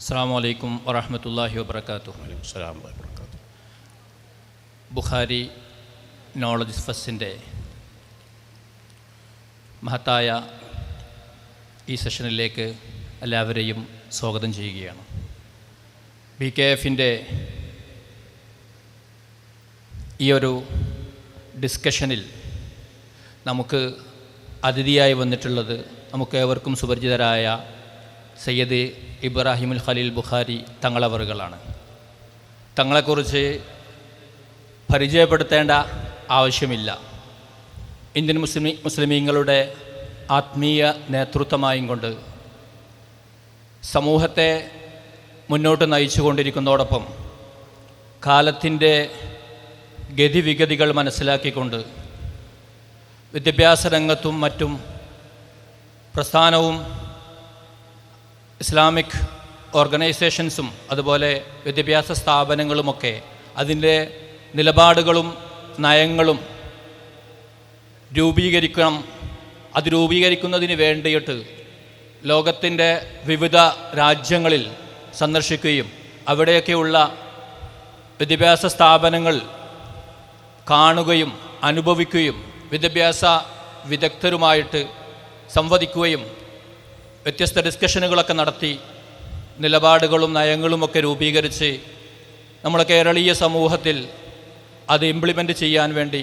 അസ്സലാമു അലൈക്കും വറഹ്മത്തുള്ളാഹി വബറകാതുഹു. അസ്സലാമു അലൈക്കും വറഹ്മത്തുള്ളാഹി. ബുഖാരി നോളജ് ഫസ്റ്റിൻ്റെ മഹത്തായ ഈ സെഷനിലേക്ക് എല്ലാവരെയും സ്വാഗതം ചെയ്യുകയാണ്. BKF-ൻ്റെ ഈ ഒരു ഡിസ്കഷനിൽ നമുക്ക് അതിഥിയായി വന്നിട്ടുള്ളത് നമുക്കേവർക്കും സുപരിചിതരായ സയ്യിദ് ഇബ്രാഹിമുൽ ഖലീൽ ബുഖാരി തങ്ങളവറുകളാണ്. തങ്ങളെക്കുറിച്ച് പരിചയപ്പെടുത്തേണ്ട ആവശ്യമില്ല. ഇന്ത്യൻ മുസ്ലിമീങ്ങളുടെ ആത്മീയ നേതൃത്വമായും കൊണ്ട് സമൂഹത്തെ മുന്നോട്ട് നയിച്ചുകൊണ്ടിരിക്കുന്നതോടൊപ്പം കാലത്തിൻ്റെ ഗതിവിഗതികൾ മനസ്സിലാക്കിക്കൊണ്ട് വിദ്യാഭ്യാസ രംഗത്തും മറ്റും പ്രസ്ഥാനവും ഇസ്ലാമിക് ഓർഗനൈസേഷൻസും അതുപോലെ വിദ്യാഭ്യാസ സ്ഥാപനങ്ങളുമൊക്കെ അതിൻ്റെ നിലപാടുകളും നയങ്ങളും അത് രൂപീകരിക്കുന്നതിന് വേണ്ടിയിട്ട് ലോകത്തിൻ്റെ വിവിധ രാജ്യങ്ങളിൽ സന്ദർശിക്കുകയും അവിടെയൊക്കെയുള്ള വിദ്യാഭ്യാസ സ്ഥാപനങ്ങൾ കാണുകയും അനുഭവിക്കുകയും വിദ്യാഭ്യാസ വിദഗ്ധരുമായിട്ട് സംവദിക്കുകയും വ്യത്യസ്ത ഡിസ്കഷനുകളൊക്കെ നടത്തി നിലപാടുകളും നയങ്ങളുമൊക്കെ രൂപീകരിച്ച് നമ്മുടെ കേരളീയ സമൂഹത്തിൽ അത് ഇംപ്ലിമെൻ്റ് ചെയ്യാൻ വേണ്ടി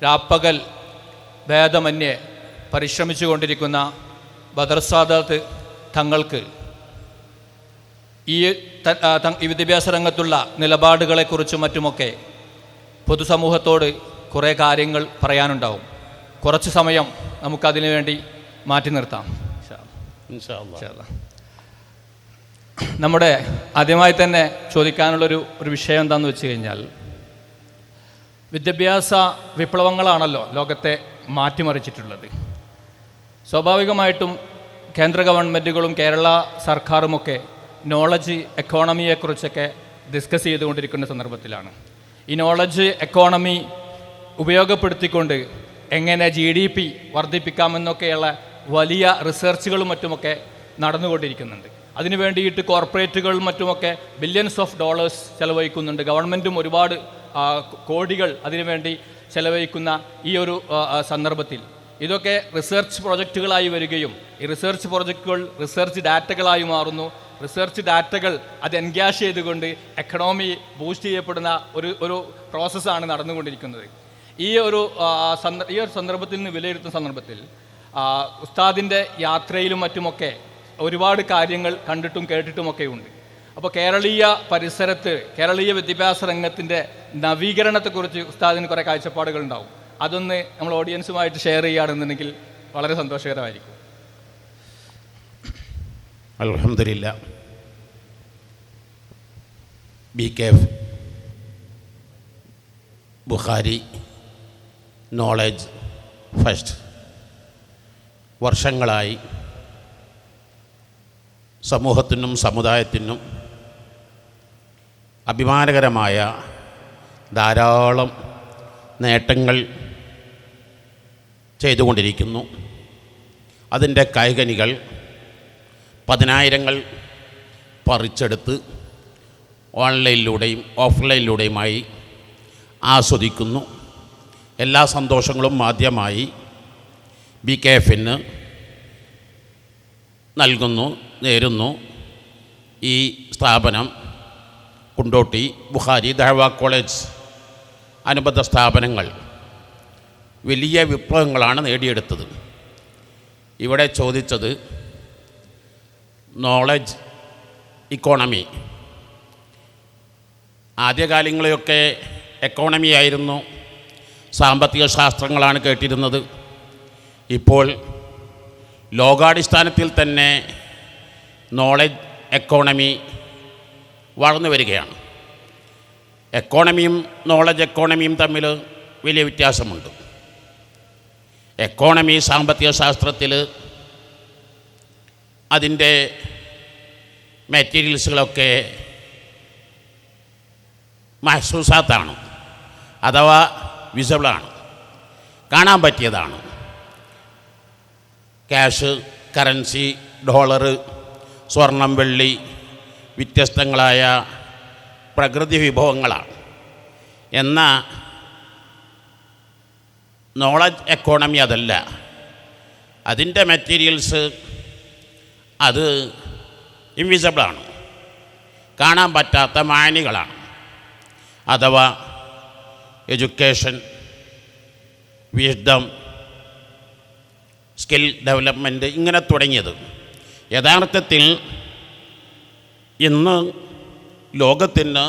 രാപ്പകൽ ഭേദമന്യേ പരിശ്രമിച്ചു കൊണ്ടിരിക്കുന്ന ബദർ സാദാത്ത് തങ്ങൾക്ക് ഈ വിദ്യാഭ്യാസ രംഗത്തുള്ള നിലപാടുകളെക്കുറിച്ചും മറ്റുമൊക്കെ പൊതുസമൂഹത്തോട് കുറേ കാര്യങ്ങൾ പറയാനുണ്ടാവും. കുറച്ച് സമയം നമുക്കതിനു വേണ്ടി മാറ്റി നിർത്താം. നമ്മുടെ ആദ്യമായി തന്നെ ചോദിക്കാനുള്ളൊരു വിഷയം എന്താണെന്ന് വെച്ച് കഴിഞ്ഞാൽ, വിദ്യാഭ്യാസ വിപ്ലവങ്ങളാണല്ലോ ലോകത്തെ മാറ്റിമറിച്ചിട്ടുള്ളത്. സ്വാഭാവികമായിട്ടും കേന്ദ്ര ഗവൺമെൻറ്റുകളും കേരള സർക്കാരുമൊക്കെ നോളജ് എക്കോണമിയെക്കുറിച്ചൊക്കെ ഡിസ്കസ് ചെയ്തുകൊണ്ടിരിക്കുന്ന സന്ദർഭത്തിലാണ്. ഈ നോളജ് എക്കോണമി ഉപയോഗപ്പെടുത്തിക്കൊണ്ട് എങ്ങനെ GDP വർദ്ധിപ്പിക്കാമെന്നൊക്കെയുള്ള വലിയ റിസർച്ചുകളും മറ്റുമൊക്കെ നടന്നുകൊണ്ടിരിക്കുന്നുണ്ട്. അതിനു വേണ്ടിയിട്ട് കോർപ്പറേറ്റുകളും മറ്റുമൊക്കെ ബില്യൺസ് ഓഫ് ഡോളേഴ്സ് ചെലവഴിക്കുന്നുണ്ട്. ഗവൺമെൻറ്റും ഒരുപാട് കോടികൾ അതിനുവേണ്ടി ചെലവഴിക്കുന്ന ഈ ഒരു സന്ദർഭത്തിൽ ഇതൊക്കെ റിസർച്ച് പ്രോജക്റ്റുകളായി വരികയും ഈ റിസർച്ച് പ്രോജക്റ്റുകൾ റിസർച്ച് ഡാറ്റകളായി മാറുന്നു. റിസർച്ച് ഡാറ്റകൾ അത് എൻഗാഷ് ചെയ്തുകൊണ്ട് എക്കണോമി ബൂസ്റ്റ് ചെയ്യപ്പെടുന്ന ഒരു പ്രോസസ്സാണ് നടന്നുകൊണ്ടിരിക്കുന്നത്. ഈ ഒരു സന്ദർഭത്തിൽ നിന്ന് വിലയിരുത്തുന്ന സന്ദർഭത്തിൽ ഉസ്താദിൻ്റെ യാത്രയിലും മറ്റുമൊക്കെ ഒരുപാട് കാര്യങ്ങൾ കണ്ടിട്ടും കേട്ടിട്ടുമൊക്കെ ഉണ്ട്. അപ്പോൾ കേരളീയ പരിസരത്ത് കേരളീയ വിദ്യാഭ്യാസ രംഗത്തിൻ്റെ നവീകരണത്തെക്കുറിച്ച് ഉസ്താദിന് കുറേ കാഴ്ചപ്പാടുകൾ ഉണ്ടാവും. അതൊന്ന് നമ്മൾ ഓഡിയൻസുമായിട്ട് ഷെയർ ചെയ്യുകയാണെന്നുണ്ടെങ്കിൽ വളരെ സന്തോഷകരമായിരിക്കും. അൽഹംദുലില്ലാ. BKF ബുഖാരി നോളജ് ഫസ്റ്റ് വർഷങ്ങളായി സമൂഹത്തിനും സമുദായത്തിനും അഭിമാനകരമായ ധാരാളം നേട്ടങ്ങൾ ചെയ്തുകൊണ്ടിരിക്കുന്നു. അതിൻ്റെ കൈകനികൾ പതിനായിരങ്ങൾ പറിച്ചെടുത്ത് ഓൺലൈനിലൂടെയും ഓഫ്ലൈനിലൂടെയുമായി ആസ്വദിക്കുന്നു. എല്ലാ സന്തോഷങ്ങളും മാധ്യമമായി BKF-ന് നൽകുന്നു, നേരുന്നു. ഈ സ്ഥാപനം കുണ്ടോട്ടി ബുഖാരി ദഅ്വ കോളേജ് അനുബന്ധ സ്ഥാപനങ്ങൾ വലിയ വിപ്ലവങ്ങളാണ് നേടിയെടുത്തത്. ഇവിടെ ചോദിച്ചത് നോളജ് ഇക്കോണമി. ആദ്യകാലങ്ങളിലൊക്കെ എക്കോണമി ആയിരുന്നു, സാമ്പത്തിക ശാസ്ത്രങ്ങളാണ് കേട്ടിരുന്നത്. ഇപ്പോൾ ലോകാടിസ്ഥാനത്തിൽ തന്നെ നോളജ് എക്കോണമി വളർന്നു വരികയാണ്. എക്കോണമിയും നോളജ് എക്കോണമിയും തമ്മിൽ വലിയ വ്യത്യാസമുണ്ട്. എക്കോണമി സാമ്പത്തിക ശാസ്ത്രത്തിൽ അതിൻ്റെ മെറ്റീരിയൽസുകളൊക്കെ മഹ്സൂസാത്താണ്, അഥവാ വിസിബിളാണ്, കാണാൻ പറ്റിയതാണ്. ക്യാഷ്, കറൻസി, ഡോളർ, സ്വർണം, വെള്ളി, വ്യത്യസ്തങ്ങളായ പ്രകൃതി വിഭവങ്ങളാണ്. എന്നാൽ നോളജ് എക്കോണമി അതല്ല. അതിൻ്റെ മെറ്റീരിയൽസ് അത് ഇൻവിസിബിളാണ്, കാണാൻ പറ്റാത്ത മാനികളാണ്. അഥവാ എഡ്യൂക്കേഷൻ, വിസ്ഡം, സ്കിൽ ഡെവലപ്മെൻറ്റ്, ഇങ്ങനെ തുടങ്ങിയത്. യഥാർത്ഥത്തിൽ ഇന്ന് ലോകത്തിന്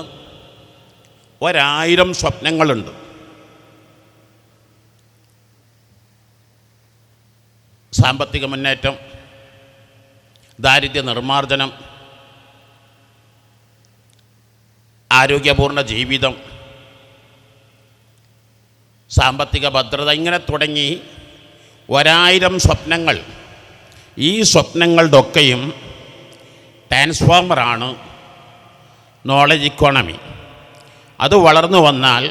1000 സ്വപ്നങ്ങളുണ്ട്. സാമ്പത്തിക മുന്നേറ്റം, ദാരിദ്ര്യ നിർമ്മാർജ്ജനം, ആരോഗ്യപൂർണ്ണ ജീവിതം, സാമ്പത്തിക ഭദ്രത, ഇങ്ങനെ തുടങ്ങി 1000 സ്വപ്നങ്ങൾ. ഈ സ്വപ്നങ്ങളുടെ ഒക്കെയും ട്രാൻസ്ഫോമറാണ് നോളജ് ഇക്കോണമി. അത് വളർന്നു വന്നാൽ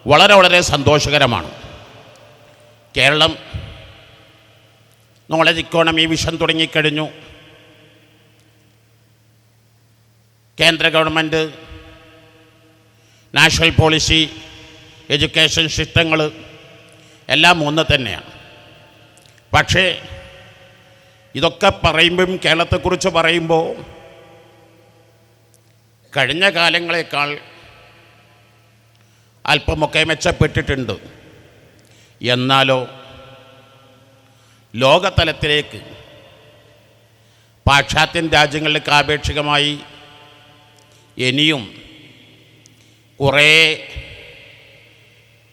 വളരെ വളരെ സന്തോഷകരമാണ്. കേരളം നോളജ് ഇക്കോണമി വിഷൻ തുടങ്ങിക്കഴിഞ്ഞു. കേന്ദ്ര ഗവൺമെൻറ് നാഷണൽ പോളിസി, എഡ്യൂക്കേഷൻ സിസ്റ്റങ്ങൾ എല്ലാം ഒന്ന് തന്നെയാണ്. പക്ഷേ ഇതൊക്കെ പറയുമ്പം, കേരളത്തെക്കുറിച്ച് പറയുമ്പോൾ കഴിഞ്ഞ കാലങ്ങളെക്കാൾ അല്പമൊക്കെ മെച്ചപ്പെട്ടിട്ടുണ്ട്. എന്നാലോ ലോകതലത്തിലേക്ക് പാശ്ചാത്യൻ രാജ്യങ്ങളിലേക്ക് ആപേക്ഷികമായി ഇനിയും കുറേ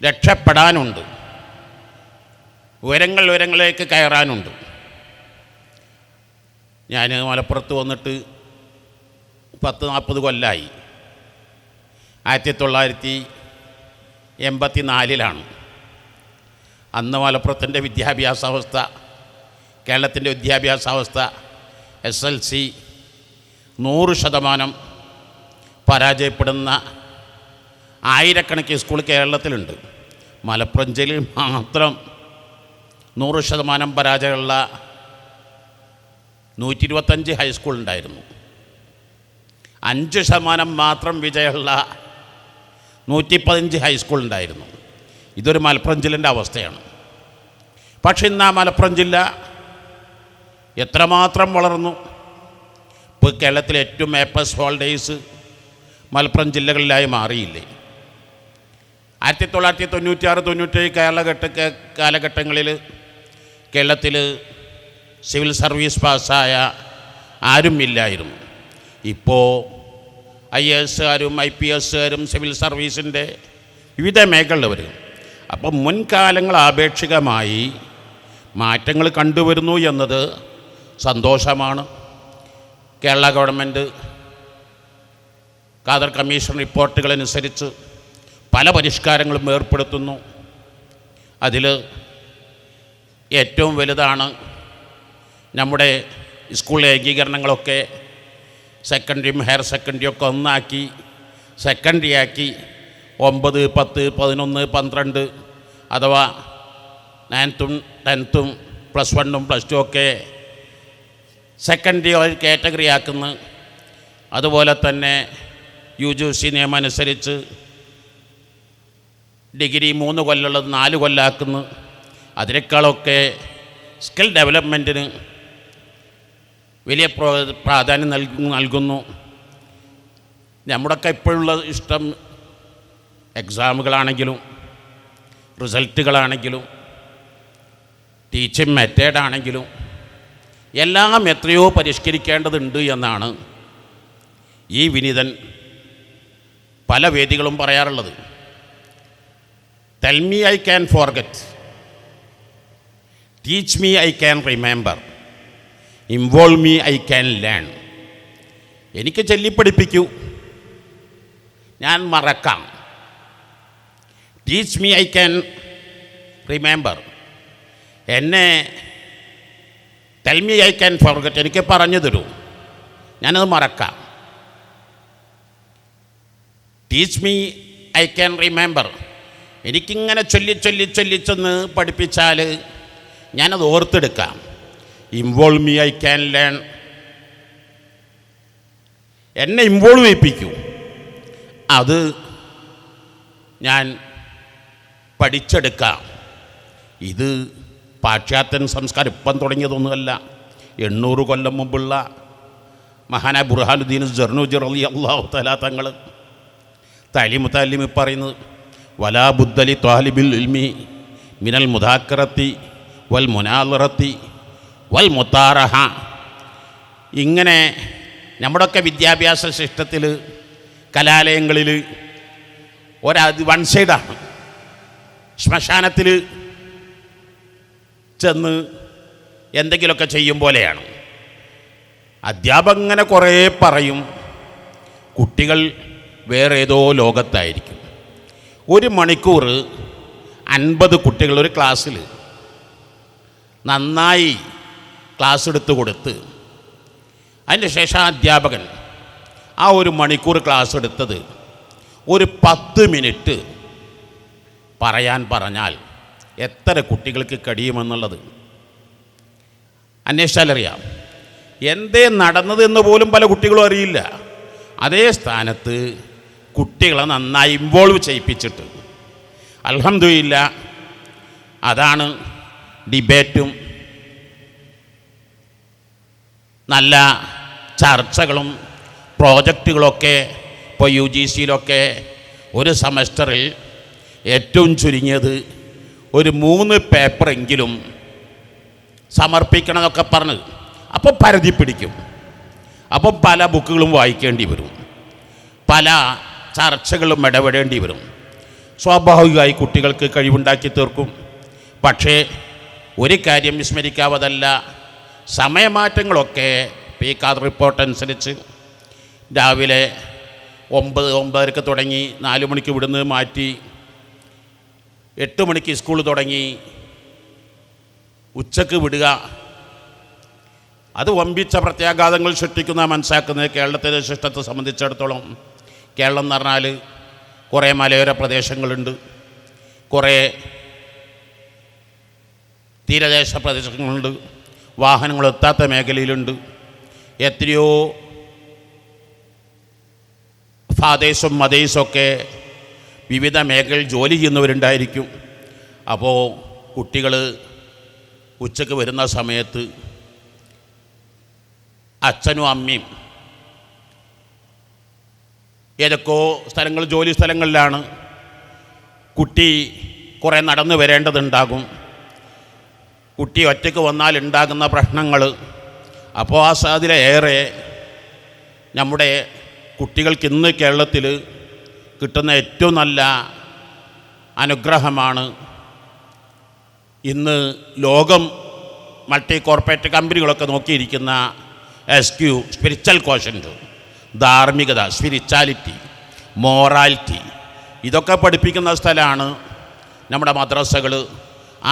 രക്ഷപ്പെടാനുണ്ട്, ഉയരങ്ങളിലേക്ക് കയറാനുണ്ട്. ഞാൻ മലപ്പുറത്ത് വന്നിട്ട് 10-40 കൊല്ലമായി. 1984 അന്ന് മലപ്പുറത്തിൻ്റെ വിദ്യാഭ്യാസാവസ്ഥ, കേരളത്തിൻ്റെ വിദ്യാഭ്യാസാവസ്ഥ, SLC 100% പരാജയപ്പെടുന്ന ആയിരക്കണക്കിന് സ്കൂൾ കേരളത്തിലുണ്ട്. മലപ്പുറം ജില്ലയിൽ മാത്രം 100% പരാജയമുള്ള 125 ഹൈസ്കൂൾ ഉണ്ടായിരുന്നു. 5% മാത്രം വിജയമുള്ള 115 ഹൈസ്കൂൾ ഉണ്ടായിരുന്നു. ഇതൊരു മലപ്പുറം ജില്ലേൻ്റെ അവസ്ഥയാണ്. പക്ഷെ ഇന്ന് ആ മലപ്പുറം ജില്ല എത്രമാത്രം വളർന്നു. ഇപ്പോൾ കേരളത്തിലെ ഏറ്റവും A+ ഹോൾഡേഴ്സ് മലപ്പുറം ജില്ലകളിലായി മാറിയില്ലേ. 1996-97 കാലഘട്ടങ്ങളിൽ കേരളത്തിൽ സിവിൽ സർവീസ് പാസ്സായ ആരുമില്ലായിരുന്നു. ഇപ്പോൾ IAS-കാരും IPS-കാരും സിവിൽ സർവീസിൻ്റെ വിവിധ മേഖലകൾ വരും. അപ്പം മുൻകാലങ്ങൾ ആപേക്ഷികമായി മാറ്റങ്ങൾ കണ്ടുവരുന്നു എന്നത് സന്തോഷമാണ്. കേരള ഗവൺമെൻറ് ഖാദർ കമ്മീഷൻ റിപ്പോർട്ടുകളനുസരിച്ച് പല പരിഷ്കാരങ്ങളും ഏർപ്പെടുത്തുന്നു. അതിൽ ഏറ്റവും വലുതാണ് നമ്മുടെ സ്കൂൾ ഏകീകരണങ്ങളൊക്കെ സെക്കൻഡറിയും ഹയർ സെക്കൻഡറിയും ഒക്കെ ഒന്നാക്കി, സെക്കൻഡറി ആക്കി 9, 10, 11, 12 അഥവാ 9th, 10th, +1, +2 ഒക്കെ സെക്കൻഡറി കാറ്റഗറി ആക്കുന്നു. അതുപോലെ തന്നെ UGC നിയമം അനുസരിച്ച് ഡിഗ്രി 3 കൊല്ലമുള്ളത് 4 കൊല്ലമാക്കുന്നു. അതിനേക്കാളൊക്കെ സ്കിൽ ഡെവലപ്മെൻറ്റിന് വലിയ പ്രാധാന്യം നൽകുന്നു. നമ്മുടെയൊക്കെ ഇപ്പോഴുള്ള ഇഷ്ടം എക്സാമുകളാണെങ്കിലും റിസൾട്ടുകളാണെങ്കിലും ടീച്ചിങ് മെത്തേഡാണെങ്കിലും എല്ലാം എത്രയോ പരിഷ്കരിക്കേണ്ടതുണ്ട് എന്നാണ് ഈ വിനീതൻ പല വേദികളും പറയാറുള്ളത്. Tell me I can forget, teach me I can remember, involve me I can learn. എനിക്ക് ചൊല്ലിപ്പഠിപ്പിക്കൂ, ഞാൻ മറക്കാം. Teach me I can remember, എന്നെ tell me I can forget, എനിക്ക് പറഞ്ഞു തരൂ, ഞാനത് മറക്കാം. Teach me I can remember, എനിക്കിങ്ങനെ ചൊല്ലിച്ചൊന്ന് പഠിപ്പിച്ചാൽ ഞാനത് ഓർത്തെടുക്കാം. Involve me I can learn, എന്നെ ഇൻവോൾവ് ചെയ്യിപ്പിക്കും. അത് ഞാൻ പഠിച്ചെടുക്കാം. ഇത് പാശ്ചാത്യൻ സംസ്കാരം ഇപ്പം തുടങ്ങിയതൊന്നുമല്ല. 800 കൊല്ലം മുമ്പുള്ള മഹാനായ ബുർഹാനുദ്ദീൻ ജർനൂജി റളിയല്ലാഹു തആല തങ്ങൾ തലീമി പറയുന്നത് വലാ ബുദ്ദലി ത്വാലിബിൽ ഇൽമി മിനൽ മുദാക്കറത്തി വൽ മുനാലറത്തി വൽ മുത്താറഹ. ഇങ്ങനെ നമ്മുടെയൊക്കെ വിദ്യാഭ്യാസ സിസ്റ്റത്തിൽ കലാലയങ്ങളിൽ വൺ സൈഡാണ്. ശ്മശാനത്തിൽ ചെന്ന് എന്തെങ്കിലുമൊക്കെ ചെയ്യും പോലെയാണ്. അധ്യാപകൻ ഇങ്ങനെ കുറേ പറയും, കുട്ടികൾ വേറെ ഏതോ ലോകത്തായിരിക്കും. 1 മണിക്കൂർ 50 കുട്ടികൾ ഒരു ക്ലാസ്സിൽ നന്നായി ക്ലാസ് എടുത്ത് കൊടുത്ത് അതിന് ശേഷം അധ്യാപകൻ ആ 1 മണിക്കൂർ ക്ലാസ് എടുത്തത് ഒരു 10 മിനിറ്റ് പറയാൻ പറഞ്ഞാൽ എത്ര കുട്ടികൾക്ക് കഴിയുമെന്നുള്ളത് അന്വേഷിച്ചാലറിയാം. എന്തേ നടന്നതെന്ന് പോലും പല കുട്ടികളും അറിയില്ല. അതേ സ്ഥാനത്ത് കുട്ടികളെ നന്നായി ഇൻവോൾവ് ചെയ്യിപ്പിച്ചിട്ട് അൽഹംദുലില്ലാ അതാണ് ഡിബേറ്റും നല്ല ചർച്ചകളും പ്രോജക്റ്റുകളൊക്കെ. ഇപ്പോൾ UGCയിലൊക്കെ ഒരു സെമസ്റ്ററിൽ ഏറ്റവും ചുരുങ്ങിയത് ഒരു 3 പേപ്പറെങ്കിലും സമർപ്പിക്കണമെന്നൊക്കെ പറഞ്ഞ് അപ്പോൾ പരതി പിടിക്കും. അപ്പം പല ബുക്കുകളും വായിക്കേണ്ടി വരും, പല ചർച്ചകളും ഇടപെടേണ്ടി വരും. സ്വാഭാവികമായി കുട്ടികൾക്ക് കഴിവുണ്ടാക്കി തീർക്കും. പക്ഷേ ഒരു കാര്യം വിസ്മരിക്കാവതല്ല, സമയമാറ്റങ്ങളൊക്കെ പീക്കാർ റിപ്പോർട്ട് അനുസരിച്ച് രാവിലെ 9-9:30 തുടങ്ങി 4 മണിക്ക് വിടുന്നത് മാറ്റി 8 മണിക്ക് സ്കൂൾ തുടങ്ങി ഉച്ചക്ക് വിടുക. അത് വമ്പിച്ച പ്രത്യാഘാതങ്ങൾ സൃഷ്ടിക്കുന്ന മനസ്സിലാക്കുന്നത്. കേരളത്തിലെ ശിഷ്ടത്തെ സംബന്ധിച്ചിടത്തോളം കേരളം എന്ന് പറഞ്ഞാൽ കുറേ മലയോര പ്രദേശങ്ങളുണ്ട്, കുറേ തീരദേശ പ്രദേശങ്ങളുണ്ട്, വാഹനങ്ങൾ എത്താത്ത മേഖലയിലുണ്ട്, എത്രയോ ഫാദേഴ്സും മദേഴ്സൊക്കെ വിവിധ മേഖലയിൽ ജോലി ചെയ്യുന്നവരുണ്ടായിരിക്കും. അപ്പോൾ കുട്ടികൾ ഉച്ചയ്ക്ക് വരുന്ന സമയത്ത് അച്ഛനും അമ്മയും ഏതൊക്കെയോ സ്ഥലങ്ങൾ ജോലി സ്ഥലങ്ങളിലാണ്. കുട്ടി കുറേ നടന്നു വരേണ്ടതുണ്ടാകും. കുട്ടി ഒറ്റയ്ക്ക് വന്നാൽ ഉണ്ടാകുന്ന പ്രശ്നങ്ങൾ. അപ്പോൾ ആ സാധ്യതയേറെ നമ്മുടെ കുട്ടികൾക്ക് ഇന്ന് കേരളത്തിൽ കിട്ടുന്ന ഏറ്റവും നല്ല അനുഗ്രഹമാണ്. ഇന്ന് ലോകം മൾട്ടി കോർപ്പറേറ്റ് കമ്പനികളൊക്കെ നോക്കിയിരിക്കുന്ന SQ സ്പിരിച്വൽ കോഷൻറ്റ്, ധാർമ്മികത, സ്പിരിച്വാലിറ്റി, മോറാലിറ്റി, ഇതൊക്കെ പഠിപ്പിക്കുന്ന സ്ഥലമാണ് നമ്മുടെ മദ്രസകൾ.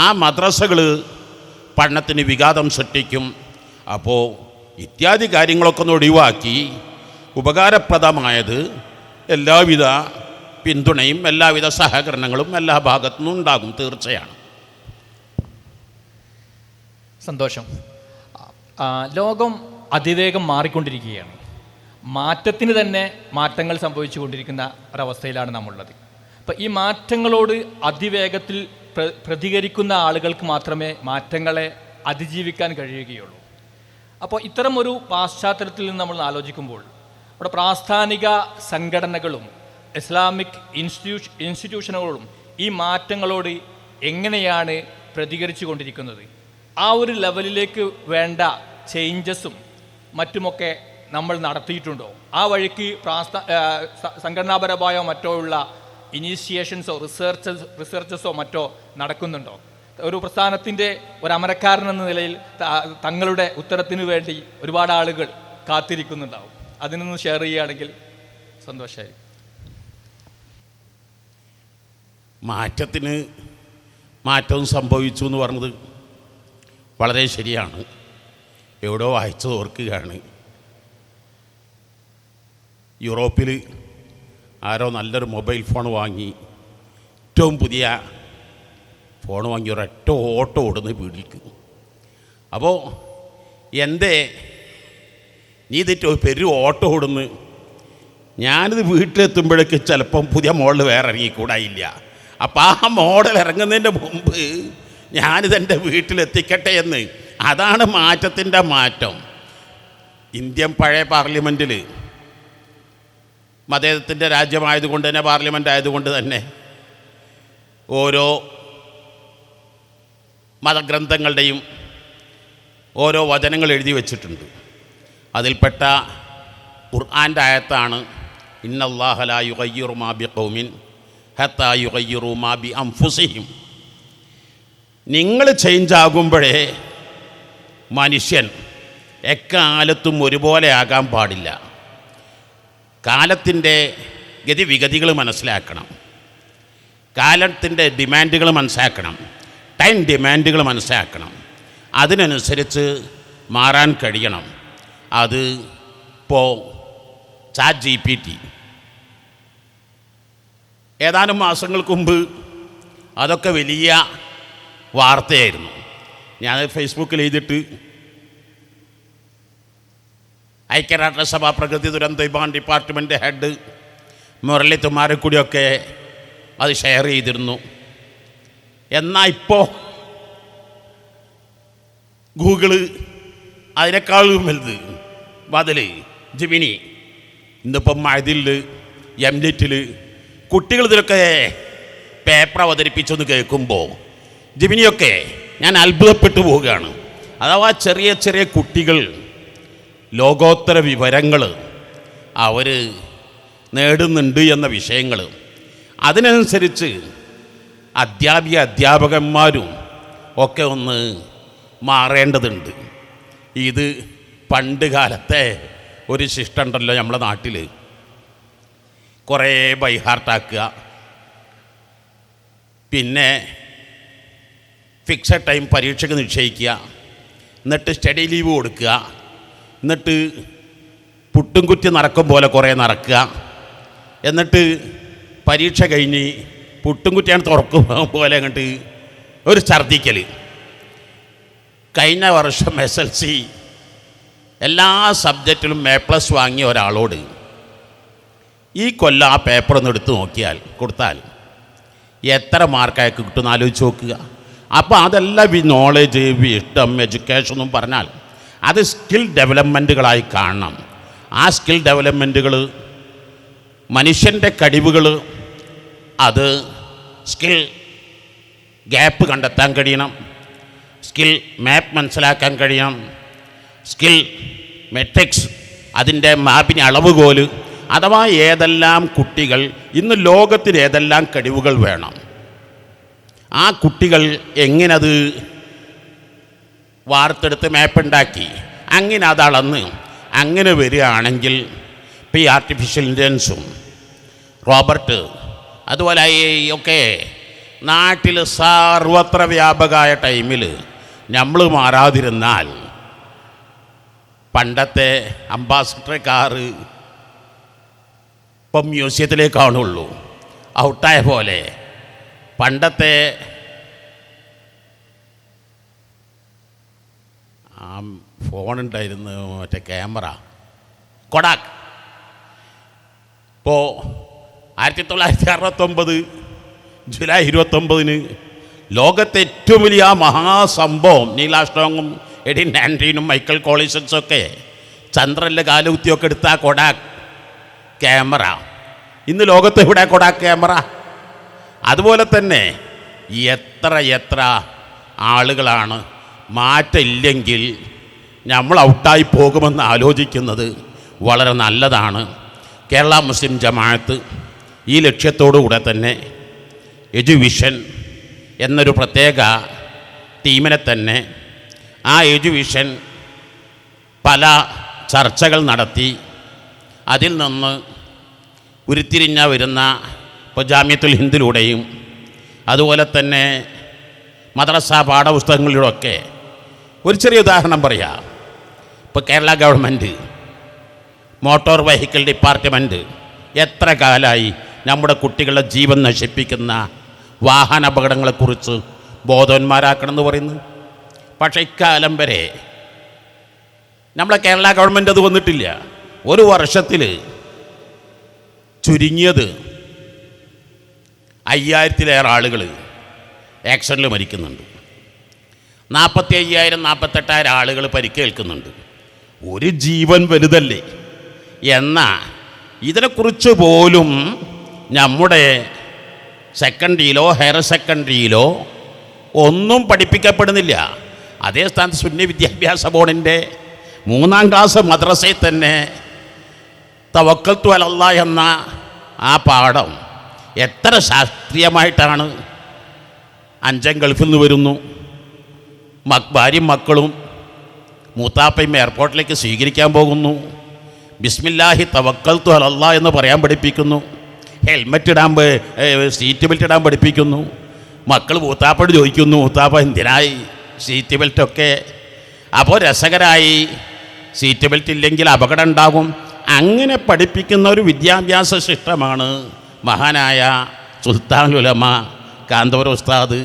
ആ മദ്രസകൾ പഠനത്തിന് വിഘാതം സൃഷ്ടിക്കും. അപ്പോൾ ഇത്യാദി കാര്യങ്ങളൊക്കെ ഒന്ന് ഒഴിവാക്കി ഉപകാരപ്രദമായത് എല്ലാവിധ പിന്തുണയും എല്ലാവിധ സഹകരണങ്ങളും എല്ലാ ഭാഗത്തു നിന്നും ഉണ്ടാകും, തീർച്ചയാണ്. സന്തോഷം. ലോകം അതിവേഗം മാറിക്കൊണ്ടിരിക്കുകയാണ്. മാറ്റത്തിന് തന്നെ മാറ്റങ്ങൾ സംഭവിച്ചു കൊണ്ടിരിക്കുന്ന ഒരവസ്ഥയിലാണ് നമ്മളുള്ളത്. അപ്പം ഈ മാറ്റങ്ങളോട് അതിവേഗത്തിൽ പ്രതികരിക്കുന്ന ആളുകൾക്ക് മാത്രമേ മാറ്റങ്ങളെ അതിജീവിക്കാൻ കഴിയുകയുള്ളൂ. അപ്പോൾ ഇത്തരം ഒരു പാശ്ചാത്തലത്തിൽ നിന്ന് നമ്മൾ ആലോചിക്കുമ്പോൾ അവിടെ പ്രാസ്ഥാനിക സംഘടനകളും ഇസ്ലാമിക് ഇൻസ്റ്റിറ്റ്യൂഷനുകളും ഈ മാറ്റങ്ങളോട് എങ്ങനെയാണ് പ്രതികരിച്ചു കൊണ്ടിരിക്കുന്നത്? ആ ഒരു ലെവലിലേക്ക് വേണ്ട ചേഞ്ചസും മറ്റുമൊക്കെ നമ്മൾ നടത്തിയിട്ടുണ്ടോ? ആ വഴിക്ക് സംഘടനാപരമായോ മറ്റോ ഉള്ള ഇനീഷ്യേഷൻസോ റിസർച്ചസോ മറ്റോ നടക്കുന്നുണ്ടോ? ഒരു പ്രസ്ഥാനത്തിൻ്റെ ഒരു അമരക്കാരൻ എന്ന നിലയിൽ തങ്ങളുടെ ഉത്തരത്തിന് വേണ്ടി ഒരുപാട് ആളുകൾ കാത്തിരിക്കുന്നുണ്ടാവും. അതിനൊന്ന് ഷെയർ ചെയ്യുകയാണെങ്കിൽ സന്തോഷമായി. മാറ്റത്തിന് മാറ്റം സംഭവിച്ചു എന്ന് പറഞ്ഞത് വളരെ ശരിയാണ്. എവിടെയോ വായിച്ചത് ഓർക്കുകയാണ്. യൂറോപ്പിൽ ആരോ നല്ലൊരു മൊബൈൽ ഫോൺ വാങ്ങി, ഏറ്റവും പുതിയ ഫോൺ വാങ്ങി ഒരൊറ്റ ഓട്ടോ ഓടുന്ന വീട്ടിലേക്ക്. അപ്പോൾ എന്തേ നീ തെറ്റോ പെരു ഓട്ടോ ഓടുന്നു ഞാനിത് വീട്ടിലെത്തുമ്പോഴേക്ക് ചിലപ്പം പുതിയ മോഡൽ വേറെ ഇറങ്ങിക്കൂടായില്ല. അപ്പം ആ മോഡൽ ഇറങ്ങുന്നതിൻ്റെ മുമ്പ് ഞാനിതെൻ്റെ വീട്ടിലെത്തിക്കട്ടെ എന്ന്. അതാണ് മാറ്റത്തിൻ്റെ മാറ്റം. ഇന്ത്യൻ പഴയ പാർലമെൻറ്റിൽ മതേതരത്തിൻ്റെ രാജ്യമായതുകൊണ്ട് തന്നെ, പാർലമെൻ്റ് ആയതുകൊണ്ട് തന്നെ ഓരോ മതഗ്രന്ഥങ്ങളുടെയും ഓരോ വചനങ്ങൾ എഴുതി വച്ചിട്ടുണ്ട്. അതിൽപ്പെട്ട ഖുർആൻ്റെ ആയത്താണ് ഇന്നല്ലാഹ ലാ യുഗയ്യിറു മാ ബിഖൗമിൻ ഹത്താ യുഗയ്യിറു മാ ബി അൻഫുസിഹിം. നിങ്ങൾ ചേഞ്ച് ആകുമ്പോഴേ മനുഷ്യൻ എക്കാലത്തും ഒരുപോലെ ആകാൻ പാടില്ല. കാലത്തിൻ്റെ ഗതിവിഗതികൾ മനസ്സിലാക്കണം, കാലത്തിൻ്റെ ഡിമാൻഡുകൾ മനസ്സിലാക്കണം, ടൈം ഡിമാൻഡുകൾ മനസ്സിലാക്കണം. അതിനനുസരിച്ച് മാറാൻ കഴിയണം. അത് ഇപ്പോൾ ChatGPT ഏതാനും മാസങ്ങൾക്ക് മുമ്പ് അതൊക്കെ വലിയ വാർത്തയായിരുന്നു. ഞാൻ ഫേസ്ബുക്കിൽ എഴുതിയിട്ട് ഐക്യരാഷ്ട്രസഭ പ്രകൃതി ദുരന്ത വിഭാഗം ഡിപ്പാർട്ട്മെൻ്റ് ഹെഡ് മുരളി തുമ്മാരക്കുടിയൊക്കെ അത് ഷെയർ ചെയ്തിരുന്നു. എന്നാൽ ഇപ്പോൾ ഗൂഗിള് അതിനേക്കാളും വലുത് ബദൽ ജെമിനി, ഇന്നിപ്പം മഴതിൽ എംനെറ്റിൽ കുട്ടികൾ ഇതിലൊക്കെ പേപ്പർ അവതരിപ്പിച്ചെന്ന് കേൾക്കുമ്പോൾ ജെമിനിയൊക്കെ ഞാൻ അത്ഭുതപ്പെട്ടു പോവുകയാണ്. അഥവാ ചെറിയ ചെറിയ കുട്ടികൾ ലോകോത്തര വിവരങ്ങൾ അവർ നേടുന്നുണ്ട് എന്ന വിഷയങ്ങൾ. അതിനനുസരിച്ച് അധ്യാപകന്മാരും ഒക്കെ ഒന്ന് മാറേണ്ടതുണ്ട്. ഇത് പണ്ട് കാലത്തെ ഒരു ശിഷ്ടമുണ്ടല്ലോ നമ്മുടെ നാട്ടിൽ, കുറേ ബൈഹാർട്ടാക്കുക, പിന്നെ ഫിക്സഡ് ടൈം പരീക്ഷയ്ക്ക് നിശ്ചയിക്കുക, എന്നിട്ട് സ്റ്റഡി ലീവ് കൊടുക്കുക, എന്നിട്ട് പുട്ടും കുറ്റി നടക്കും പോലെ കുറേ നടക്കുക, എന്നിട്ട് പരീക്ഷ കഴിഞ്ഞ് പുട്ടും കുറ്റിയാണ് തുറക്കും പോലെ അങ്ങോട്ട് ഒരു ഛർദ്ദിക്കൽ. കഴിഞ്ഞ വർഷം SLC എല്ലാ സബ്ജക്റ്റിലും A+ വാങ്ങിയ ഒരാളോട് ഈ കൊല്ലം ആ പേപ്പർ ഒന്ന് എടുത്ത് കൊടുത്താൽ എത്ര മാർക്ക് അയാൾക്ക് കിട്ടുമെന്ന് ആലോചിച്ച് നോക്കുക. അപ്പോൾ അതെല്ലാം ഈ നോളേജ്, ഇഷ്ടം, എഡ്യൂക്കേഷനും പറഞ്ഞാൽ അത് സ്കിൽ ഡെവലപ്മെൻറ്റുകളായി കാണണം. ആ സ്കിൽ ഡെവലപ്മെൻറ്റുകൾ, മനുഷ്യൻ്റെ കഴിവുകൾ, അത് സ്കിൽ ഗ്യാപ്പ് കണ്ടെത്താൻ കഴിയണം, സ്കിൽ മാപ്പ് മനസ്സിലാക്കാൻ കഴിയണം, സ്കിൽ മെട്രിക്സ്, അതിൻ്റെ മാപ്പിന് അളവുകോല്. അഥവാ ഏതെല്ലാം കുട്ടികൾ ഇന്ന് ലോകത്തിന് ഏതെല്ലാം കഴിവുകൾ വേണം, ആ കുട്ടികൾ എങ്ങനെ അത് വാർത്തെടുത്ത് മാപ്പുണ്ടാക്കി അങ്ങനെ അത് അളന്ന് അങ്ങനെ വരികയാണെങ്കിൽ ഇപ്പോൾ ഈ ആർട്ടിഫിഷ്യൽ ഇൻ്റലിജൻസും റോബർട്ട് അതുപോലെ ഒക്കെ നാട്ടിൽ സർവത്ര വ്യാപകമായ ടൈമിൽ നമ്മൾ മാറാതിരുന്നാൽ പണ്ടത്തെ അംബാസഡർ കാറ് ഇപ്പം മ്യൂസിയത്തിലേ കാണുള്ളൂ. ഔട്ടായ പോലെ പണ്ടത്തെ ഫോണുണ്ടായിരുന്നു, മറ്റേ ക്യാമറ കൊഡാക്ക്. ഇപ്പോൾ 1969 ജൂലൈ 29 ലോകത്തെ ഏറ്റവും വലിയ ആ മഹാസംഭവം നീൽ ആംസ്ട്രോങ്ങും എഡിൻ ആൻഡ്രീനും മൈക്കൽ കോളിൻസും ചന്ദ്രനിലെ കാലുകുത്തിയൊക്കെ എടുത്ത ആ കൊഡാക്ക് ക്യാമറ ഇന്ന് ലോകത്ത് എവിടെ കൊഡാക്ക് ക്യാമറ? അതുപോലെ തന്നെ എത്ര ആളുകളാണ് മാറ്റമില്ലെങ്കിൽ നമ്മൾ ഔട്ടായി പോകുമെന്ന് ആലോചിക്കുന്നത് വളരെ നല്ലതാണ്. കേരള മുസ്ലിം ജമാഅത്ത് ഈ ലക്ഷ്യത്തോടു കൂടെ തന്നെ എഡ്യൂവിഷൻ എന്നൊരു പ്രത്യേക ടീമിനെ തന്നെ, ആ എഡ്യൂവിഷൻ പല ചർച്ചകൾ നടത്തി അതിൽ നിന്ന് ഉരുത്തിരിഞ്ഞ വരുന്ന ഇപ്പോൾ ജാമിയത്തുൽ ഹിന്ദിലൂടെയും അതുപോലെ തന്നെ മദ്രസ പാഠപുസ്തകങ്ങളിലൂടെയൊക്കെ ഒരു ചെറിയ ഉദാഹരണം പറയാം. ഇപ്പോൾ Kerala government motor vehicle department എത്ര കാലമായി നമ്മുടെ കുട്ടികളുടെ ജീവൻ നശിപ്പിക്കുന്ന വാഹന അപകടങ്ങളെക്കുറിച്ച് ബോധവാന്മാരാക്കണമെന്ന് പറയുന്നു. പക്ഷേ ഇക്കാലം വരെ നമ്മളെ കേരള ഗവൺമെൻറ് അത് വന്നിട്ടില്ല. ഒരു വർഷത്തിൽ ചുരുങ്ങിയത് 5000-ലേറെ ആളുകൾ ആക്സിഡൻറ്റിൽ മരിക്കുന്നുണ്ട്. 45,000-48,000 ആളുകൾ പരിക്കേൽക്കുന്നുണ്ട്. ഒരു ജീവൻ വലുതല്ലേ? എന്നാൽ ഇതിനെക്കുറിച്ച് പോലും നമ്മുടെ സെക്കൻഡറിയിലോ ഹയർ സെക്കൻഡറിയിലോ ഒന്നും പഠിപ്പിക്കപ്പെടുന്നില്ല. അതേ സ്ഥാനത്ത് സുന്നി വിദ്യാഭ്യാസ ബോർഡിൻ്റെ 3-ാം ക്ലാസ് മദ്രസയിൽ തന്നെ തവക്കൽതു അലല്ലാഹ് എന്ന ആ പാഠം എത്ര ശാസ്ത്രീയമായിട്ടാണ്. അഞ്ചൻ ഗൾഫിൽ നിന്ന് വരുന്നു, ഭാര്യയും മക്കളും മൂത്താപ്പയും എയർപോർട്ടിലേക്ക് സ്വീകരിക്കാൻ പോകുന്നു. ബിസ്മില്ലാഹി തവക്കൽതു അലല്ലാഹ് എന്ന് പറയാൻ പഠിപ്പിക്കുന്നു. ഹെൽമെറ്റ് ഇടാൻ സീറ്റ് ബെൽറ്റ് ഇടാൻ പഠിപ്പിക്കുന്നു. മക്കൾ മൂത്താപ്പോട് ചോദിക്കുന്നു, മൂത്താപ്പ എന്തിനായി സീറ്റ് ബെൽറ്റൊക്കെ? അപ്പോൾ രസകരമായി, സീറ്റ് ബെൽറ്റ് ഇല്ലെങ്കിൽ അപകടം ഉണ്ടാകും. അങ്ങനെ പഠിപ്പിക്കുന്ന ഒരു വിദ്യാഭ്യാസ സിസ്റ്റമാണ് മഹാനായ സുൽത്താനുൽ ഉലമ കാന്തപുരം ഉസ്താദ്,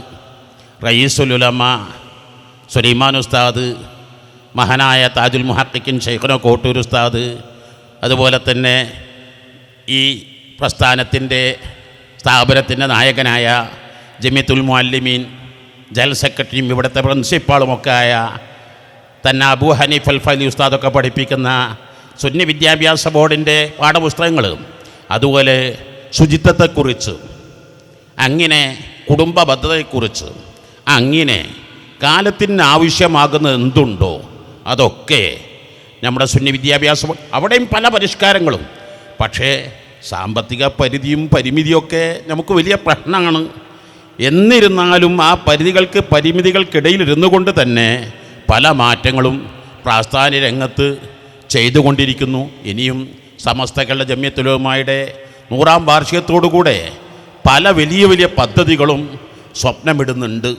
റയീസുൽ ഉലമ സുലൈമാൻ ഉസ്താദ്, മഹാനായ താജുൽ മുഹഖിഖീൻ ശൈഖുന കോട്ടൂർ ഉസ്താദ്, അതുപോലെ തന്നെ ഈ പ്രസ്ഥാനത്തിൻ്റെ സ്ഥാപനത്തിൻ്റെ നായകനായ ജമിയത്തുൽ മുഅല്ലിമീൻ ജനറൽ സെക്രട്ടറിയും ഇവിടുത്തെ പ്രിൻസിപ്പാളുമൊക്കെ ആയ തന്നെ അബൂ ഹനീഫ് അൽ ഫൈലി ഉസ്താദൊക്കെ പഠിപ്പിക്കുന്ന സുന്നി വിദ്യാഭ്യാസ ബോർഡിൻ്റെ പാഠപുസ്തകങ്ങൾ, അതുപോലെ ശുചിത്വത്തെക്കുറിച്ച്, അങ്ങനെ കുടുംബ ബദ്ധതയെക്കുറിച്ച്, അങ്ങനെ കാലത്തിന് ആവശ്യമാകുന്ന എന്തുണ്ടോ അതൊക്കെ നമ്മുടെ സുന്നി വിദ്യാഭ്യാസ ബോർഡ്, അവിടെയും പല പരിഷ്കാരങ്ങളും. പക്ഷേ സാമ്പത്തിക പരിധിയും പരിമിതിയൊക്കെ നമുക്ക് വലിയ പ്രശ്നമാണ്. എന്നിരുന്നാലും ആ പരിമിതികൾക്കിടയിലിരുന്നു കൊണ്ട് തന്നെ പല മാറ്റങ്ങളും പ്രാസ്ഥാനിക രംഗത്ത് ചെയ്തുകൊണ്ടിരിക്കുന്നു. ഇനിയും സമസ്തകളുടെ ജമിയത്തുൽ ഉലമായുടെ 100-ാം വാർഷികത്തോടുകൂടെ പല വലിയ വലിയ പദ്ധതികളും സ്വപ്നമിടുന്നുണ്ട്.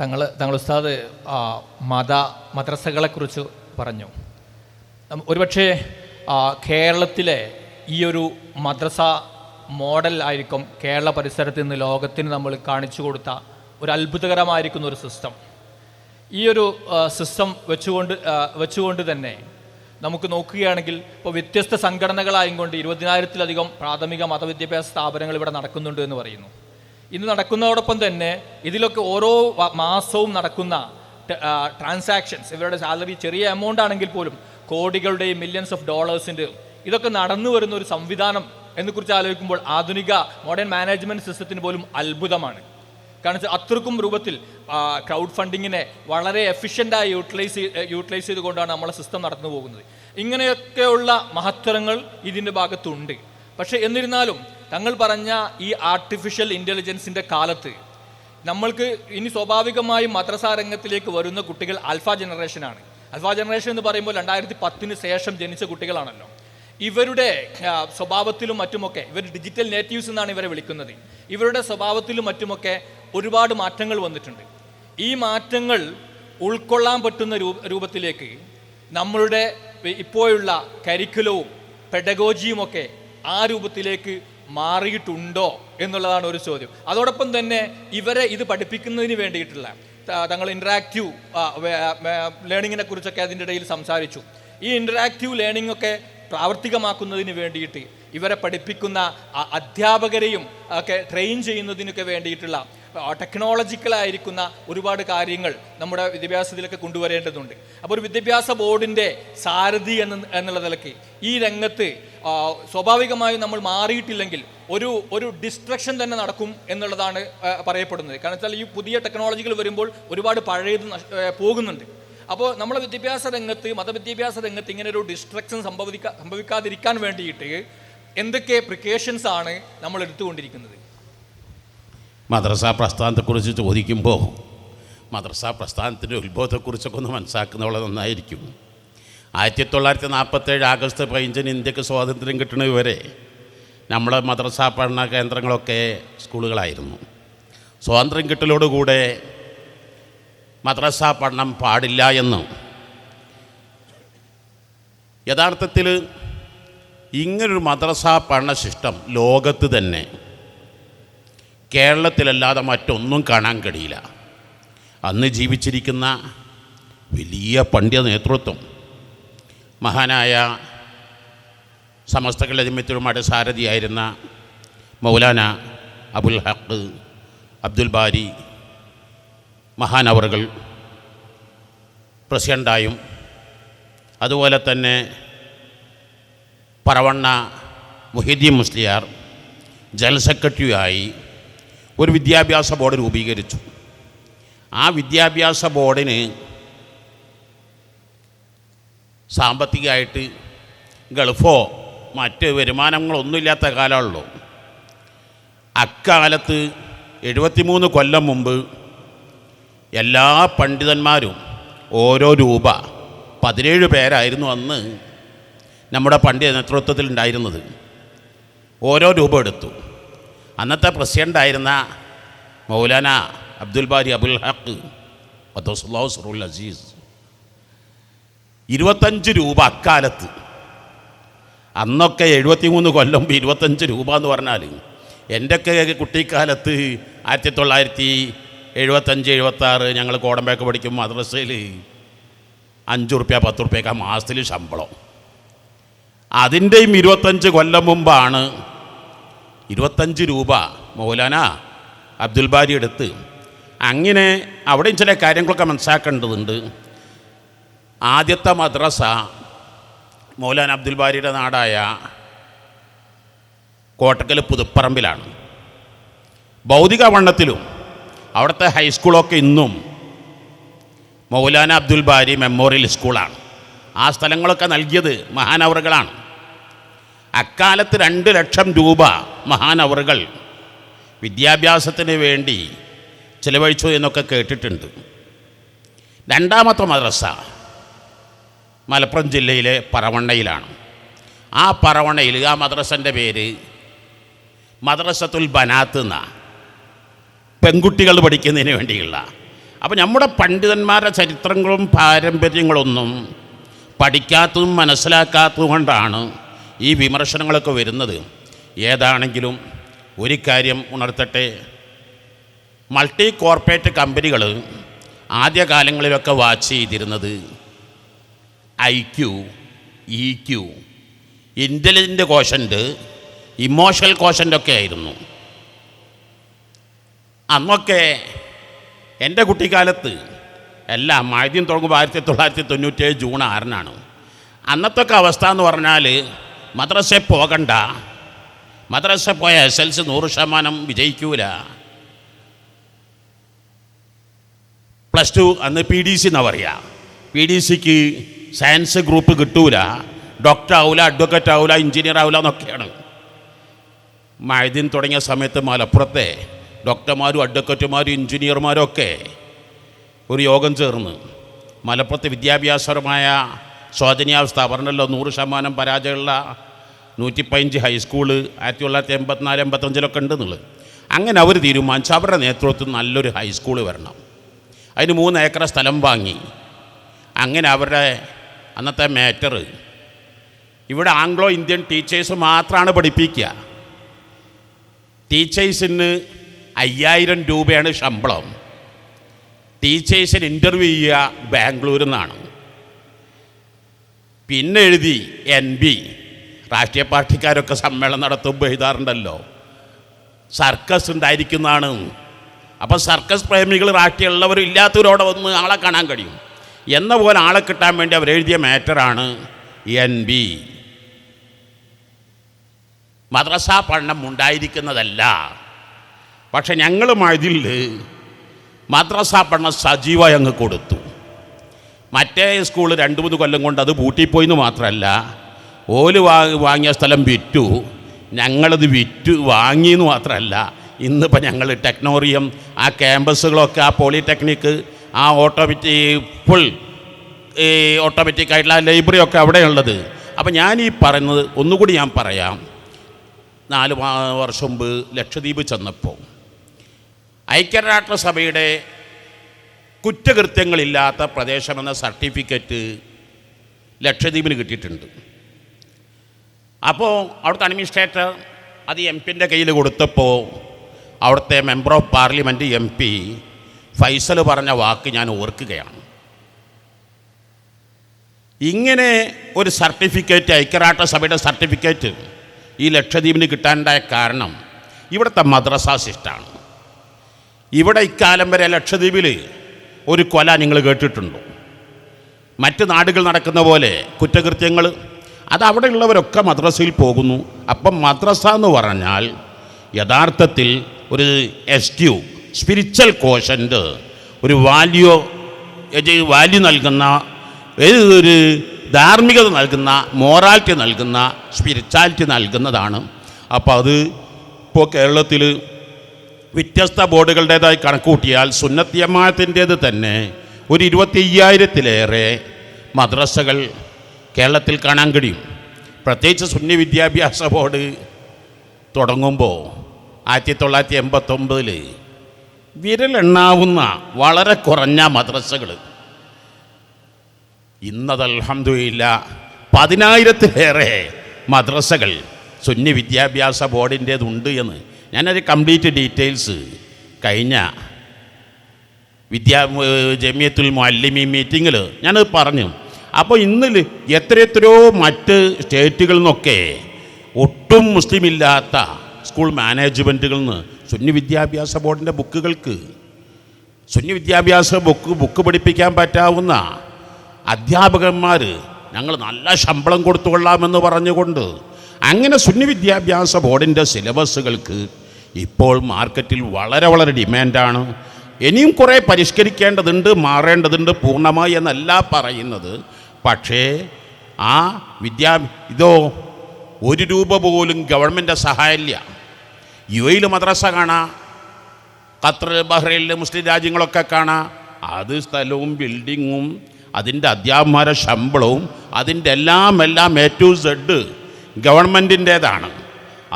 തങ്ങൾ ഉസ്താദ് മദ്രസകളെക്കുറിച്ച് പറഞ്ഞു. ഒരുപക്ഷെ കേരളത്തിലെ ഈ ഒരു മദ്രസ മോഡൽ ആയിരിക്കും കേരള പരിസരത്ത് നിന്ന് ലോകത്തിന് നമ്മൾ കാണിച്ചു കൊടുത്ത ഒരു അത്ഭുതകരമായിരിക്കുന്ന ഒരു സിസ്റ്റം. ഈ ഒരു സിസ്റ്റം വെച്ചുകൊണ്ട് തന്നെ നമുക്ക് നോക്കുകയാണെങ്കിൽ ഇപ്പോൾ വ്യത്യസ്ത സംഘടനകളായും കൊണ്ട് 20,000-ത്തിലധികം പ്രാഥമിക മതവിദ്യാഭ്യാസ സ്ഥാപനങ്ങൾ ഇവിടെ നടക്കുന്നുണ്ട് എന്ന് പറയുന്നു. ഇന്ന് നടക്കുന്നതോടൊപ്പം തന്നെ ഇതിലൊക്കെ ഓരോ മാസവും നടക്കുന്ന ട്രാൻസാക്ഷൻസ്, ഇവരുടെ സാലറി ചെറിയ എമൗണ്ട് ആണെങ്കിൽ പോലും കോടികളുടെയും മില്യൺസ് ഓഫ് ഡോളേഴ്സിൻ്റെയും ഇതൊക്കെ നടന്നു വരുന്ന ഒരു സംവിധാനം എന്നെക്കുറിച്ച് ആലോചിക്കുമ്പോൾ ആധുനിക മോഡേൺ മാനേജ്മെൻറ്റ് സിസ്റ്റത്തിന് പോലും അത്ഭുതമാണ്. കാരണം അത്രക്കും രൂപത്തിൽ ക്രൗഡ് ഫണ്ടിങ്ങിനെ വളരെ എഫിഷ്യൻ്റായി യൂട്ടിലൈസ് ചെയ്തുകൊണ്ടാണ് നമ്മളെ സിസ്റ്റം നടന്നു പോകുന്നത്. ഇങ്ങനെയൊക്കെയുള്ള മഹത്തരങ്ങൾ ഇതിൻ്റെ ഭാഗത്തുണ്ട്. പക്ഷേ എന്നിരുന്നാലും തങ്ങൾ പറഞ്ഞ ഈ ആർട്ടിഫിഷ്യൽ ഇൻ്റലിജൻസിൻ്റെ കാലത്ത് നമ്മൾക്ക് ഇനി സ്വാഭാവികമായും മദ്രസാ രംഗത്തിലേക്ക് വരുന്ന കുട്ടികൾ ആൽഫ ജനറേഷനാണ്. ആൽഫ ജനറേഷൻ എന്ന് പറയുമ്പോൾ 2010 ശേഷം ജനിച്ച കുട്ടികളാണല്ലോ. ഇവരുടെ സ്വഭാവത്തിലും മറ്റുമൊക്കെ, ഇവർ ഡിജിറ്റൽ നേറ്റീവ്സ് എന്നാണ് ഇവരെ വിളിക്കുന്നത്. ഇവരുടെ സ്വഭാവത്തിലും മറ്റുമൊക്കെ ഒരുപാട് മാറ്റങ്ങൾ വന്നിട്ടുണ്ട്. ഈ മാറ്റങ്ങൾ ഉൾക്കൊള്ളാൻ പറ്റുന്ന രൂപത്തിലേക്ക് നമ്മളുടെ ഇപ്പോഴുള്ള കരിക്കുലവും പെഡഗോജിയുമൊക്കെ ആ രൂപത്തിലേക്ക് മാറിയിട്ടുണ്ടോ എന്നുള്ളതാണ് ഒരു ചോദ്യം. അതോടൊപ്പം തന്നെ ഇവരെ ഇത് പഠിപ്പിക്കുന്നതിന് വേണ്ടിയിട്ടുള്ള തങ്ങൾ ഇൻറ്ററാക്റ്റീവ് ലേണിങ്ങിനെ കുറിച്ചൊക്കെ അതിൻ്റെ ഇടയിൽ സംസാരിച്ചു. ഈ ഇൻറ്ററാക്റ്റീവ് ലേണിംഗ് ഒക്കെ പ്രാവർത്തികമാക്കുന്നതിന് വേണ്ടിയിട്ട് ഇവരെ പഠിപ്പിക്കുന്ന അധ്യാപകരെയും ഒക്കെ ട്രെയിൻ ചെയ്യുന്നതിനൊക്കെ വേണ്ടിയിട്ടുള്ള ടെക്നോളജിക്കലായിരിക്കുന്ന ഒരുപാട് കാര്യങ്ങൾ നമ്മുടെ വിദ്യാഭ്യാസത്തിലൊക്കെ കൊണ്ടുവരേണ്ടതുണ്ട്. അപ്പോൾ ഒരു വിദ്യാഭ്യാസ ബോർഡിൻ്റെ സാരഥി എന്നുള്ള നിലയ്ക്ക് ഈ രംഗത്ത് സ്വാഭാവികമായും നമ്മൾ മാറിയിട്ടില്ലെങ്കിൽ ഒരു ഡിസ്ട്രക്ഷൻ തന്നെ നടക്കും എന്നുള്ളതാണ് പറയപ്പെടുന്നത്. കാരണം വെച്ചാൽ ഈ പുതിയ ടെക്നോളജികൾ വരുമ്പോൾ ഒരുപാട് പഴയത് പോകുന്നുണ്ട്. അപ്പോൾ നമ്മളെ വിദ്യാഭ്യാസ രംഗത്ത്, മതവിദ്യാഭ്യാസ രംഗത്ത് ഇങ്ങനെ ഒരു ഡിസ്ട്രക്ഷൻ സംഭവിക്കാതിരിക്കാൻ വേണ്ടിയിട്ട് എന്തൊക്കെ പ്രിക്കോഷൻസ് ആണ് നമ്മൾ എടുത്തുകൊണ്ടിരിക്കുന്നത്? മദ്രസ പ്രസ്ഥാനത്തെക്കുറിച്ച് ചോദിക്കുമ്പോൾ മദ്രസ പ്രസ്ഥാനത്തിൻ്റെ ഉത്ഭവത്തെക്കുറിച്ചൊക്കെ ഒന്ന് മനസ്സിലാക്കുന്ന വളരെ നന്നായിരിക്കും. 1947 ആഗസ്റ്റ് 15 ഇന്ത്യക്ക് സ്വാതന്ത്ര്യം കിട്ടുന്നത് വരെ നമ്മളെ മദ്രസ പഠന കേന്ദ്രങ്ങളൊക്കെ സ്കൂളുകളായിരുന്നു. സ്വാതന്ത്ര്യം കിട്ടലോടുകൂടെ മദ്രസ പഠനം പാടില്ല എന്ന് യഥാർത്ഥത്തിൽ ഇങ്ങനൊരു മദ്രസ പഠന സിസ്റ്റം ലോകത്ത് തന്നെ കേരളത്തിലല്ലാതെ മറ്റൊന്നും കാണാൻ കഴിയില്ല. അന്ന് ജീവിച്ചിരിക്കുന്ന വലിയ പണ്ഡിത നേതൃത്വം മഹാനായ സമസ്ത ജമിയത്തുലമായുടെ സാരഥിയായിരുന്ന മൗലാന അബുൽ ഹഖ് അബ്ദുൽ ബാരി മഹാനവറുകൾ പ്രസിഡൻ്റായും അതുപോലെ തന്നെ പറവണ്ണ മുഹിദ്ദീൻ മുസ്ലിയാർ ജനറൽ സെക്രട്ടറിയായി ഒരു വിദ്യാഭ്യാസ ബോർഡ് രൂപീകരിച്ചു. ആ വിദ്യാഭ്യാസ ബോർഡിന് സാമ്പത്തികമായിട്ട് ഗൾഫോ മറ്റ് വരുമാനങ്ങളൊന്നുമില്ലാത്ത കാലമുള്ളൂ. അക്കാലത്ത് 73 കൊല്ലം മുമ്പ് എല്ലാ പണ്ഡിതന്മാരും ഓരോ രൂപ 17 പേരായിരുന്നു അന്ന് നമ്മുടെ പണ്ഡിത നേതൃത്വത്തിൽ ഉണ്ടായിരുന്നത്. ഓരോ രൂപ എടുത്തു. അന്നത്തെ പ്രസിഡൻ്റായിരുന്ന മൗലാന അബ്ദുൽ ബാരി അബുൽ ഹഖ് വദസ്സുൽ അസീസ് 25 രൂപ അക്കാലത്ത്, അന്നൊക്കെ 73 കൊല്ലം 25 രൂപ എന്ന് പറഞ്ഞാൽ എൻ്റെയൊക്കെ കുട്ടിക്കാലത്ത് 1975-76 ഞങ്ങൾ കോടമ്പേക്ക് പഠിക്കും മദ്രസയിൽ 5 റുപ്യ 10 റുപ്യക്ക് മാസത്തിൽ ശമ്പളം. അതിൻ്റെയും 25 കൊല്ലം മുമ്പാണ് 25 രൂപ മൗലാന അബ്ദുൽ ബാരി എടുത്ത്. അങ്ങനെ അവിടെയും ചില കാര്യങ്ങളൊക്കെ മനസ്സിലാക്കേണ്ടതുണ്ട്. ആദ്യത്തെ മദ്രസ മൗലാന അബ്ദുൽ ബാരിയുടെ നാടായ കോട്ടക്കൽ പുതുപ്പറമ്പിലാണ്. ഭൗതിക വണ്ണത്തിലും അവിടുത്തെ ഹൈസ്കൂളൊക്കെ ഇന്നും മൗലാന അബ്ദുൽ ബാരി മെമ്മോറിയൽ സ്കൂളാണ്. ആ സ്ഥലങ്ങളൊക്കെ നൽകിയത് മഹാനവറുകളാണ്. അക്കാലത്ത് 2 ലക്ഷം രൂപ മഹാനവറുകൾ വിദ്യാഭ്യാസത്തിന് വേണ്ടി ചിലവഴിച്ചു എന്നൊക്കെ കേട്ടിട്ടുണ്ട്. രണ്ടാമത്തെ മദ്രസ മലപ്പുറം ജില്ലയിലെ പറവണ്ണയിലാണ്. ആ പറവണ്ണയിൽ ആ മദ്രസൻ്റെ പേര് മദ്രസത്തുൽ ബനാത്ത് എന്നാണ്, പെൺകുട്ടികൾ പഠിക്കുന്നതിന് വേണ്ടിയുള്ള. അപ്പോൾ നമ്മുടെ പണ്ഡിതന്മാരുടെ ചരിത്രങ്ങളും പാരമ്പര്യങ്ങളൊന്നും പഠിക്കാത്തതും മനസ്സിലാക്കാത്തതും കൊണ്ടാണ് ഈ വിമർശനങ്ങളൊക്കെ വരുന്നത്. ഏതാണെങ്കിലും ഒരു കാര്യം ഉണർത്തട്ടെ, മൾട്ടി കോർപ്പറേറ്റ് കമ്പനികൾ ആദ്യകാലങ്ങളിലൊക്കെ വാച്ച് ചെയ്തിരുന്നത് IQ, EQ, intelligent quotient, emotional കോഷൻ്റൊക്കെ ആയിരുന്നു. അന്നൊക്കെ എൻ്റെ കുട്ടിക്കാലത്ത് എല്ലാം ആദ്യം തുടങ്ങുമ്പോൾ 1997 ജൂൺ 6-നാണ്. അന്നത്തെ അവസ്ഥ എന്ന് പറഞ്ഞാൽ മദ്രസയിൽ പോകണ്ട, മദ്രസ പോയ SLC 100% വിജയിക്കൂല. +2 അന്ന് PDC എന്നാണ് പറയുക. PDCക്ക് സയൻസ് ഗ്രൂപ്പ് കിട്ടൂല, ഡോക്ടർ ആവില്ല, അഡ്വക്കേറ്റ് ആവില്ല, എഞ്ചിനീയർ ആവില്ല എന്നൊക്കെയാണ്. മഴദിൻ തുടങ്ങിയ സമയത്ത് മലപ്പുറത്തെ ഡോക്ടർമാരും അഡ്വക്കേറ്റുമാരും എഞ്ചിനീയർമാരും ഒക്കെ ഒരു യോഗം ചേർന്ന് മലപ്പുറത്തെ വിദ്യാഭ്യാസപരമായ ശോചനീയാവസ്ഥ പറഞ്ഞല്ലോ, 100% പരാജയമുള്ള 115 ഹൈസ്കൂള് 1984-85 ഉണ്ടെന്നുള്ളത്. അങ്ങനെ അവർ തീരുമാനിച്ചു അവരുടെ നേതൃത്വത്തിൽ നല്ലൊരു ഹൈസ്കൂൾ വരണം. അതിന് 3 ഏക്കർ സ്ഥലം വാങ്ങി. അങ്ങനെ അവരുടെ അന്നത്തെ മാറ്റർ ഇവിടെ ആംഗ്ലോ ഇന്ത്യൻ ടീച്ചേഴ്സ് മാത്രമാണ് പഠിപ്പിക്കുക. ടീച്ചേഴ്സിന് 5000 രൂപയാണ് ശമ്പളം. ടീച്ചേഴ്സിന് ഇൻ്റർവ്യൂ ചെയ്യുക ബാംഗ്ലൂരിൽ നിന്നാണ്. പിന്നെ എഴുതി NB, രാഷ്ട്രീയ പാർട്ടിക്കാരൊക്കെ സമ്മേളനം നടത്തുമ്പോൾ എഴുതാറുണ്ടല്ലോ, സർക്കസ് ഉണ്ടായിരിക്കുന്നതാണ്. അപ്പോൾ സർക്കസ് പ്രേമികൾ രാഷ്ട്രീയമുള്ളവരും ഇല്ലാത്തവരോടെ വന്ന് ആളെ കാണാൻ കഴിയും എന്ന പോലെ ആളെ കിട്ടാൻ വേണ്ടി അവരെഴുതിയ മാറ്ററാണ് NB. മദ്രസ പഠനം ഉണ്ടായിരിക്കുന്നതല്ല. പക്ഷെ ഞങ്ങൾ മഴതിൽ മദ്രസ പഠനം സജീവമായി അങ്ങ് കൊടുത്തു. മറ്റേ സ്കൂൾ 2-3 കൊല്ലം കൊണ്ട് അത് പൂട്ടിപ്പോയിന്ന് മാത്രമല്ല, ഓല് വാങ്ങിയ സ്ഥലം വിറ്റു, ഞങ്ങളത് വാങ്ങിയെന്ന് മാത്രമല്ല, ഇന്നിപ്പോൾ ഞങ്ങൾ ടെക്നോറിയം, ആ ക്യാമ്പസുകളൊക്കെ, ആ പോളിടെക്നിക്ക്, ആ ഫുൾ ഓട്ടോമാറ്റിക് ആയിട്ടുള്ള ലൈബ്രറി ഒക്കെ അവിടെയുള്ളത്. അപ്പോൾ ഞാൻ ഈ പറയുന്നത് ഒന്നുകൂടി ഞാൻ പറയാം. 4 വർഷം മുമ്പ് ലക്ഷദ്വീപ് ചെന്നപ്പോൾ ഐക്യരാഷ്ട്രസഭയുടെ കുറ്റകൃത്യങ്ങളില്ലാത്ത പ്രദേശമെന്ന സർട്ടിഫിക്കറ്റ് ലക്ഷദ്വീപിന് കിട്ടിയിട്ടുണ്ട്. അപ്പോൾ അവിടുത്തെ അഡ്മിനിസ്ട്രേറ്റർ അത് MP-ൻ്റെ കയ്യിൽ കൊടുത്തപ്പോൾ അവിടുത്തെ member of parliament MP Faisal പറഞ്ഞ വാക്ക് ഞാൻ ഓർക്കുകയാണ്. ഇങ്ങനെ ഒരു സർട്ടിഫിക്കറ്റ്, ഐക്യരാഷ്ട്രസഭയുടെ സർട്ടിഫിക്കറ്റ് ഈ ലക്ഷദ്വീപിന് കിട്ടാനുണ്ടായ കാരണം ഇവിടുത്തെ മദ്രസ സിസ്റ്റാണ്. ഇവിടെ ഇക്കാലം വരെ ലക്ഷദ്വീപിൽ ഒരു കൊല നിങ്ങൾ കേട്ടിട്ടുണ്ടോ? മറ്റ് നാടുകൾ നടക്കുന്ന പോലെ കുറ്റകൃത്യങ്ങൾ, അത് അവിടെ ഉള്ളവരൊക്കെ മദ്രസയിൽ പോകുന്നു. അപ്പം മദ്രസ എന്ന് പറഞ്ഞാൽ യഥാർത്ഥത്തിൽ ഒരു എസ്റ്റ്യൂ, സ്പിരിച്വൽ കോഷൻ്റ്, ഒരു വാല്യൂ നൽകുന്ന, ഒരു ധാർമ്മികത നൽകുന്ന, മോറാലിറ്റി നൽകുന്ന, സ്പിരിച്വാലിറ്റി നൽകുന്നതാണ്. അപ്പോൾ അത് ഇപ്പോൾ കേരളത്തിൽ വ്യത്യസ്ത ബോർഡുകളുടേതായി കണക്കുകൂട്ടിയാൽ സുന്നത്ത് ജമാഅത്തിൻ്റേത് തന്നെ ഒരു 25,000-ലേറെ മദ്രസകൾ കേരളത്തിൽ കാണാൻ കഴിയും. പ്രത്യേകിച്ച് സുന്നി വിദ്യാഭ്യാസ ബോർഡ് തുടങ്ങുമ്പോൾ 1989 വിരലെണ്ണാവുന്ന വളരെ കുറഞ്ഞ മദ്രസകൾ. ഇന്നത് അൽഹംദുലില്ലാ 10,000-ലേറെ മദ്രസകൾ സുന്നി വിദ്യാഭ്യാസ ബോർഡിൻ്റേതുണ്ട് എന്ന് ഞാനൊരു കംപ്ലീറ്റ് ഡീറ്റെയിൽസ് കഴിഞ്ഞ ജമിയത്തുൽ മുഅല്ലിമീൻ മീറ്റിങ്ങിൽ ഞാനത് പറഞ്ഞു. അപ്പോൾ ഇന്നിൽ എത്രയെത്രയോ മറ്റ് സ്റ്റേറ്റുകളിൽ നിന്നൊക്കെ ഒട്ടും മുസ്ലിം ഇല്ലാത്ത സ്കൂൾ മാനേജ്മെൻറ്റുകളിൽ നിന്ന് സുന്നി വിദ്യാഭ്യാസ ബോർഡിൻ്റെ ബുക്കുകൾക്ക്, സുന്നി വിദ്യാഭ്യാസ ബുക്ക് പഠിപ്പിക്കാൻ പറ്റാവുന്ന അധ്യാപകന്മാർ ഞങ്ങൾ നല്ല ശമ്പളം കൊടുത്തുകൊള്ളാമെന്ന് പറഞ്ഞുകൊണ്ട് അങ്ങനെ സുന്നി വിദ്യാഭ്യാസ ബോർഡിൻ്റെ സിലബസുകൾക്ക് ഇപ്പോൾ മാർക്കറ്റിൽ വളരെ വളരെ ഡിമാൻഡാണ്. ഇനിയും കുറേ പരിഷ്കരിക്കേണ്ടതുണ്ട്, മാറേണ്ടതുണ്ട് പൂർണ്ണമായി എന്നല്ല പറയുന്നത്. പക്ഷേ ആ ഇതോ 1 രൂപ പോലും ഗവൺമെൻറ് സഹായമില്ല. UAE മദ്രസ കാണാം, ഖത്തർ, ബഹ്റൈനിൽ മുസ്ലിം രാജ്യങ്ങളൊക്കെ കാണാം. അത് സ്ഥലവും ബിൽഡിങ്ങും അതിൻ്റെ അധ്യാപകന്മാരുടെ ശമ്പളവും അതിൻ്റെ എല്ലാം A to Z ഗവൺമെൻറ്റിൻ്റേതാണ്.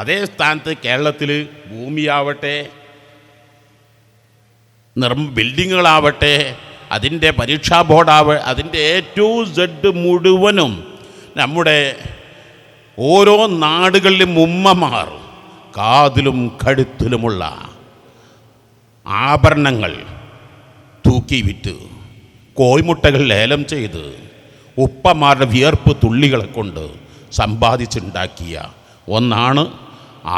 അതേ സ്ഥാനത്ത് കേരളത്തിൽ ഭൂമിയാവട്ടെ, ബിൽഡിങ്ങുകളാവട്ടെ, അതിൻ്റെ പരീക്ഷാ അതിൻ്റെ A to Z മുഴുവനും നമ്മുടെ ഓരോ നാടുകളിലും ഉമ്മമാർ കാതിലും കഴുത്തിലുമുള്ള ആഭരണങ്ങൾ തൂക്കി വിറ്റ്, കോഴിമുട്ടകൾ ലേലം ചെയ്ത്, ഉപ്പമാരുടെ വിയർപ്പ് തുള്ളികളെ കൊണ്ട് സമ്പാദിച്ചുണ്ടാക്കിയ ഒന്നാണ്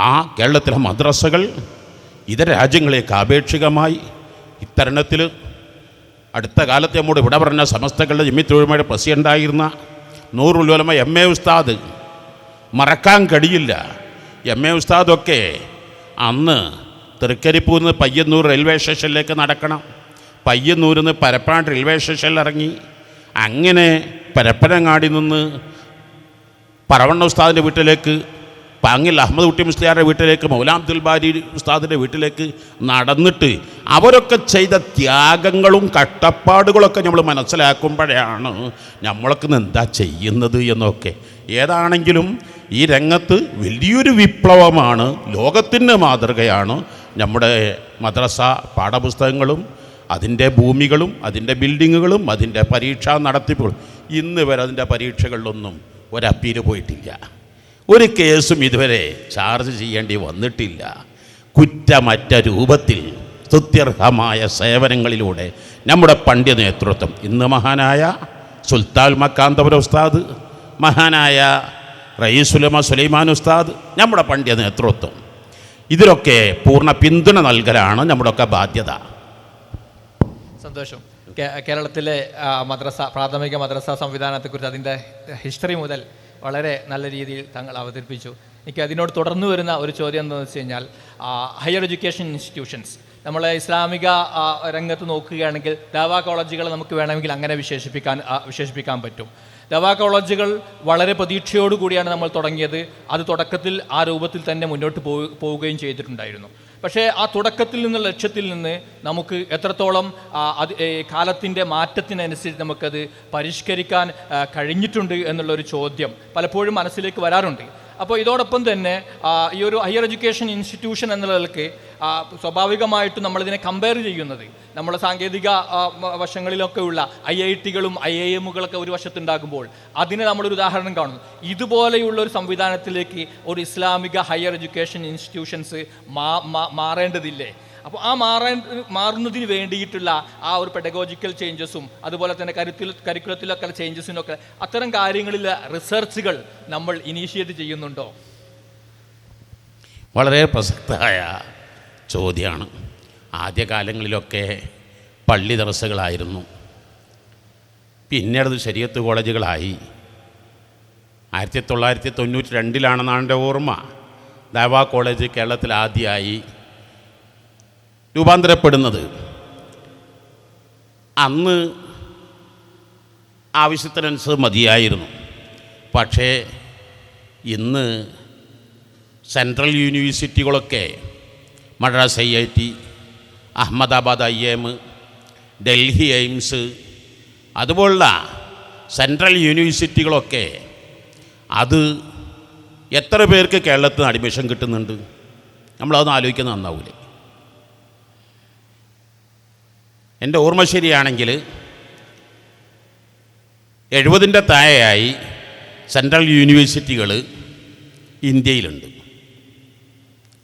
ആ കേരളത്തിലെ മദ്രസകൾ. ഇതര രാജ്യങ്ങളേക്ക് ആപേക്ഷികമായി ഇത്തരണത്തിൽ അടുത്ത കാലത്ത് നമ്മോട് ഇവിടെ പറഞ്ഞ സമസ്തകളുടെ ജമിയത്തുൽ ഉലമയുടെ പ്രസിഡൻ്റായിരുന്ന നൂറുൽ ഉലമ MA ഉസ്താദ്, മറക്കാൻ കഴിയില്ല. MA ഉസ്താദൊക്കെ അന്ന് തൃക്കരിപ്പൂരിൽ നിന്ന് പയ്യന്നൂർ റെയിൽവേ സ്റ്റേഷനിലേക്ക് നടക്കണം. പയ്യന്നൂരിൽ നിന്ന് പരപ്പനാട് റെയിൽവേ സ്റ്റേഷനിൽ ഇറങ്ങി അങ്ങനെ പരപ്പനങ്ങാടി നിന്ന് പറവണ്ണ ഉസ്താദിൻ്റെ വീട്ടിലേക്ക്, പാങ്ങിൽ അഹമ്മദ് കുട്ടി മുസ്ലിയാരുടെ വീട്ടിലേക്ക്, മൗലാന അബ്ദുൽ ബാരി ഉസ്താദിൻ്റെ വീട്ടിലേക്ക് നടന്നിട്ട് അവരൊക്കെ ചെയ്ത ത്യാഗങ്ങളും കഷ്ടപ്പാടുകളൊക്കെ നമ്മൾ മനസ്സിലാക്കുമ്പോഴാണ് നമ്മളൊക്കെ എന്താ ചെയ്യുന്നത് എന്നൊക്കെ. ഏതാണെങ്കിലും ഈ രംഗത്ത് വലിയൊരു വിപ്ലവമാണ്, ലോകത്തിന് മാതൃകയാണ് നമ്മുടെ മദ്രസ പാഠപുസ്തകങ്ങളും അതിൻ്റെ ഭൂമികളും അതിൻ്റെ ബിൽഡിങ്ങുകളും അതിൻ്റെ പരീക്ഷാ നടത്തിപ്പുകളും. ഇന്ന് വരെ അതിൻ്റെ പരീക്ഷകളിലൊന്നും ഒരപ്പീല് പോയിട്ടില്ല, ഒരു കേസും ഇതുവരെ ചാർജ് ചെയ്യേണ്ടി വന്നിട്ടില്ല. കുറ്റമറ്റ രൂപത്തിൽ സ്തുത്യർഹമായ സേവനങ്ങളിലൂടെ നമ്മുടെ പണ്ഡിത നേതൃത്വം, ഇന്ന് മഹാനായ സുൽത്താൻ മക്കാന്തപുര ഉസ്താദ്, മഹാനായ റയീസുലമ സുലൈമാൻ ഉസ്താദ്, നമ്മുടെ പണ്ഡിത നേതൃത്വം, ഇതിലൊക്കെ പൂർണ്ണ പിന്തുണ നൽകലാണ് നമ്മുടെയൊക്കെ ബാധ്യത. സന്തോഷം. കേരളത്തിലെ പ്രാഥമിക മദ്രസ സംവിധാനത്തെക്കുറിച്ച് അതിൻ്റെ ഹിസ്റ്ററി മുതൽ വളരെ നല്ല രീതിയിൽ താങ്കൾ അവതരിപ്പിച്ചു. എനിക്ക് അതിനോട് തുടർന്നു വരുന്ന ഒരു ചോദ്യം എന്താണെന്ന് വെച്ച് കഴിഞ്ഞാൽ, ഹയർ എഡ്യൂക്കേഷൻ ഇൻസ്റ്റിറ്റ്യൂഷൻസ് നമ്മളെ ഇസ്ലാമിക രംഗത്ത് നോക്കുകയാണെങ്കിൽ ദാവാ കോളേജുകൾ നമുക്ക് വേണമെങ്കിൽ അങ്ങനെ വിശേഷിപ്പിക്കാൻ പറ്റും. ദവാ കോളേജുകൾ വളരെ പ്രതീക്ഷയോടുകൂടിയാണ് നമ്മൾ തുടങ്ങിയത്. അത് തുടക്കത്തിൽ ആ രൂപത്തിൽ തന്നെ മുന്നോട്ട് പോവുകയും ചെയ്തിട്ടുണ്ടായിരുന്നു. പക്ഷേ ആ തുടക്കത്തിൽ നിന്നുള്ള ലക്ഷ്യത്തിൽ നിന്ന് നമുക്ക് എത്രത്തോളം കാലത്തിൻ്റെ മാറ്റത്തിനനുസരിച്ച് നമുക്കത് പരിഷ്കരിക്കാൻ കഴിഞ്ഞിട്ടുണ്ട് എന്നുള്ളൊരു ചോദ്യം പലപ്പോഴും മനസ്സിലേക്ക് വരാറുണ്ട്. അപ്പോൾ ഇതോടൊപ്പം തന്നെ ഈ ഒരു ഹയർ എഡ്യൂക്കേഷൻ ഇൻസ്റ്റിറ്റ്യൂഷൻ എന്നുള്ളതിലേക്ക് സ്വാഭാവികമായിട്ടും നമ്മളിതിനെ കമ്പയർ ചെയ്യുന്നത് നമ്മുടെ സാങ്കേതിക വശങ്ങളിലൊക്കെ ഉള്ള IIT-കളും IIM-കളൊക്കെ ഒരു വശത്തുണ്ടാകുമ്പോൾ അതിന് നമ്മളൊരു ഉദാഹരണം കാണുന്നു. ഇതുപോലെയുള്ള ഒരു സംവിധാനത്തിലേക്ക് ഒരു ഇസ്ലാമിക ഹയർ എഡ്യൂക്കേഷൻ ഇൻസ്റ്റിറ്റ്യൂഷൻസ് മാറേണ്ടതില്ലേ? അപ്പോൾ മാറുന്നതിന് വേണ്ടിയിട്ടുള്ള ആ ഒരു പെഡഗോജിക്കൽ ചേഞ്ചസും അതുപോലെ തന്നെ കരിക്കുലത്തിലൊക്കെ ചേഞ്ചസിനൊക്കെ അത്തരം കാര്യങ്ങളിൽ റിസർച്ചുകൾ നമ്മൾ ഇനീഷ്യേറ്റ് ചെയ്യുന്നുണ്ടോ? വളരെ പ്രസക്തമായ ചോദ്യമാണ്. ആദ്യകാലങ്ങളിലൊക്കെ പള്ളി ദർസകളായിരുന്നു, പിന്നീട് ശരീഅത്ത് കോളേജുകളായി. 1992 എൻ്റെ ഓർമ്മ ദഅവാ കോളേജ് കേരളത്തിൽ ആദ്യമായി രൂപാന്തരപ്പെടുന്നത്. അന്ന് ആവശ്യത്തിനനുസരിച്ച് മതിയായിരുന്നു. പക്ഷേ ഇന്ന് സെൻട്രൽ യൂണിവേഴ്സിറ്റികളൊക്കെ Madras IIT, Ahmedabad IIM, Delhi AIIMS അതുപോലുള്ള സെൻട്രൽ യൂണിവേഴ്സിറ്റികളൊക്കെ അത് എത്ര പേർക്ക് കേരളത്തിൽ നിന്ന് അഡ്മിഷൻ കിട്ടുന്നുണ്ട്? നമ്മളതൊന്ന് ആലോചിക്കുന്നത് നന്നാവൂലേ? എൻ്റെ ഓർമ്മ ശരിയാണെങ്കിൽ 70 താഴെയായി സെൻട്രൽ യൂണിവേഴ്സിറ്റികൾ ഇന്ത്യയിലുണ്ട്.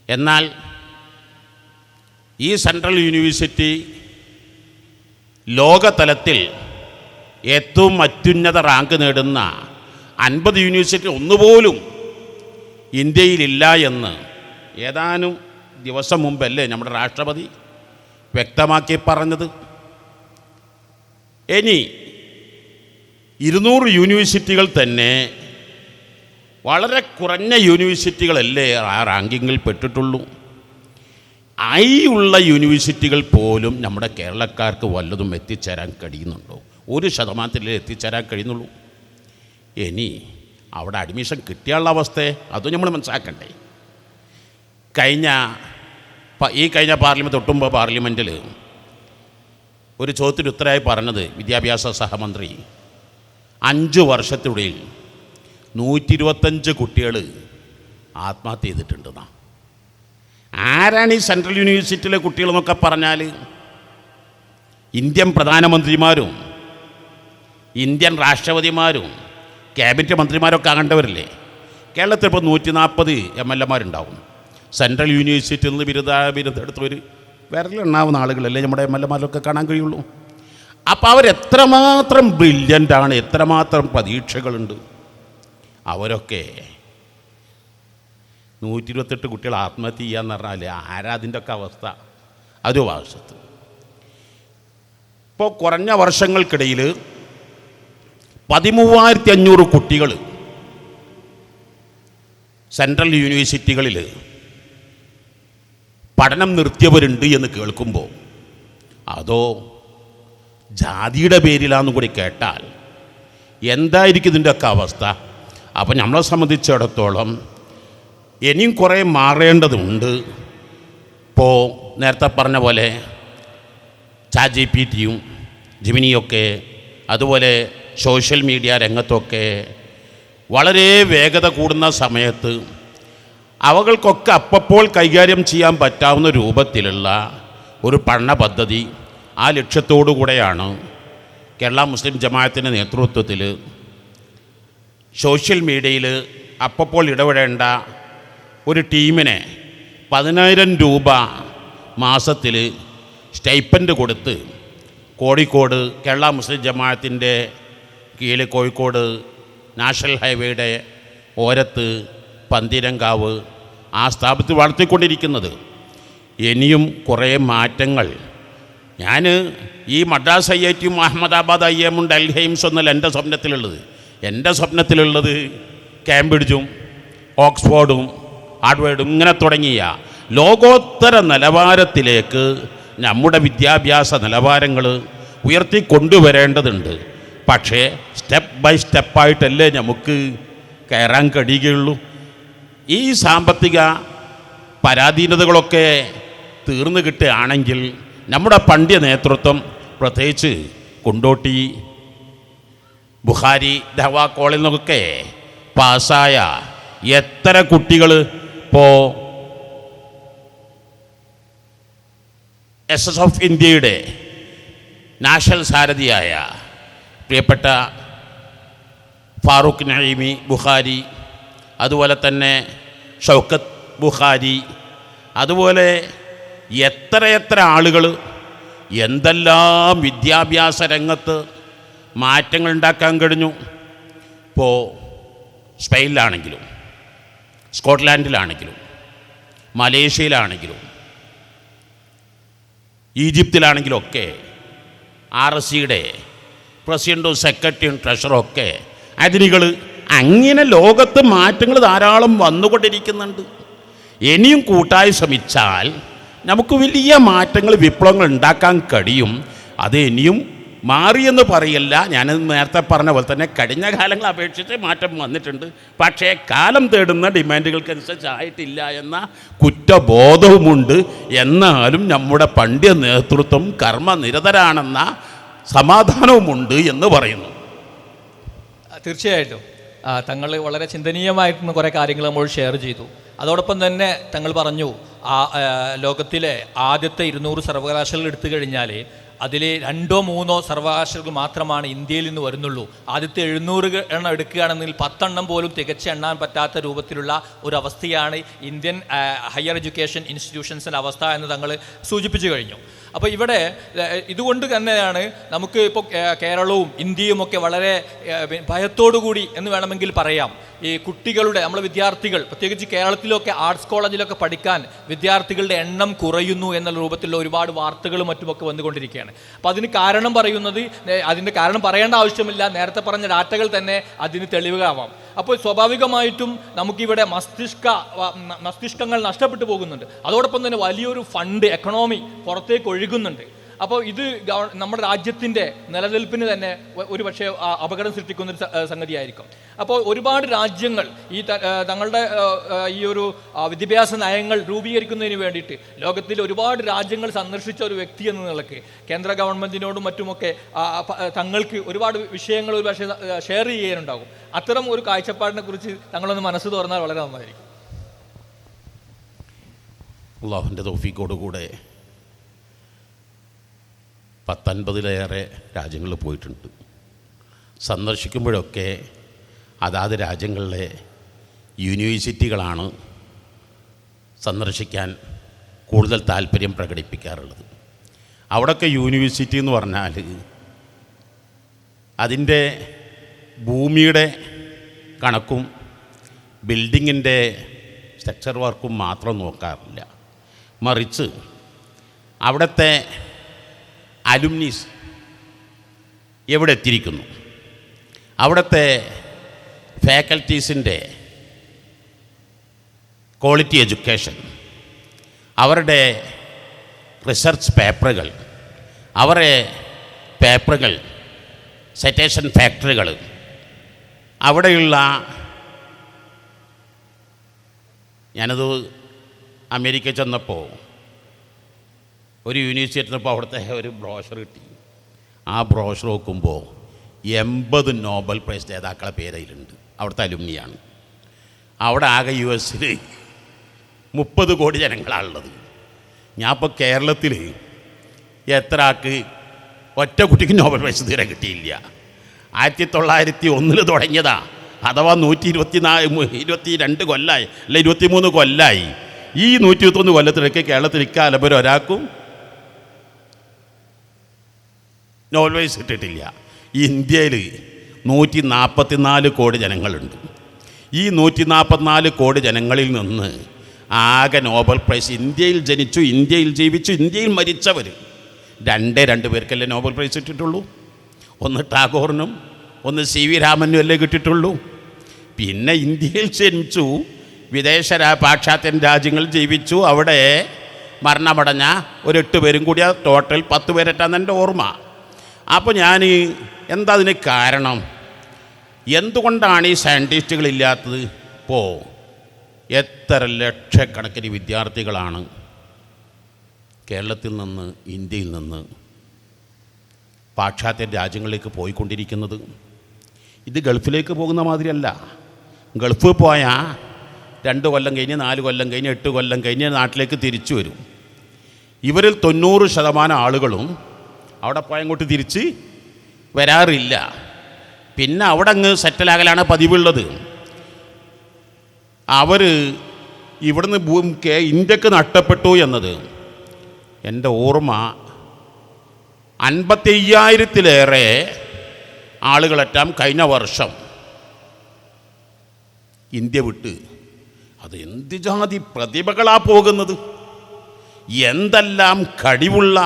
എന്നാൽ ഈ സെൻട്രൽ യൂണിവേഴ്സിറ്റി ലോകതലത്തിൽ ഏറ്റവും അത്യുന്നത റാങ്ക് നേടുന്ന 50 യൂണിവേഴ്സിറ്റി ഒന്നുപോലും ഇന്ത്യയിലില്ല എന്ന് ഏതാനും ദിവസം മുമ്പല്ലേ നമ്മുടെ രാഷ്ട്രപതി വ്യക്തമാക്കി പറഞ്ഞത്. ഇനി 200 യൂണിവേഴ്സിറ്റികൾ തന്നെ വളരെ കുറഞ്ഞ യൂണിവേഴ്സിറ്റികളല്ലേ ആ റാങ്കിങ്ങിൽ പെട്ടിട്ടുള്ളൂ. ഉള്ള യൂണിവേഴ്സിറ്റികൾ പോലും നമ്മുടെ കേരളക്കാർക്ക് വല്ലതും എത്തിച്ചേരാൻ കഴിയുന്നുണ്ടോ? 1% എത്തിച്ചേരാൻ കഴിയുന്നുള്ളൂ. ഇനി അവിടെ അഡ്മിഷൻ കിട്ടിയുള്ള അവസ്ഥയെ അതും നമ്മൾ മനസ്സിലാക്കണ്ടേ? കഴിഞ്ഞ പാർലമെൻറ്റ് തൊട്ടുമ്പോൾ പാർലമെൻറ്റിൽ ഒരു ചോദ്യത്തിന് ഉത്തരമായി പറഞ്ഞത് വിദ്യാഭ്യാസ സഹമന്ത്രി 5 വർഷത്തിനുള്ളിൽ 125 കുട്ടികൾ ആത്മഹത്യ ചെയ്തിട്ടുണ്ടെന്നാണ്. ആരാണ് ഈ സെൻട്രൽ യൂണിവേഴ്സിറ്റിയിലെ കുട്ടികളെന്നൊക്കെ പറഞ്ഞാൽ ഇന്ത്യൻ പ്രധാനമന്ത്രിമാരും ഇന്ത്യൻ രാഷ്ട്രപതിമാരും ക്യാബിനറ്റ് മന്ത്രിമാരൊക്കെ ആകേണ്ടവരില്ലേ? കേരളത്തിൽ ഇപ്പോൾ 140 MLA-മാരുണ്ടാവും. സെൻട്രൽ യൂണിവേഴ്സിറ്റിയിൽ നിന്ന് ബിരുദം എടുത്തവർ വിരലെണ്ണാവുന്ന ആളുകളല്ലേ നമ്മുടെ MLA-മാരൊക്കെ കാണാൻ കഴിയുള്ളൂ. അപ്പോൾ അവരെത്രമാത്രം ബ്രില്യൻ്റാണ്, എത്രമാത്രം പ്രതീക്ഷകളുണ്ട്. അവരൊക്കെ 128 കുട്ടികൾ ആത്മഹത്യ ചെയ്യാന്ന് പറഞ്ഞാൽ ആരാ അതിൻ്റെ ഒക്കെ അവസ്ഥ? ഒരു വശത്ത് ഇപ്പോൾ കുറഞ്ഞ വർഷങ്ങൾക്കിടയിൽ 13,500 കുട്ടികൾ സെൻട്രൽ യൂണിവേഴ്സിറ്റികളിൽ പഠനം നിർത്തിയവരുണ്ട് എന്ന് കേൾക്കുമ്പോൾ, അതോ ജാതിയുടെ പേരിലാണെന്നും കൂടി കേട്ടാൽ എന്തായിരിക്കും ഇതിൻ്റെ ഒക്കെ അവസ്ഥ? അപ്പം നമ്മളെ സംബന്ധിച്ചിടത്തോളം ഇനിയും കുറേ മാറേണ്ടതുണ്ട്. ഇപ്പോൾ നേരത്തെ പറഞ്ഞ പോലെ ChatGPT-യും ജെമിനിയൊക്കെ അതുപോലെ സോഷ്യൽ മീഡിയ രംഗത്തൊക്കെ വളരെ വേഗത കൂടുന്ന സമയത്ത് അവകൾക്കൊക്കെ അപ്പോൾ കൈകാര്യം ചെയ്യാൻ പറ്റാവുന്ന രൂപത്തിലുള്ള ഒരു പഠന പദ്ധതി ആ ലക്ഷ്യത്തോടു കൂടെയാണ് കേരള മുസ്ലിം ജമാഅത്തിൻ്റെ നേതൃത്വത്തിൽ സോഷ്യൽ മീഡിയയിൽ അപ്പോൾ ഇടപെടേണ്ട ഒരു ടീമിനെ 10,000 രൂപ മാസത്തിൽ സ്റ്റൈപ്പൻഡ് കൊടുത്ത് കോഴിക്കോട് കേരള മുസ്ലിം ജമാഅത്തിൻ്റെ കീഴിൽ കോഴിക്കോട് നാഷണൽ ഹൈവേയുടെ ഓരത്ത് പന്തീരങ്കാവ് ആ സ്ഥാപനത്തിൽ വളർത്തിക്കൊണ്ടിരിക്കുന്നത്. ഇനിയും കുറേ മാറ്റങ്ങൾ. ഞാൻ ഈ മദ്രാസ് IIT-യും അഹമ്മദാബാദ് IIM-ഉം ഡൽഹി എയിംസ് ഒന്നല്ല എൻ്റെ സ്വപ്നത്തിലുള്ളത്. എൻ്റെ സ്വപ്നത്തിലുള്ളത് കേംബ്രിഡ്ജും ഓക്സ്ഫോർഡും ഹാർഡ്വേർഡും ഇങ്ങനെ തുടങ്ങിയ ലോകോത്തര നിലവാരത്തിലേക്ക് നമ്മുടെ വിദ്യാഭ്യാസ നിലവാരങ്ങൾ ഉയർത്തിക്കൊണ്ടുവരേണ്ടതുണ്ട്. പക്ഷേ സ്റ്റെപ്പ് ബൈ സ്റ്റെപ്പായിട്ടല്ലേ നമുക്ക് കയറാൻ കഴിയുകയുള്ളൂ. ഈ സാമ്പത്തിക പരാധീനതകളൊക്കെ തീർന്നു കിട്ടുകയാണെങ്കിൽ നമ്മുടെ പണ്ഡിത നേതൃത്വം, പ്രത്യേകിച്ച് കൊണ്ടോട്ടി ബുഖാരി ദഅവാ കോളേജിൽ നിന്നൊക്കെ പാസ്സായ എത്ര കുട്ടികൾ ഇപ്പോൾ SS ഇന്ത്യയുടെ നാഷണൽ സാരഥിയായ പ്രിയപ്പെട്ട ഫാറൂഖ് നഈമി ബുഖാരി, അതുപോലെ തന്നെ ഷൗക്കത്ത് ബുഖാരി, അതുപോലെ എത്രയെത്ര ആളുകൾ എന്തെല്ലാം വിദ്യാഭ്യാസ രംഗത്ത് മാറ്റങ്ങൾ ഉണ്ടാക്കാൻ കഴിഞ്ഞു. ഇപ്പോൾ സ്പെയിനിലാണെങ്കിലും സ്കോട്ട്ലാൻഡിലാണെങ്കിലും മലേഷ്യയിലാണെങ്കിലും ഈജിപ്തിലാണെങ്കിലും ഒക്കെ RSCയുടെ പ്രസിഡൻറ്റും സെക്രട്ടറിയും ട്രഷറും ഒക്കെ അതിനുകൾ അങ്ങനെ ലോകത്ത് മാറ്റങ്ങൾ ധാരാളം വന്നുകൊണ്ടിരിക്കുന്നുണ്ട്. ഇനിയും കൂട്ടായി ശ്രമിച്ചാൽ നമുക്ക് വലിയ മാറ്റങ്ങൾ, വിപ്ലവങ്ങൾ ഉണ്ടാക്കാൻ കഴിയും. അത് ഇനിയും മാറിയെന്ന് പറയില്ല. ഞാൻ നേരത്തെ പറഞ്ഞ പോലെ തന്നെ കഴിഞ്ഞ കാലങ്ങളെ അപേക്ഷിച്ച് മാറ്റം വന്നിട്ടുണ്ട്. പക്ഷേ കാലം തേടുന്ന ഡിമാൻഡുകൾക്കനുസരിച്ച് ആയിട്ടില്ല എന്ന കുറ്റബോധവുമുണ്ട്. എന്നാലും നമ്മുടെ പണ്ഡിത നേതൃത്വം കർമ്മനിരതരാണെന്ന സമാധാനവുമുണ്ട് എന്ന് പറയുന്നു. തീർച്ചയായിട്ടും തങ്ങൾ വളരെ ചിന്തനീയമായിട്ടുള്ള കുറേ കാര്യങ്ങൾ നമ്മൾ ഷെയർ ചെയ്തു. അതോടൊപ്പം തന്നെ തങ്ങൾ പറഞ്ഞു ലോകത്തിലെ ആദ്യത്തെ 200 സർവകലാശാലകൾ എടുത്തു കഴിഞ്ഞാൽ അതിൽ 2 or 3 സർവകലാശാലകൾ മാത്രമാണ് ഇന്ത്യയിൽ നിന്ന് വരുന്നുള്ളൂ. ആദ്യത്തെ 700 എണ്ണം എടുക്കുകയാണെങ്കിൽ 10 എണ്ണം പോലും തികച്ച് എണ്ണാൻ പറ്റാത്ത രൂപത്തിലുള്ള ഒരു അവസ്ഥയാണ് ഇന്ത്യൻ ഹയർ എഡ്യൂക്കേഷൻ ഇൻസ്റ്റിറ്റ്യൂഷൻസിൻ്റെ അവസ്ഥ എന്ന് തങ്ങൾ സൂചിപ്പിച്ചു കഴിഞ്ഞു. അപ്പോൾ ഇവിടെ ഇതുകൊണ്ട് തന്നെയാണ് നമുക്ക് ഇപ്പോൾ കേരളവും ഇന്ത്യയും ഒക്കെ വളരെ ഭയത്തോടു കൂടി എന്ന് വേണമെങ്കിൽ പറയാം. ഈ കുട്ടികളുടെ നമ്മളെ വിദ്യാർത്ഥികൾ പ്രത്യേകിച്ച് കേരളത്തിലൊക്കെ ആർട്സ് കോളേജിലൊക്കെ പഠിക്കാൻ വിദ്യാർത്ഥികളുടെ എണ്ണം കുറയുന്നു എന്നുള്ള രൂപത്തിലുള്ള ഒരുപാട് വാർത്തകളും മറ്റുമൊക്കെ വന്നുകൊണ്ടിരിക്കുകയാണ്. അപ്പോൾ അതിന് കാരണം പറയുന്നത്, അതിൻ്റെ കാരണം പറയേണ്ട ആവശ്യമില്ല, നേരത്തെ പറഞ്ഞ ഡാറ്റകൾ തന്നെ അതിന് തെളിവുകളാവാം. അപ്പോൾ സ്വാഭാവികമായിട്ടും നമുക്കിവിടെ മസ്തിഷ്കങ്ങൾ നഷ്ടപ്പെട്ടു പോകുന്നുണ്ട്. അതോടൊപ്പം തന്നെ വലിയൊരു ഫണ്ട് എക്കണോമി പുറത്തേക്ക് ഒഴുകുന്നുണ്ട്. അപ്പോൾ ഇത് നമ്മുടെ രാജ്യത്തിൻ്റെ നിലനിൽപ്പിന് തന്നെ ഒരു പക്ഷേ അപകടം സൃഷ്ടിക്കുന്നൊരു സംഗതിയായിരിക്കും. അപ്പോൾ ഒരുപാട് രാജ്യങ്ങൾ തങ്ങളുടെ ഈ ഒരു വിദ്യാഭ്യാസ നയങ്ങൾ രൂപീകരിക്കുന്നതിന് വേണ്ടിയിട്ട് ലോകത്തിൽ ഒരുപാട് രാജ്യങ്ങൾ സന്ദർശിച്ച ഒരു വ്യക്തി എന്ന നിലയ്ക്ക് കേന്ദ്ര ഗവൺമെൻറ്റിനോടും മറ്റുമൊക്കെ തങ്ങൾക്ക് ഒരുപാട് വിഷയങ്ങൾ ഒരു പക്ഷേ ഷെയർ ചെയ്യാനുണ്ടാകും. അത്തരം ഒരു കാഴ്ചപ്പാടിനെ കുറിച്ച് തങ്ങളൊന്ന് മനസ്സ് തുറന്നാൽ വളരെ നന്നായിരിക്കും. അള്ളാഹുവിൻ്റെ തൗഫീഖോടുകൂടെ 19-ലേറെ രാജ്യങ്ങളിൽ പോയിട്ടുണ്ട്. സന്ദർശിക്കുമ്പോഴൊക്കെ അതാത് രാജ്യങ്ങളിലെ യൂണിവേഴ്സിറ്റികളാണ് സന്ദർശിക്കാൻ കൂടുതൽ താല്പര്യം പ്രകടിപ്പിക്കാറുള്ളത്. അവിടെയൊക്കെ യൂണിവേഴ്സിറ്റി എന്ന് പറഞ്ഞാൽ അതിൻ്റെ ഭൂമിയുടെ കണക്കും ബിൽഡിങ്ങിൻ്റെ സ്ട്രക്ചർ വർക്കും മാത്രം നോക്കാറില്ല. മറിച്ച് അവിടുത്തെ അലുമിനീസ് എവിടെ എത്തിയിരിക്കുന്നു, അവിടുത്തെ ഫാക്കൽറ്റീസിൻ്റെ ക്വാളിറ്റി എഡ്യൂക്കേഷൻ, അവരുടെ റിസർച്ച് പേപ്പറുകൾ, അവരുടെ പേപ്പറുകൾ, സെറ്റേഷൻ ഫാക്ടറികൾ, അവിടെയുള്ള ഞാനത് അമേരിക്ക ചെന്നപ്പോൾ ഒരു യൂണിവേഴ്സിറ്റി ചെന്നപ്പോൾ അവിടുത്തെ ഒരു ബ്രോഷർ കിട്ടി. ആ ബ്രോഷർ നോക്കുമ്പോൾ 80 നോബൽ പ്രൈസ് ജേതാക്കളെ പേരയിലുണ്ട്. അവിടുത്തെ അലുമിനിയാണ്. അവിടെ ആകെ US 30 കോടി ജനങ്ങളാണുള്ളത്. ഞാൻ ഇപ്പോൾ കേരളത്തിൽ എത്ര ആൾക്ക് ഒറ്റ കുട്ടിക്ക് നോബൽ പ്രൈസ് തീരെ കിട്ടിയില്ല. 1901 തുടങ്ങിയതാ, അഥവാ 122 കൊല്ലമായി, അല്ല 23 കൊല്ലമായി. ഈ 121 കൊല്ലത്തിലൊക്കെ കേരളത്തിൽ ഇക്കാലം വരെ ഒരാൾക്കും നോബൽ പ്രൈസ് കിട്ടിയിട്ടില്ല. ഇന്ത്യയിൽ 144 കോടി ജനങ്ങളുണ്ട്. ഈ 144 കോടി ജനങ്ങളിൽ നിന്ന് ആകെ നോബൽ പ്രൈസ് ഇന്ത്യയിൽ ജനിച്ചു, ഇന്ത്യയിൽ ജീവിച്ചു, ഇന്ത്യയിൽ മരിച്ചവർ 2 പേർക്കല്ലേ നോബൽ പ്രൈസ് കിട്ടിയിട്ടുള്ളൂ. ഒന്ന് ടാഗോറിനും ഒന്ന് CV രാമനും അല്ലേ കിട്ടിയിട്ടുള്ളൂ. പിന്നെ ഇന്ത്യയിൽ ജനിച്ചു, വിദേശ പാശ്ചാത്യൻ രാജ്യങ്ങളിൽ ജീവിച്ചു, അവിടെ മരണമടഞ്ഞ ഒരു 8 പേരും കൂടിയ ടോട്ടൽ 10 പേരെട്ടാന്ന് എൻ്റെ ഓർമ്മ. അപ്പോൾ ഞാൻ എന്താ അതിന് കാരണം, എന്തുകൊണ്ടാണ് ഈ സയൻറ്റിസ്റ്റുകളില്ലാത്തത്? ഇപ്പോൾ എത്ര ലക്ഷക്കണക്കിന് വിദ്യാർത്ഥികളാണ് കേരളത്തിൽ നിന്ന്, ഇന്ത്യയിൽ നിന്ന് പാശ്ചാത്യ രാജ്യങ്ങളിലേക്ക് പോയിക്കൊണ്ടിരിക്കുന്നത്. ഇത് ഗൾഫിലേക്ക് പോകുന്ന മാതിരിയല്ല. ഗൾഫിൽ പോയാൽ 2 കൊല്ലം കഴിഞ്ഞ് 4 കൊല്ലം കഴിഞ്ഞ് 8 കൊല്ലം കഴിഞ്ഞ് നാട്ടിലേക്ക് തിരിച്ചു വരും. ഇവരിൽ 90% ആളുകളും അവിടെ പോയ അങ്ങോട്ട് തിരിച്ച് വരാറില്ല. പിന്നെ അവിടെ അങ്ങ് സെറ്റിലാകലാണ് പതിവുള്ളത്. അവർ ഇവിടുന്ന് ഇന്ത്യക്ക് നഷ്ടപ്പെട്ടു എന്നത് എൻ്റെ ഓർമ്മ 55,000-ലേറെ ആളുകളെല്ലാം കഴിഞ്ഞ വർഷം ഇന്ത്യ വിട്ട്. അത് എന്ത് ജാതി പ്രതിഭകളാ പോകുന്നത്, എന്തെല്ലാം കഴിവുള്ള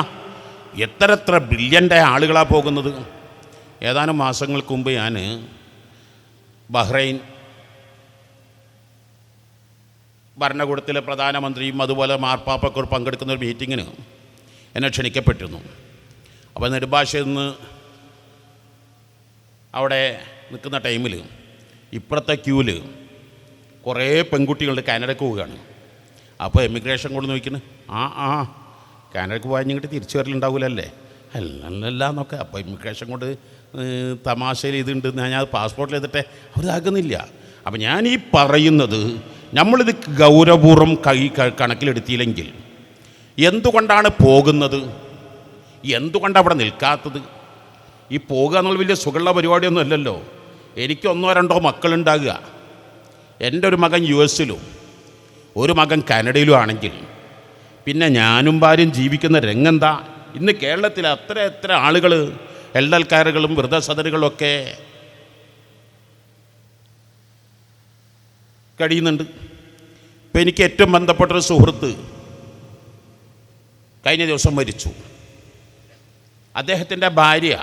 എത്ര ബ്രില്യൻ്റായ ആളുകളാ പോകുന്നത്. ഏതാനും മാസങ്ങൾക്ക് മുമ്പ് ഞാൻ ബഹ്റൈൻ ഭരണകൂടത്തിലെ പ്രധാനമന്ത്രിയും അതുപോലെ മാർപ്പാപ്പയൊക്കെ പങ്കെടുക്കുന്ന ഒരു മീറ്റിങ്ങിന് എന്നെ ക്ഷണിക്കപ്പെട്ടിരുന്നു. അപ്പോൾ നെടുമ്പാശ്ശേരിയിൽ നിന്ന് അവിടെ നിൽക്കുന്ന ടൈമിൽ ഇപ്പുറത്തെ ക്യൂവിൽ കുറേ പെൺകുട്ടികളുടെ കാനഡയ്ക്ക് പോവുകയാണ്. അപ്പോൾ എമിഗ്രേഷൻ കൊണ്ട് നോക്കുന്നത് കാനഡയ്ക്ക് പോയാൽ ഇങ്ങോട്ട് തിരിച്ചു വരലുണ്ടാവില്ലല്ലേ, അല്ലല്ല എന്നൊക്കെ. അപ്പോൾ ഇമിഗ്രേഷൻ കൊണ്ട് തമാശയിൽ ഇതുണ്ട്, ഞാൻ പാസ്പോർട്ടിൽ എത്തിട്ടെ അവരാകുന്നില്ല. അപ്പം ഞാൻ ഈ പറയുന്നത് നമ്മളിത് ഗൗരവപൂർവ്വം കണക്കിലെടുത്തില്ലെങ്കിൽ എന്തുകൊണ്ടാണ് പോകുന്നത്, എന്തുകൊണ്ടാണ് അവിടെ നിൽക്കാത്തത്? ഈ പോകുക എന്നുള്ള വലിയ സുഖമുള്ള പരിപാടിയൊന്നും അല്ലല്ലോ. എനിക്ക് 1-2 മക്കളുണ്ടാകുക, എൻ്റെ ഒരു മകൻ US-ലും ഒരു മകൻ കാനഡയിലും ആണെങ്കിൽ പിന്നെ ഞാനും ഭാര്യയും ജീവിക്കുന്ന രംഗെന്താ? ഇന്ന് കേരളത്തിൽ എത്ര ആളുകൾ എൽഡൽക്കാരുകളും വൃദ്ധസദനുകളൊക്കെ കഴിയുന്നുണ്ട്. ഇപ്പം എനിക്ക് ഏറ്റവും ബന്ധപ്പെട്ടൊരു സുഹൃത്ത് കഴിഞ്ഞ ദിവസം മരിച്ചു. അദ്ദേഹത്തിൻ്റെ ഭാര്യ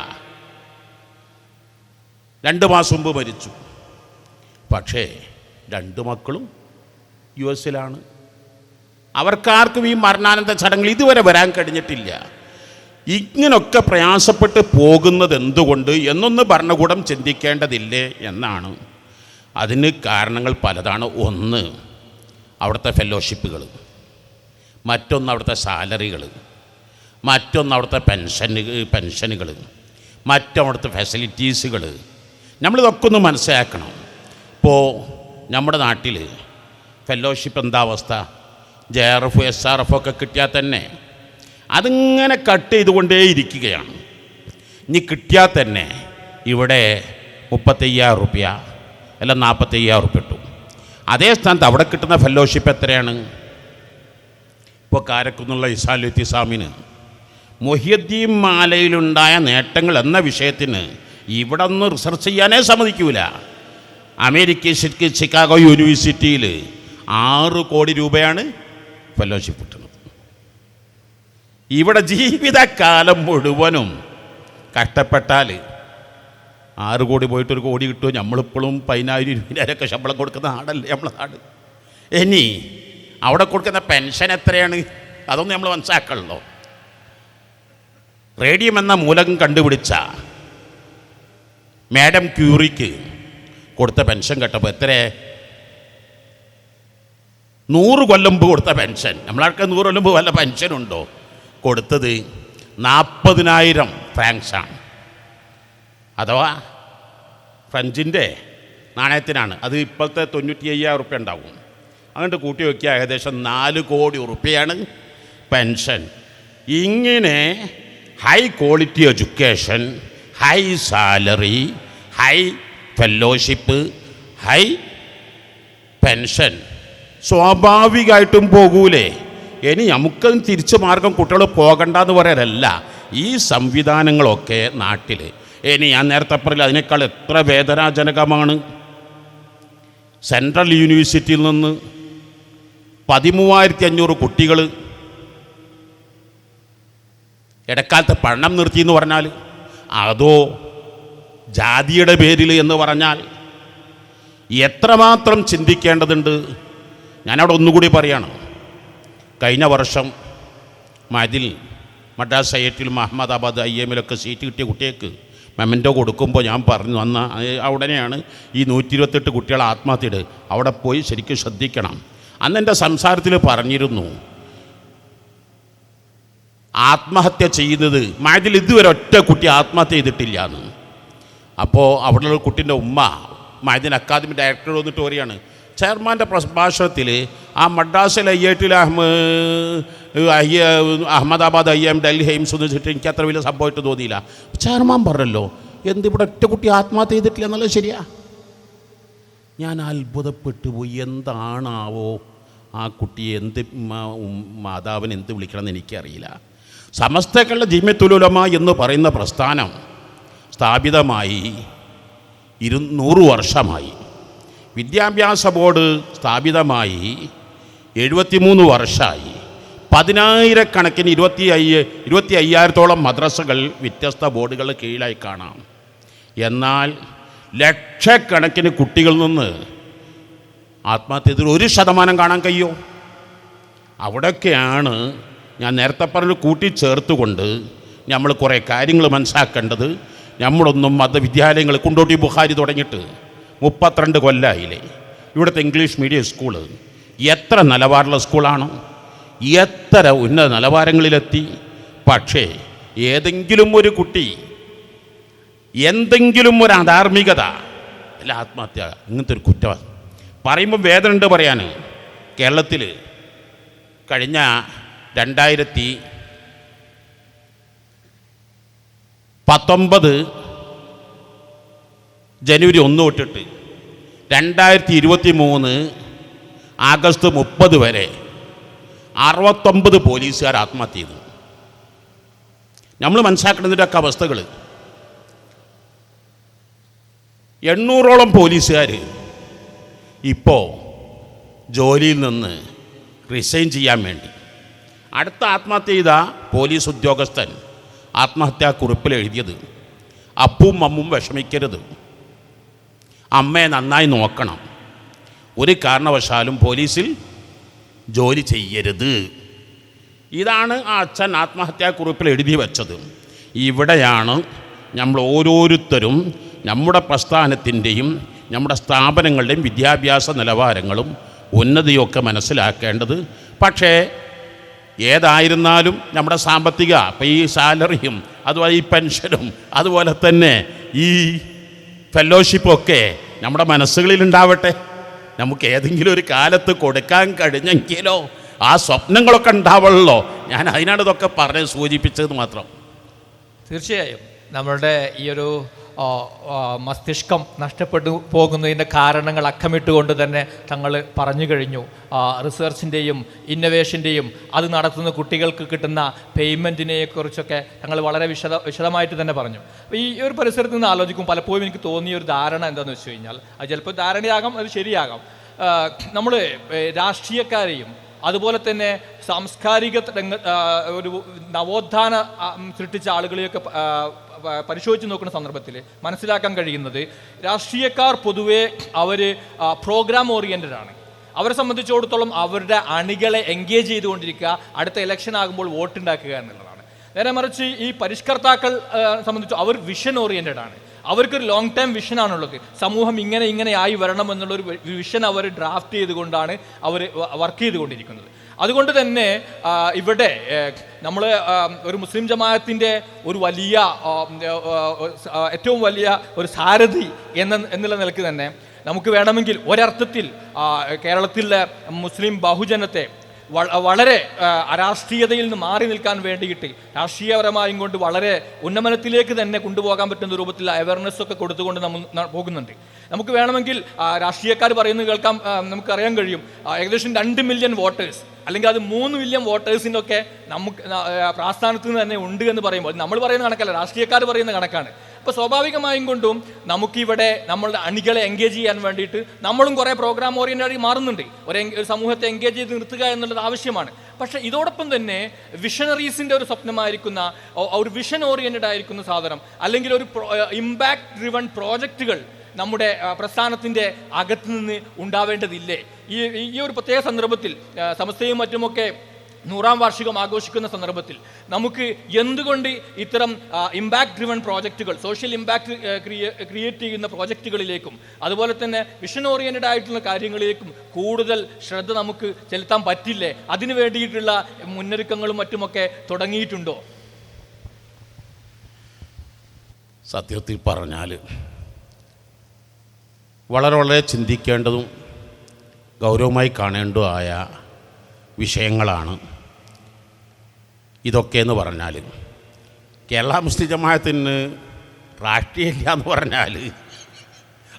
2 മാസം മുമ്പ് മരിച്ചു. പക്ഷേ 2 മക്കളും US-ലാണ്. അവർക്കാർക്കും ഈ മരണാനന്തര ചടങ്ങിൽ ഇതുവരെ വരാൻ കഴിഞ്ഞിട്ടില്ല. ഇങ്ങനൊക്കെ പ്രയാസപ്പെട്ട് പോകുന്നത് എന്തുകൊണ്ട് എന്നൊന്ന് ഭരണകൂടം ചിന്തിക്കേണ്ടതില്ലേ എന്നാണ്. അതിന് കാരണങ്ങൾ പലതാണ്. ഒന്ന് അവിടുത്തെ ഫെലോഷിപ്പുകൾ, മറ്റൊന്ന് അവിടുത്തെ സാലറികൾ, മറ്റൊന്ന് അവിടുത്തെ പെൻഷനുകൾ, മറ്റവിടുത്തെ ഫെസിലിറ്റീസുകൾ. നമ്മളിതൊക്കെ ഒന്ന് മനസ്സിലാക്കണം. ഇപ്പോൾ നമ്മുടെ നാട്ടിൽ ഫെലോഷിപ്പ് എന്താ അവസ്ഥ? JRF SRF ഒക്കെ കിട്ടിയാൽ തന്നെ അതിങ്ങനെ കട്ട് ചെയ്തുകൊണ്ടേ ഇരിക്കുകയാണ്. ഇനി കിട്ടിയാൽ തന്നെ ഇവിടെ 35,000 റുപ്യ അല്ല 45,000 റുപ്യ കിട്ടും. അതേ സ്ഥാനത്ത് അവിടെ കിട്ടുന്ന ഫെലോഷിപ്പ് എത്രയാണ്? ഇപ്പോൾ കാരക്കുന്നുള്ള ഇസാലുത്തി സ്വാമിന് മൊഹിയുദ്ദീൻ മാലയിലുണ്ടായ നേട്ടങ്ങൾ എന്ന വിഷയത്തിന് ഇവിടെ ഒന്ന് റിസർച്ച് ചെയ്യാനേ സമ്മതിക്കൂല. അമേരിക്ക ചിക്കാഗോ യൂണിവേഴ്സിറ്റിയിൽ 6 കോടി രൂപയാണ് ഫെലോഷിപ്പ് കിട്ടുന്നത്. ഇവിടെ ജീവിതകാലം മുഴുവനും കഷ്ടപ്പെട്ടാൽ 6 കോടി പോയിട്ട് 1 കോടി കിട്ടുമോ? നമ്മളിപ്പോഴും 10,000-20,000 ശമ്പളം കൊടുക്കുന്ന നാടല്ലേ നമ്മളെ നാട്. ഇനി അവിടെ കൊടുക്കുന്ന പെൻഷൻ എത്രയാണ്? അതൊന്നും നമ്മൾ മനസ്സിലാക്കണല്ലോ. റേഡിയം എന്ന മൂലകം കണ്ടുപിടിച്ച മാഡം ക്യൂറിക്ക് കൊടുത്ത പെൻഷൻ കേട്ടപ്പോൾ എത്ര? 100 കൊല്ലം മുമ്പ് കൊടുത്ത പെൻഷൻ. നമ്മളാൾക്ക് 100 കൊല്ലം മുമ്പ് വല്ല പെൻഷനുണ്ടോ? കൊടുത്തത് 40,000 ഫ്രാങ്ക്സാണ്. അഥവാ ഫ്രഞ്ചിൻ്റെ നാണയത്തിനാണ്. അത് ഇപ്പോഴത്തെ 95,000 റുപ്യ ഉണ്ടാവും. അങ്ങോട്ട് കൂട്ടി വയ്ക്കുക, ഏകദേശം 4 കോടി റുപ്യയാണ് പെൻഷൻ. ഇങ്ങനെ high quality education, high salary, high fellowship, high pension സ്വാഭാവികമായിട്ടും പോകൂലേ? ഇനി നമുക്ക് തിരിച്ചു മാർഗം കുട്ടികൾ പോകണ്ടെന്ന് പറയാനല്ല, ഈ സംവിധാനങ്ങളൊക്കെ നാട്ടിൽ ഇനി ഞാൻ നേരത്തെ പറയില്ല, അതിനേക്കാൾ എത്ര വേദനാജനകമാണ്. സെൻട്രൽ യൂണിവേഴ്സിറ്റിയിൽ നിന്ന് 13,500 കുട്ടികൾ ഇടക്കാലത്ത് പഠനം നിർത്തി എന്ന് പറഞ്ഞാൽ, അതോ ജാതിയുടെ പേരിൽ എന്ന് പറഞ്ഞാൽ എത്രമാത്രം ചിന്തിക്കേണ്ടതുണ്ട്. ഞാനവിടെ ഒന്നുകൂടി പറയണം. കഴിഞ്ഞ വർഷം Madras IIT Ahmedabad IIM seat കിട്ടിയ കുട്ടികൾക്ക് മെമൻറ്റോ കൊടുക്കുമ്പോൾ ഞാൻ പറഞ്ഞു അന്ന് ഉടനെയാണ് ഈ 128 കുട്ടികൾ ആത്മഹത്യയുടെ അവിടെ പോയി ശരിക്കും ശ്രദ്ധിക്കണം. അന്ന് എൻ്റെ സംസാരത്തിൽ പറഞ്ഞിരുന്നു, ആത്മഹത്യ ചെയ്യുന്നത് മഴയിൽ ഇതുവരെ ഒറ്റ കുട്ടി ആത്മഹത്യ ചെയ്തിട്ടില്ല എന്ന്. അപ്പോൾ അവിടെയുള്ള കുട്ടീൻ്റെ ഉമ്മ മഴദിൻ അക്കാദമി ഡയറക്ടർ വന്നിട്ട് പറയാണ്, ചെയർമാൻ്റെ പ്രഭാഷണത്തിൽ ആ മദ്രാസിലെ IIT Ahmedabad IIM Delhi AIIMS എന്ന് വെച്ചിട്ട് എനിക്ക് അത്ര വലിയ സംഭവമായിട്ട് തോന്നിയില്ല. ചെയർമാൻ പറഞ്ഞല്ലോ എന്തിവിടെ ഒറ്റ കുട്ടി ആത്മഹത്യ ചെയ്തിട്ടില്ല എന്നുള്ളത് ശരിയാ. ഞാൻ അത്ഭുതപ്പെട്ടു പോയി. എന്താണാവോ ആ കുട്ടിയെ മാതാവിനെ എന്ത് വിളിക്കണമെന്ന് എനിക്കറിയില്ല. സമസ്ത കേരള ജമിയത്തുൽ ഉലമ എന്ന് പറയുന്ന പ്രസ്ഥാനം സ്ഥാപിതമായി 200 വർഷമായി. വിദ്യാഭ്യാസ ബോർഡ് സ്ഥാപിതമായി 73 വർഷമായി. 10,000-കണക്കിന് 25,000-ഓളം മദ്രസകൾ വ്യത്യസ്ത ബോർഡുകളുടെ കീഴിലായി കാണാം. എന്നാൽ ലക്ഷക്കണക്കിന് കുട്ടികളിൽ നിന്ന് ആത്മഹത്യത്തിൽ 1% കാണാൻ കഴിയുമോ? അവിടെയൊക്കെയാണ് ഞാൻ നേരത്തെ പറഞ്ഞ് കൂട്ടിച്ചേർത്തുകൊണ്ട് നമ്മൾ കുറേ കാര്യങ്ങൾ മനസ്സിലാക്കേണ്ടത്. നമ്മളൊന്നും മതവിദ്യാലയങ്ങൾ കുണ്ടോട്ടി ബുഖാരി തുടങ്ങിയിട്ട് 32 കൊല്ലമായില്ലേ. ഇവിടുത്തെ ഇംഗ്ലീഷ് മീഡിയം സ്കൂള് എത്ര നിലവാരമുള്ള സ്കൂളാണ്, എത്ര ഉന്നത നിലവാരങ്ങളിലെത്തി. പക്ഷേ ഏതെങ്കിലും ഒരു കുട്ടി എന്തെങ്കിലും ഒരു അധാർമികത അല്ല ആത്മഹത്യ ഇങ്ങനത്തെ ഒരു കുറ്റം പറയുമ്പോൾ വേദന ഉണ്ട് പറയാൻ. കേരളത്തിൽ കഴിഞ്ഞ 2019 ജനുവരി 1 തൊട്ടിട്ട് 2023 ആഗസ്റ്റ് 30 വരെ 69 പോലീസുകാർ ആത്മഹത്യ ചെയ്തു. നമ്മൾ മനസ്സിലാക്കുന്നതിൻ്റെയൊക്കെ അവസ്ഥകൾ 800ഓളം പോലീസുകാർ ഇപ്പോൾ ജോലിയിൽ നിന്ന് റിസൈൻ ചെയ്യാൻ വേണ്ടി. അടുത്ത ആത്മഹത്യ ചെയ്ത പോലീസ് ഉദ്യോഗസ്ഥൻ ആത്മഹത്യാക്കുറിപ്പിൽ എഴുതിയത് അപ്പും അമ്മും വിഷമിക്കരുത്, അമ്മയെ നന്നായി നോക്കണം, ഒരു കാരണവശാലും പോലീസിൽ ജോലി ചെയ്യരുത്. ഇതാണ് ആ അച്ഛൻ ആത്മഹത്യാക്കുറിപ്പിൽ എഴുതി വെച്ചത്. ഇവിടെയാണ് നമ്മൾ ഓരോരുത്തരും നമ്മുടെ പ്രസ്ഥാനത്തിൻ്റെയും നമ്മുടെ സ്ഥാപനങ്ങളുടെയും വിദ്യാഭ്യാസ നിലവാരങ്ങളും ഉന്നതിയൊക്കെ മനസ്സിലാക്കേണ്ടത്. പക്ഷേ ഏതായിരുന്നാലും നമ്മുടെ സാമ്പത്തിക ഇപ്പം ഈ സാലറിയും അതുപോലെ ഈ പെൻഷനും അതുപോലെ തന്നെ ഈ ഫെലോഷിപ്പൊക്കെ നമ്മുടെ മനസ്സുകളിലുണ്ടാവട്ടെ. നമുക്ക് ഏതെങ്കിലും ഒരു കാലത്ത് കൊടുക്കാൻ കഴിഞ്ഞെങ്കിലോ ആ സ്വപ്നങ്ങളൊക്കെ ഉണ്ടാവുള്ളൂ. ഞാൻ അതിനാണ് ഇതൊക്കെ പറഞ്ഞ് സൂചിപ്പിച്ചത് മാത്രം. തീർച്ചയായും നമ്മളുടെ ഈ ഒരു മസ്തിഷ്കം നഷ്ടപ്പെട്ടു പോകുന്നതിൻ്റെ കാരണങ്ങൾ അക്കമിട്ടുകൊണ്ട് തന്നെ തങ്ങൾ പറഞ്ഞു കഴിഞ്ഞു. റിസർച്ചിൻ്റെയും ഇന്നൊവേഷൻ്റെയും അത് നടത്തുന്ന കുട്ടികൾക്ക് കിട്ടുന്ന പേയ്മെൻറ്റിനെക്കുറിച്ചൊക്കെ തങ്ങൾ വളരെ വിശദമായിട്ട് തന്നെ പറഞ്ഞു. അപ്പോൾ ഈ ഒരു പരിസരത്ത് നിന്ന് ആലോചിക്കും പലപ്പോഴും എനിക്ക് തോന്നിയ ഒരു ധാരണ എന്താണെന്ന് വെച്ച് കഴിഞ്ഞാൽ, അത് ചിലപ്പോൾ ധാരണയാകാം, അത് ശരിയാകാം. നമ്മൾ രാഷ്ട്രീയക്കാരെയും അതുപോലെ തന്നെ സാംസ്കാരിക ഒരു നവോത്ഥാന സൃഷ്ടിച്ച ആളുകളെയൊക്കെ പരിശോധിച്ച് നോക്കുന്ന സന്ദർഭത്തിൽ മനസ്സിലാക്കാൻ കഴിയുന്നത് രാഷ്ട്രീയക്കാർ പൊതുവേ അവർ പ്രോഗ്രാം ഓറിയൻറ്റഡ് ആണ്. അവരെ സംബന്ധിച്ചിടത്തോളം അവരുടെ അണികളെ എൻഗേജ് ചെയ്തുകൊണ്ടിരിക്കുക, അടുത്ത ഇലക്ഷൻ ആകുമ്പോൾ വോട്ട് ഉണ്ടാക്കുക എന്നുള്ളതാണ്. നേരെ മറിച്ച് ഈ പരിഷ്കർത്താക്കൾ സംബന്ധിച്ച് അവർ വിഷൻ ഓറിയൻറ്റഡ് ആണ്. അവർക്കൊരു ലോങ് ടൈം വിഷനാണുള്ളത്. സമൂഹം ഇങ്ങനെ ആയി വരണം എന്നുള്ളൊരു വിഷൻ അവർ ഡ്രാഫ്റ്റ് ചെയ്തുകൊണ്ടാണ് അവർ വർക്ക് ചെയ്തുകൊണ്ടിരിക്കുന്നത്. അതുകൊണ്ട് തന്നെ ഇവിടെ നമ്മൾ ഒരു മുസ്ലിം ജമാഅത്തിൻ്റെ ഒരു വലിയ ഏറ്റവും വലിയ ഒരു സാരഥി എന്നുള്ള നിലയ്ക്ക് തന്നെ നമുക്ക് വേണമെങ്കിൽ ഒരർത്ഥത്തിൽ കേരളത്തിലെ മുസ്ലിം ബഹുജനത്തെ വളരെ അരാഷ്ട്രീയതയിൽ നിന്ന് മാറി നിൽക്കാൻ വേണ്ടിയിട്ട് രാഷ്ട്രീയപരമായും കൊണ്ട് വളരെ ഉന്നമനത്തിലേക്ക് തന്നെ കൊണ്ടുപോകാൻ പറ്റുന്ന രൂപത്തിൽ അവയർനെസ് ഒക്കെ കൊടുത്തുകൊണ്ട് നമ്മൾ പോകുന്നുണ്ട്. നമുക്ക് വേണമെങ്കിൽ രാഷ്ട്രീയക്കാർ പറയുന്നത് കേൾക്കാൻ നമുക്കറിയാൻ കഴിയും. ഏകദേശം 2 മില്യൺ വോട്ടേഴ്സ് അല്ലെങ്കിൽ അത് 3 മില്യൺ വോട്ടേഴ്സിൻ്റെ ഒക്കെ നമുക്ക് പ്രാസ്ഥാനത്ത് നിന്ന് തന്നെ ഉണ്ട് എന്ന് പറയുമ്പോൾ നമ്മൾ പറയുന്ന കണക്കല്ല, രാഷ്ട്രീയക്കാർ പറയുന്ന കണക്കാണ്. അപ്പോൾ സ്വാഭാവികമായും കൊണ്ടും നമുക്കിവിടെ നമ്മളുടെ അണികളെ എൻഗേജ് ചെയ്യാൻ വേണ്ടിയിട്ട് നമ്മളും കുറേ പ്രോഗ്രാം ഓറിയൻറ്റഡായി മാറുന്നുണ്ട്. ഒരു സമൂഹത്തെ എൻഗേജ് ചെയ്ത് നിർത്തുക എന്നുള്ളത് ആവശ്യമാണ്. പക്ഷേ ഇതോടൊപ്പം തന്നെ വിഷണറീസിൻ്റെ ഒരു സ്വപ്നമായിരിക്കുന്ന ഒരു വിഷൻ ഓറിയൻറ്റഡ് ആയിരിക്കുന്ന സാധനം അല്ലെങ്കിൽ ഒരു ഇമ്പാക്ട് ഡ്രിവൺ പ്രോജക്റ്റുകൾ നമ്മുടെ പ്രസ്ഥാനത്തിൻ്റെ അകത്ത് നിന്ന് ഉണ്ടാവേണ്ടതില്ലേ? ഈ ഒരു പ്രത്യേക സന്ദർഭത്തിൽ സമസ്തയും മറ്റുമൊക്കെ 100ാം വാർഷികം ആഘോഷിക്കുന്ന സന്ദർഭത്തിൽ നമുക്ക് എന്തുകൊണ്ട് ഇത്തരം ഇമ്പാക്ട് ഡ്രിവൺ പ്രോജക്റ്റുകൾ, സോഷ്യൽ ഇമ്പാക്ട് ക്രിയേറ്റ് ചെയ്യുന്ന പ്രോജക്റ്റുകളിലേക്കും അതുപോലെ തന്നെ വിഷൻ ഓറിയൻറ്റഡ് ആയിട്ടുള്ള കാര്യങ്ങളിലേക്കും കൂടുതൽ ശ്രദ്ധ നമുക്ക് ചെലുത്താൻ പറ്റില്ലേ? അതിനു വേണ്ടിയിട്ടുള്ള മുന്നൊരുക്കങ്ങളും മറ്റുമൊക്കെ തുടങ്ങിയിട്ടുണ്ടോ? സത്യത്തിൽ പറഞ്ഞാൽ വളരെ ചിന്തിക്കേണ്ടതും ഗൗരവമായി കാണേണ്ടതുമായ വിഷയങ്ങളാണ് ഇതൊക്കെ എന്ന് പറഞ്ഞാൽ. കേരള മുസ്ലിം ജമാഅത്തിന് രാഷ്ട്രീയമില്ല എന്ന് പറഞ്ഞാൽ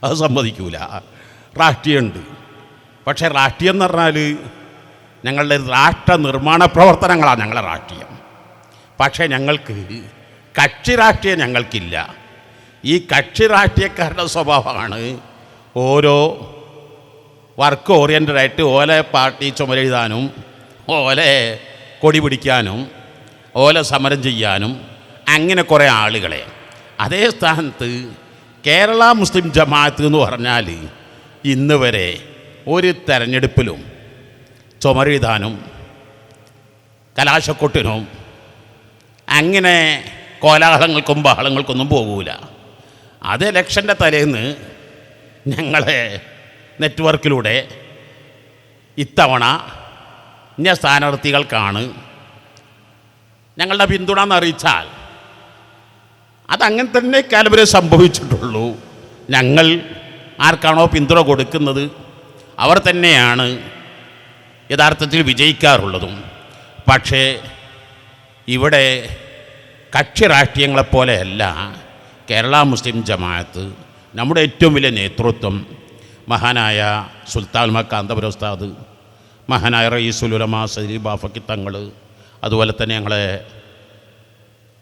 അത് സമ്മതിക്കൂല. രാഷ്ട്രീയമുണ്ട്. പക്ഷേ രാഷ്ട്രീയം എന്ന് പറഞ്ഞാൽ ഞങ്ങളുടെ രാഷ്ട്ര നിർമ്മാണ പ്രവർത്തനങ്ങളാണ് ഞങ്ങളുടെ രാഷ്ട്രീയം. പക്ഷേ ഞങ്ങൾക്ക് കക്ഷി രാഷ്ട്രീയം ഞങ്ങൾക്കില്ല. ഈ കക്ഷി രാഷ്ട്രീയക്കാരുടെ സ്വഭാവമാണ് ഓരോ വർക്ക് ഓറിയൻറ്റഡായിട്ട് ഓലെ പാർട്ടി ചുമരെഴുതാനും ഓലെ കൊടി പിടിക്കാനും ഓലെ സമരം ചെയ്യാനും അങ്ങനെ കുറേ ആളുകളെ. അതേ സ്ഥാനത്ത് കേരള മുസ്ലിം ജമാഅത്ത് എന്ന് പറഞ്ഞാൽ ഇന്ന് വരെ ഒരു തെരഞ്ഞെടുപ്പിലും ചുമരെഴുതാനും കലാശക്കൊട്ടിനും അങ്ങനെ കോലാഹലങ്ങൾക്കും ബഹളങ്ങൾക്കൊന്നും പോകൂല. അത് ഇലക്ഷൻ്റെ തലേന്ന് ഞങ്ങളെ നെറ്റ്വർക്കിലൂടെ ഇത്തവണ ഇന്ന സ്ഥാനാർത്ഥികൾക്കാണ് ഞങ്ങളുടെ പിന്തുണ എന്നറിയിച്ചാൽ അതങ്ങനെ തന്നെ കാലവരെ സംഭവിച്ചിട്ടുള്ളൂ. ഞങ്ങൾ ആർക്കാണോ പിന്തുണ കൊടുക്കുന്നത് അവർ തന്നെയാണ് യഥാർത്ഥത്തിൽ വിജയിക്കാറുള്ളതും. പക്ഷേ ഇവിടെ കക്ഷി രാഷ്ട്രീയങ്ങളെപ്പോലെയല്ല കേരള മുസ്ലിം ജമാഅത്ത്. നമ്മുടെ ഏറ്റവും വലിയ നേതൃത്വം മഹാനായ സുൽത്താൻ കാന്തപുര ഉസ്താദ്, മഹാനായ റയീസുൽ ഉലമാ സയ്യിദ് ബാഫക്കി തങ്ങൾ, അതുപോലെ തന്നെ ഞങ്ങളെ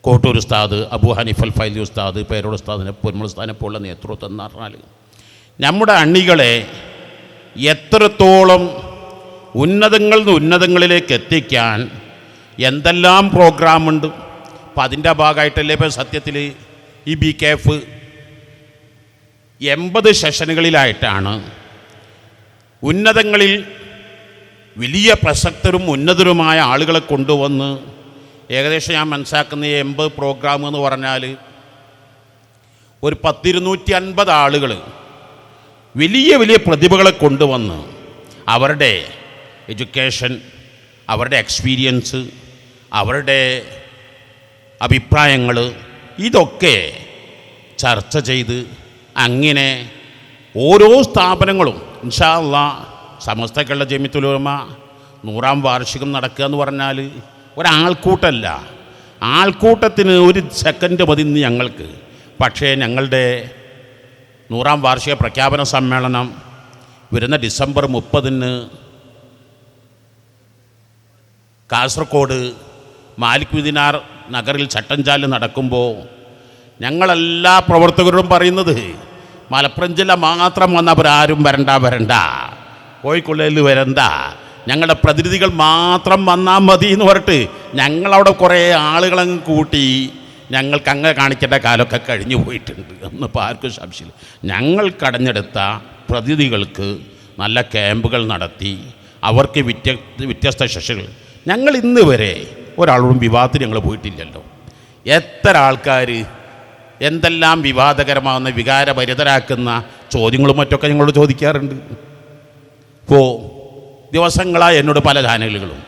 കോട്ടൂർ ഉസ്താദ്, അബൂ ഹനീഫൽ ഫൈലി ഉസ്താദ്, പേരോട് ഉസ്താദിനെ പൊന്മുൾ ഉസ്താദിനെ പോലുള്ള നേതൃത്വം എന്ന് പറഞ്ഞാൽ നമ്മുടെ അണികളെ എത്രത്തോളം ഉന്നതങ്ങളിൽ നിന്ന് ഉന്നതങ്ങളിലേക്ക് എത്തിക്കാൻ എന്തെല്ലാം പ്രോഗ്രാമുണ്ട്. അപ്പം അതിൻ്റെ ഭാഗമായിട്ടല്ലേ ഇപ്പോൾ സത്യത്തിൽ ഈ BKF 80 സെഷനുകളിലായിട്ടാണ് ഉന്നതങ്ങളിൽ വലിയ പ്രസക്തരും ഉന്നതരുമായ ആളുകളെ കൊണ്ടുവന്ന് ഏകദേശം ഞാൻ മനസ്സിലാക്കുന്ന 80 പ്രോഗ്രാം എന്ന് പറഞ്ഞാൽ ഒരു 250 ആളുകൾ വലിയ വലിയ പ്രതിഭകളെ കൊണ്ടുവന്ന് അവരുടെ എഡ്യൂക്കേഷൻ, അവരുടെ എക്സ്പീരിയൻസ്, അവരുടെ അഭിപ്രായങ്ങൾ ഇതൊക്കെ ചർച്ച ചെയ്ത് അങ്ങനെ ഓരോ സ്ഥാപനങ്ങളും ഇൻഷാ അല്ലാഹ് സമസ്ത കേരള ജമിഅത്തുൽ ഉലമ 100ാം വാർഷികം നടക്കുക എന്ന് പറഞ്ഞാൽ ഒരാൾക്കൂട്ടമല്ല. ആൾക്കൂട്ടത്തിന് ഒരു സെക്കൻഡ് മതി ഇന്ന് ഞങ്ങൾക്ക്. പക്ഷേ ഞങ്ങളുടെ 100ാം വാർഷിക പ്രഖ്യാപന സമ്മേളനം വരുന്ന ഡിസംബർ 30 കാസർഗോഡ് മാലിക് ദിനാർ നഗറിൽ ചട്ടഞ്ചാല് നടക്കുമ്പോൾ ഞങ്ങളെല്ലാ പ്രവർത്തകരോടും പറയുന്നത് മലപ്പുറം ജില്ല മാത്രം വന്നവരാരും വരണ്ട, കോഴിക്കോടിൽ വരണ്ട, ഞങ്ങളുടെ പ്രതിനിധികൾ മാത്രം വന്നാൽ മതി എന്ന് പറഞ്ഞിട്ട് ഞങ്ങളവിടെ കുറേ ആളുകളങ്ങ് കൂട്ടി ഞങ്ങൾക്ക് അങ്ങനെ കാണിക്കേണ്ട കാലമൊക്കെ കഴിഞ്ഞു പോയിട്ടുണ്ട്. ഒന്നിപ്പോൾ ആർക്കും സംശയമില്ല. ഞങ്ങൾ കടഞ്ഞെടുത്ത പ്രതിനിധികൾക്ക് നല്ല ക്യാമ്പുകൾ നടത്തി അവർക്ക് വ്യത്യസ്ത സെഷനുകൾ. ഞങ്ങൾ ഇന്ന് വരെ ഒരാളോടും വിവാദത്തിന് ഞങ്ങൾ പോയിട്ടില്ലല്ലോ. എത്ര ആൾക്കാർ എന്തെല്ലാം വിവാദകരമാകുന്ന വികാരഭരിതരാക്കുന്ന ചോദ്യങ്ങളും മറ്റൊക്കെ ഞങ്ങളോട് ചോദിക്കാറുണ്ട്. ഇപ്പോൾ ദിവസങ്ങളായി എന്നോട് പല ചാനലുകളും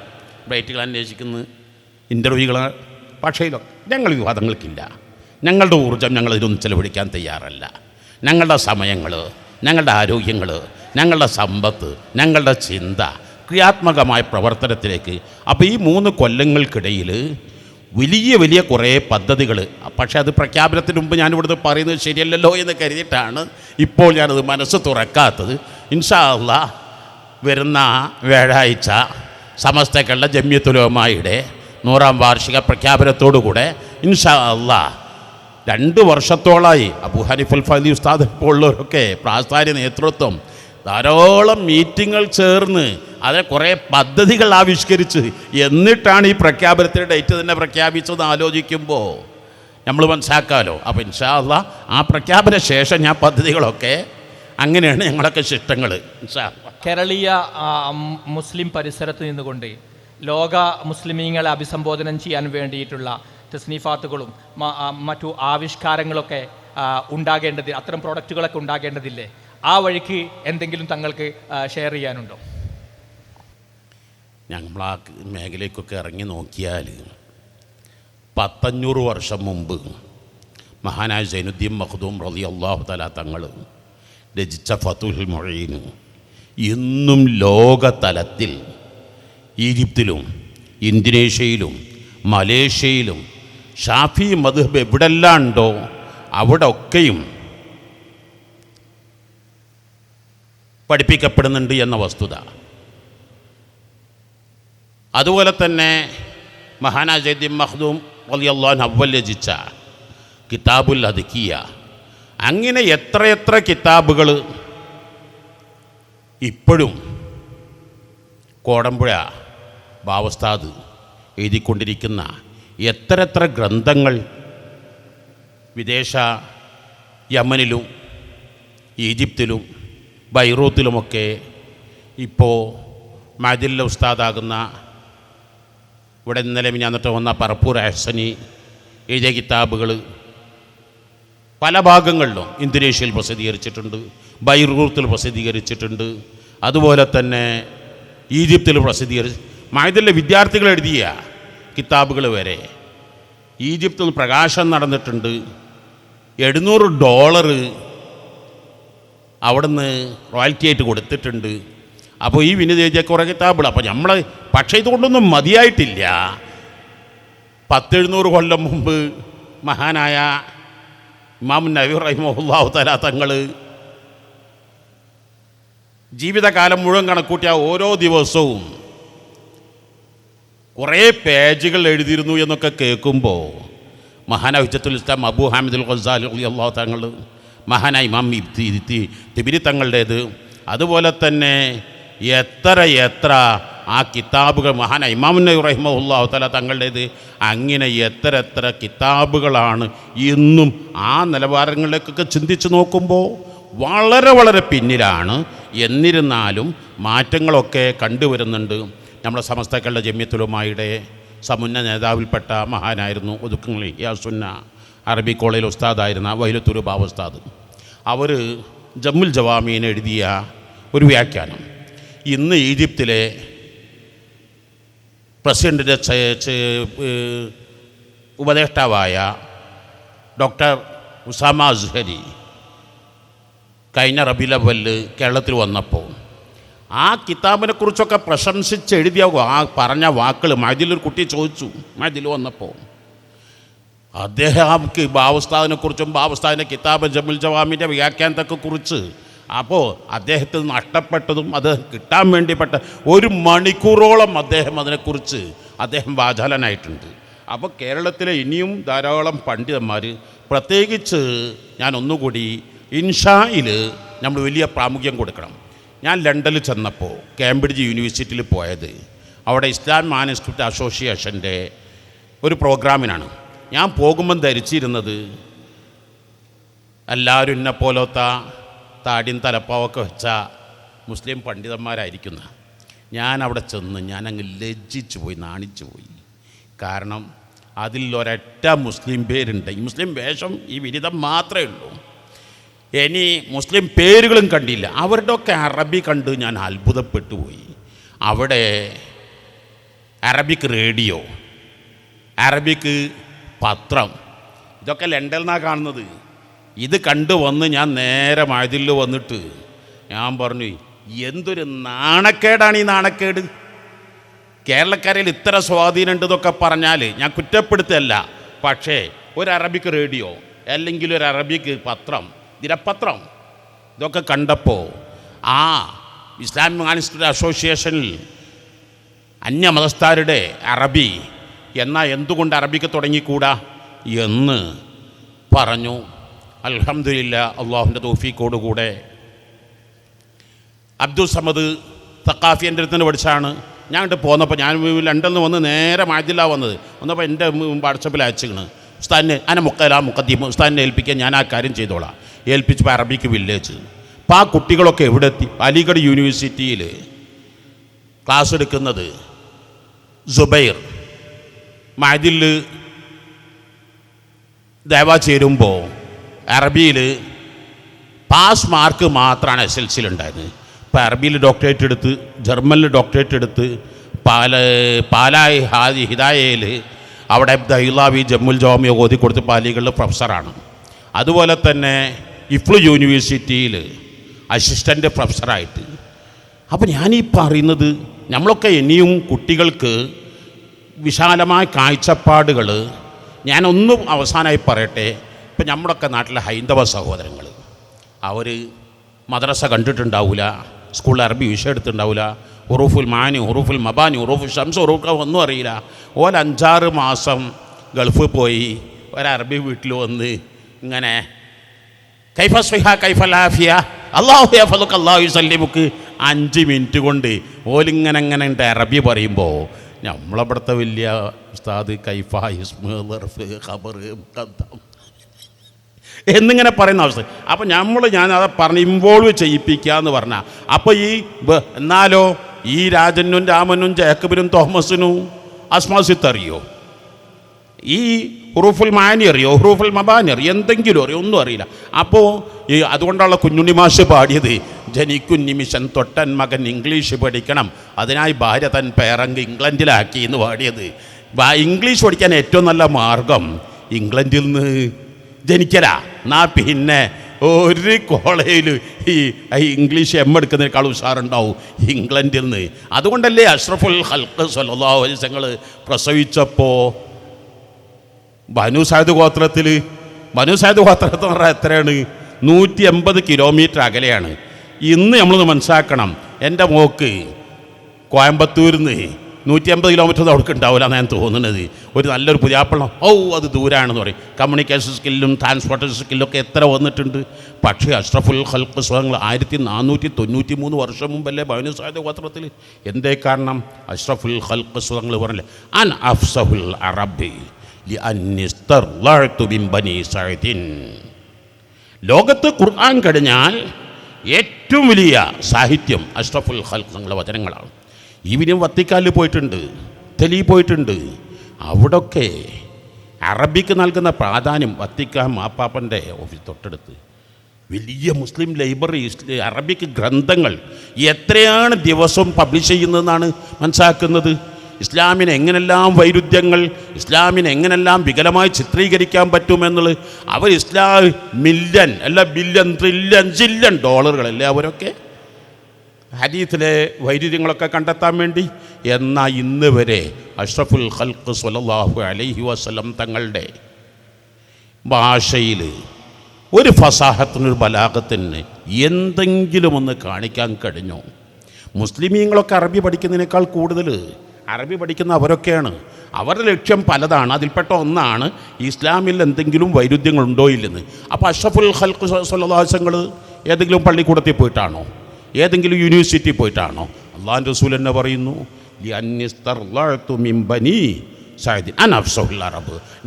റേറ്റുകൾ അന്വേഷിക്കുന്ന ഇൻ്റർവ്യൂകൾ. പക്ഷേ ഞങ്ങൾ വിവാദങ്ങൾക്കില്ല. ഞങ്ങളുടെ ഊർജ്ജം ഞങ്ങളിതൊന്നും ചെലവഴിക്കാൻ തയ്യാറല്ല. ഞങ്ങളുടെ സമയങ്ങൾ, ഞങ്ങളുടെ ആരോഗ്യങ്ങൾ, ഞങ്ങളുടെ സമ്പത്ത്, ഞങ്ങളുടെ ചിന്ത ക്രിയാത്മകമായ പ്രവർത്തനത്തിലേക്ക്. അപ്പോൾ ഈ 3 കൊല്ലങ്ങൾക്കിടയിൽ വലിയ വലിയ കുറേ പദ്ധതികൾ. പക്ഷേ അത് പ്രഖ്യാപനത്തിന് മുമ്പ് ഞാനിവിടുന്ന് പറയുന്നത് ശരിയല്ലല്ലോ എന്ന് കരുതിയിട്ടാണ് ഇപ്പോൾ ഞാനത് മനസ്സ് തുറക്കാത്തത്. ഇൻഷാ അല്ലാഹ് വരുന്ന വ്യാഴാഴ്ച സമസ്ത കേരള ജമിഅത്തുൽ ഉലമയുടെ 100ാം വാർഷിക പ്രഖ്യാപനത്തോടുകൂടെ ഇൻഷാ അല്ലാഹ് 2 വർഷത്തോളമായി അബൂ ഹനീഫൽ ഫൈലി ഉസ്താദ് പോലുള്ളവരൊക്കെ പ്രാസ്ഥാനിക നേതൃത്വം ധാരാളം മീറ്റിങ്ങുകൾ ചേർന്ന് അതിനെ കുറേ പദ്ധതികൾ ആവിഷ്കരിച്ച് എന്നിട്ടാണ് ഈ പ്രഖ്യാപനത്തിൻ്റെ ഡേറ്റ് തന്നെ പ്രഖ്യാപിച്ചതെന്ന് ആലോചിക്കുമ്പോൾ നമ്മൾ മനസ്സിലാക്കാമല്ലോ. അപ്പോൾ ഇൻഷാ അല്ലാഹ് ആ പ്രഖ്യാപന ശേഷം ഞാൻ പദ്ധതികളൊക്കെ അങ്ങനെയാണ് ഞങ്ങളൊക്കെ ശിഷ്ടങ്ങൾ. ഇൻഷാ അല്ലാഹ് കേരളീയ മുസ്ലിം പരിസരത്ത് നിന്നുകൊണ്ട് ലോക മുസ്ലിമീങ്ങളെ അഭിസംബോധനം ചെയ്യാൻ വേണ്ടിയിട്ടുള്ള തസ്നീഫാത്തുകളും മറ്റു ആവിഷ്കാരങ്ങളൊക്കെ ഉണ്ടാകേണ്ടത്, അത്തരം പ്രോഡക്റ്റുകളൊക്കെ ഉണ്ടാകേണ്ടതില്ലേ? ആ വഴിക്ക് എന്തെങ്കിലും തങ്ങൾക്ക് ഷെയർ ചെയ്യാനുണ്ടോ? ഞങ്ങൾ ആ മേഖലയ്ക്കൊക്കെ ഇറങ്ങി നോക്കിയാൽ 500 വർഷം മുമ്പ് മഹാനായ സൈനുദ്ദീൻ മഖ്ദൂം റളിയല്ലാഹു തആല തങ്ങൾ രചിച്ച ഫതുഹുൽ മുഈൻ ഇന്നും ലോകതലത്തിൽ ഈജിപ്തിലും ഇന്തോനേഷ്യയിലും മലേഷ്യയിലും ഷാഫി മദ്ഹബ് എവിടെല്ലാം ഉണ്ടോ അവിടെ ഒക്കെയും പഠിപ്പിക്കപ്പെടുന്നുണ്ട് എന്ന വസ്തുത. അതുപോലെ തന്നെ മഹാനായ സൈനുദ്ദീൻ മഖ്ദൂം റളിയല്ലാഹു അൻഹു അവ്വൽ രചിച്ച കിതാബുൽ അദ്കിയ, അങ്ങനെ എത്രയെത്ര കിതാബുകൾ ഇപ്പോഴും കോടമ്പുഴ ബാവസ്ഥാദ് എഴുതിക്കൊണ്ടിരിക്കുന്ന എത്ര ഗ്രന്ഥങ്ങൾ വിദേശ യമനിലും ഈജിപ്തിലും ബൈറൂത്തിലുമൊക്കെ ഇപ്പോൾ മഅദിലെ ഉസ്താദാകുന്ന ഇവിടെ ഇന്നലെ ഞാനിട്ട് വന്ന പറപ്പൂർ അഹ്സനി എഴുതിയ കിതാബുകൾ പല ഭാഗങ്ങളിലും ഇന്തോനേഷ്യയിൽ പ്രസിദ്ധീകരിച്ചിട്ടുണ്ട്, ബൈറൂത്തിൽ പ്രസിദ്ധീകരിച്ചിട്ടുണ്ട്, അതുപോലെ തന്നെ ഈജിപ്തിൽ പ്രസിദ്ധീകരിച്ച് മഅദിലെ വിദ്യാർത്ഥികൾ എഴുതിയ കിതാബുകൾ വരെ ഈജിപ്തിൽ നിന്ന് പ്രകാശനം നടന്നിട്ടുണ്ട്. $700 അവിടുന്ന് റോയൽറ്റി ആയിട്ട് കൊടുത്തിട്ടുണ്ട്. അപ്പോൾ ഈ വിനീത് എഴുതിയ കുറേ കിതാബുകൾ. അപ്പോൾ നമ്മൾ പക്ഷേ ഇതുകൊണ്ടൊന്നും മതിയായിട്ടില്ല. 700 കൊല്ലം മുമ്പ് മഹാനായ ഇമാം നവവി റഹിമഹുല്ലാഹു തആല തങ്ങൾ ജീവിതകാലം മുഴുവൻ കണക്കൂട്ടിയ ഓരോ ദിവസവും കുറേ പേജുകൾ എഴുതിയിരുന്നു എന്നൊക്കെ കേൾക്കുമ്പോൾ മഹാനായ ഹുജ്ജത്തുൽ ഇസ്ലാം അബൂ ഹാമിദുൽ ഗസാലി റളിയല്ലാഹു തങ്ങൾ, മഹാനായ ഇമാം തിബിരി തങ്ങളുടേത്, അതുപോലെ തന്നെ എത്ര ആ കിതാബുകൾ മഹാനായ ഇമാം നവവി റഹിമഹുല്ലാഹു തആല തങ്ങളുടേത്, അങ്ങനെ എത്ര കിതാബുകളാണ് ഇന്നും. ആ നിലവാരങ്ങളിലേക്കൊക്കെ ചിന്തിച്ച് നോക്കുമ്പോൾ വളരെ പിന്നിലാണ്. എന്നിരുന്നാലും മാറ്റങ്ങളൊക്കെ കണ്ടുവരുന്നുണ്ട്. നമ്മുടെ സമസ്തക്കളുടെ ജമിയത്തുലമായുടെ സമുന്ന നേതാവിൽപ്പെട്ട മഹാനായിരുന്നു ഒതുക്കങ്ങളിൽ യാസുന്ന അറബി കോളേജിൽ ഉസ്താദായിരുന്ന വൈലത്തൂർ ബാവസ്ഥാദ്. അവർ ജമ്മുൽ ജവാമീൻ എഴുതിയ ഒരു വ്യാഖ്യാനം ഇന്ന് ഈജിപ്തിലെ പ്രസിഡന്റിൻ്റെ ഉപദേഷ്ടാവായ ഡോക്ടർ ഉസാമ അസ്ഹരി കഴിഞ്ഞ റബീഉൽ അവ്വലിൽ കേരളത്തിൽ വന്നപ്പോൾ ആ കിതാബിനെക്കുറിച്ചൊക്കെ പ്രശംസിച്ച് എഴുതിയ പറഞ്ഞ വാക്കുകൾ മഅദിലൊരു കുട്ടി ചോദിച്ചു. മഅദിൽ വന്നപ്പോൾ അദ്ദേഹം ബാവസ്ഥാദിനെക്കുറിച്ചും ബാവസ്ഥാദിൻ്റെ കിതാബ് ജമ്മുൽ ജവാമിൻ്റെ വ്യാഖ്യാനത്തൊക്കെ കുറിച്ച് അപ്പോൾ അദ്ദേഹത്തിന് നഷ്ടപ്പെട്ടതും അത് കിട്ടാൻ വേണ്ടിപ്പെട്ട 1 മണിക്കൂറോളം അദ്ദേഹം അതിനെക്കുറിച്ച് വാചാലനായിട്ടുണ്ട്. അപ്പോൾ കേരളത്തിലെ ഇനിയും ധാരാളം പണ്ഡിതന്മാർ, പ്രത്യേകിച്ച് ഞാൻ ഒന്നുകൂടി ഇൻഷായിൽ നമ്മൾ വലിയ പ്രാമുഖ്യം കൊടുക്കണം. ഞാൻ ലണ്ടനിൽ ചെന്നപ്പോൾ കേംബ്രിഡ്ജ് യൂണിവേഴ്സിറ്റിയിൽ പോയത് അവിടെ ഇസ്ലാം മാനുസ്ക്രിപ്റ്റ് അസോസിയേഷൻ്റെ ഒരു പ്രോഗ്രാമിനാണ്. ഞാൻ പോകുമ്പം ധരിച്ചിരുന്നത് എല്ലാവരും എന്നെ പോലത്തെ താടിയും തലപ്പാവൊക്കെ വെച്ച മുസ്ലിം പണ്ഡിതന്മാരായിരിക്കുന്ന. ഞാൻ അവിടെ ചെന്ന് ഞാനങ്ങ് ലജ്ജിച്ചു പോയി, നാണിച്ചു പോയി. കാരണം അതിൽ ഒരൊറ്റ മുസ്ലിം പേരുണ്ട്. ഈ മുസ്ലിം വേഷം, ഈ ബിരുദം മാത്രമേ ഉള്ളൂ. ഇനി മുസ്ലിം പേരുകളും കണ്ടില്ല. അവരുടെയൊക്കെ അറബി കണ്ട് ഞാൻ അത്ഭുതപ്പെട്ടു പോയി. അവിടെ അറബിക് റേഡിയോ, അറബിക് പത്രം, ഇതൊക്കെ ലണ്ടനിൽ നിന്നാണ് കാണുന്നത്. ഇത് കണ്ടു വന്ന് ഞാൻ നേരെ മഅദിൽ വന്നിട്ട് ഞാൻ പറഞ്ഞു, എന്തൊരു നാണക്കേടാണ് ഈ നാണക്കേട്. കേരളക്കരയിൽ ഇത്ര സ്വാധീനം ഉണ്ടെന്നൊക്കെ പറഞ്ഞാൽ ഞാൻ കുറ്റപ്പെടുത്തല്ല. പക്ഷേ ഒരു അറബിക് റേഡിയോ അല്ലെങ്കിൽ ഒരു അറബിക് പത്രം, ദിനപത്രം, ഇതൊക്കെ കണ്ടപ്പോൾ ആ ഇസ്ലാമിക് മാനുസ്ക്രിപ്റ്റ് അസോസിയേഷനിൽ അന്യമതസ്ഥരുടെ അറബി എന്നാൽ എന്തുകൊണ്ട് അറബിക്ക് തുടങ്ങിക്കൂടാ എന്ന് പറഞ്ഞു. അൽഹംദുലില്ലാ, അള്ളാഹുവിൻ്റെ തൗഫീഖോടുകൂടെ അബ്ദുൽ സമദ് തക്കാഫി എൻ്റെ അടുത്ത് നിന്ന് പഠിച്ചാണ്. ഞാൻ ഇങ്ങോട്ട് പോന്നപ്പോൾ ഞാൻ ലണ്ടനിൽ നിന്ന് വന്ന് നേരെ മഅദിലാണ് വന്നപ്പോൾ എൻ്റെ വാട്സപ്പിൽ അയച്ചിക്കണ്, ഉസ്താദിനെ അന മുഖദ്ദീം ഉസ്താദിനെ ഏൽപ്പിക്കാൻ ഞാൻ ആ കാര്യം ചെയ്തോളാം. ഏൽപ്പിച്ചപ്പോൾ അറബിക്ക് വില്ലേജ്. അപ്പോൾ ആ കുട്ടികളൊക്കെ എവിടെ എത്തി? അലിഗഡ് യൂണിവേഴ്സിറ്റിയിൽ ക്ലാസ് എടുക്കുന്നത് സുബൈർ മഅദിൽ ദഅവ ചേരുമ്പോൾ അറബിയിൽ പാസ് മാർക്ക് മാത്രമാണ് SLCയിൽ ഉണ്ടായത്. ഇപ്പോൾ അറബിയിൽ ഡോക്ടറേറ്റ് എടുത്ത്, ജർമ്മനിൽ ഡോക്ടറേറ്റ് എടുത്ത്, പാലായി ഹിദായയിൽ അവിടെ ദൈലാവി ജമ്മുൽ ജവാമിയ ഓതി കൊടുത്ത് പാലികളിൽ പ്രൊഫസറാണ്. അതുപോലെ തന്നെ ഇഫ്ലു യൂണിവേഴ്സിറ്റിയിൽ അസിസ്റ്റൻ്റ് പ്രൊഫസറായിട്ട്. അപ്പോൾ ഞാനീ പറയുന്നത് നമ്മളൊക്കെ ഇനിയും കുട്ടികൾക്ക് വിശാലമായ കാഴ്ചപ്പാടുകൾ. ഞാനൊന്നും അവസാനമായി പറയട്ടെ. ഇപ്പം നമ്മുടെയൊക്കെ നാട്ടിലെ ഹൈന്ദവ സഹോദരങ്ങൾ അവർ മദ്രസ കണ്ടിട്ടുണ്ടാവില്ല, സ്കൂളിൽ അറബി വിഷയം എടുത്തിട്ടുണ്ടാവില്ല, ഉറൂഫുൽ മാനി, ഉറൂഫുൽ മബാനി, ഉറൂഫുൽ ഷംസ്, ഉറൂഫ് ഒന്നും അറിയില്ല. 5-6 മാസം ഗൾഫ് പോയി ഒരറബി വീട്ടിൽ വന്ന് ഇങ്ങനെ കൈഫ സ്വിഹ കൈഫ ലാഫിയ അള്ളാഹു യഫ്ലുക അള്ളാഹു യുസല്ലിമുക്ക് 5 മിനിറ്റ് കൊണ്ട് ഓലിങ്ങനെ ഇങ്ങനെ ഉണ്ട് അറബി പറയുമ്പോൾ നമ്മളവിടുത്തെ വലിയ ഉസ്താദ് കൈഫ ഇസ്മ ദർഫ് ഖബർ മുഖദ്ദം എന്നിങ്ങനെ പറയുന്ന അവസ്ഥ. അപ്പം ഞാനത് പറഞ്ഞ് ഇൻവോൾവ് ചെയ്യിപ്പിക്കുക എന്ന് പറഞ്ഞാൽ അപ്പോൾ എന്നാലോ ഈ രാജനും രാമനും ജേക്കബിനും തോമസിനും അസ്മാസിത്ത് അറിയോ? ഈ ഹുറൂഫുൽ മാനി അറിയോ? ഹുറൂഫുൽ മബാനി അറിയോ? എന്തെങ്കിലും അറിയോ? ഒന്നും അറിയില്ല. അപ്പോൾ അതുകൊണ്ടുള്ള കുഞ്ഞുണ്ണി മാഷ് പാടിയത് ജനിക്കും നിമിഷം തൊട്ടൻ മകൻ ഇംഗ്ലീഷ് പഠിക്കണം, അതിനായി ഭാര്യ തൻ പേരങ്ക് ഇംഗ്ലണ്ടിലാക്കി എന്ന് പാടിയത്. ഇംഗ്ലീഷ് പഠിക്കാൻ ഏറ്റവും നല്ല മാർഗം ഇംഗ്ലണ്ടിൽ നിന്ന് ജനിക്കലാ. എന്നാ പിന്നെ ഒരു കോളേജിൽ ഈ ഇംഗ്ലീഷ് എടുക്കുന്നതിനേക്കാൾ ഉഷാറുണ്ടാവും ഇംഗ്ലണ്ടിൽ നിന്ന്. അതുകൊണ്ടല്ലേ അഷ്റഫുൽ ഖൽഖ് സ്വല്ലല്ലാഹു അലൈഹി വസല്ലം പ്രസവിച്ചപ്പോൾ ബനു സഅദ് ഗോത്രത്തിൽ എന്ന് പറഞ്ഞാൽ എത്രയാണ്? 180 കിലോമീറ്റർ അകലെയാണ്. ഇന്ന് നമ്മളൊന്ന് മനസ്സിലാക്കണം, എൻ്റെ മോക്ക് കോയമ്പത്തൂരിൽ നിന്ന് 150 കിലോമീറ്റർ അവർക്ക് ഉണ്ടാവില്ല എന്നാണ് ഞാൻ തോന്നുന്നത്. ഒരു നല്ലൊരു പുതിയാപ്പള അത് ദൂരാണെന്ന് പറയും. കമ്മ്യൂണിക്കേഷൻ സ്കില്ലും ട്രാൻസ്പോർട്ടേഷൻ സ്കില്ലൊക്കെ എത്ര വന്നിട്ടുണ്ട്. പക്ഷേ അഷ്റഫുൽ ഖൽഖ് സ്വങ്ങൾ 1493 വർഷം മുമ്പല്ലേ ബനു സഅദ് ഗോത്രത്തിൽ. എന്തേ കാരണം? അഷ്റഫുൽ ഖൽഖ് സ്വങ്ങൾ പറഞ്ഞില്ലേ അൻ അഫ്സഹുൽ അറബി ലോകത്ത് ഖുർആൻ കഴിഞ്ഞാൽ ഏറ്റവും വലിയ സാഹിത്യം അഷ്റഫുൽ ഖൽഖ് തങ്ങളുടെ വചനങ്ങളാണ്. ഇവനും വത്തിക്കാനിൽ പോയിട്ടുണ്ട്, ഇറ്റലിയിൽ പോയിട്ടുണ്ട്. അവിടൊക്കെ അറബിക്ക് നൽകുന്ന പ്രാധാന്യം വത്തിക്കാൻ മാപ്പാപ്പൻ്റെ ഓഫീസ് തൊട്ടടുത്ത് വലിയ മുസ്ലിം ലൈബ്രറി, അറബിക്ക് ഗ്രന്ഥങ്ങൾ എത്രയാണ് ദിവസവും പബ്ലിഷ് ചെയ്യുന്നതെന്നാണ് മനസ്സിലാക്കുന്നത്. ഇസ്ലാമിന് എങ്ങനെല്ലാം വൈരുദ്ധ്യങ്ങൾ, ഇസ്ലാമിനെ എങ്ങനെല്ലാം വികലമായി ചിത്രീകരിക്കാൻ പറ്റുമെന്നുള്ളത് അവർ മില്യൺ അല്ല ബില്യൺ ട്രില്യൺ ജില്യൺ ഡോളറുകളല്ലേ അവരൊക്കെ ഹദീസിലെ വൈരുദ്ധ്യങ്ങളൊക്കെ കണ്ടെത്താൻ വേണ്ടി. എന്നാൽ ഇന്ന് വരെ അഷ്റഫുൽ ഖൽഖ് സ്വല്ലല്ലാഹു അലൈഹി വസല്ലം തങ്ങളുടെ ഭാഷയിൽ ഒരു ഫസാഹത്തിനൊരു ബലാഗത്തിന് എന്തെങ്കിലും ഒന്ന് കാണിക്കാൻ കഴിഞ്ഞോ? മുസ്ലിമീങ്ങളൊക്കെ അറബി പഠിക്കുന്നതിനേക്കാൾ കൂടുതൽ അറബി പഠിക്കുന്ന അവരൊക്കെയാണ്. അവരുടെ ലക്ഷ്യം പലതാണ്. അതിൽപ്പെട്ട ഒന്നാണ് ഇസ്ലാമിൽ എന്തെങ്കിലും വൈരുദ്ധ്യങ്ങളുണ്ടോ ഇല്ലെന്ന്. അപ്പോൾ അഷ്റഫുൽ ഖൽഖ് സ്വല്ലല്ലാഹു അലൈഹി വസല്ലം ഏതെങ്കിലും പള്ളിക്കൂടത്തിൽ പോയിട്ടാണോ? ഏതെങ്കിലും യൂണിവേഴ്സിറ്റി പോയിട്ടാണോ? അള്ളാഹുവിൻ്റെ റസൂൽ തന്നെ പറയുന്നു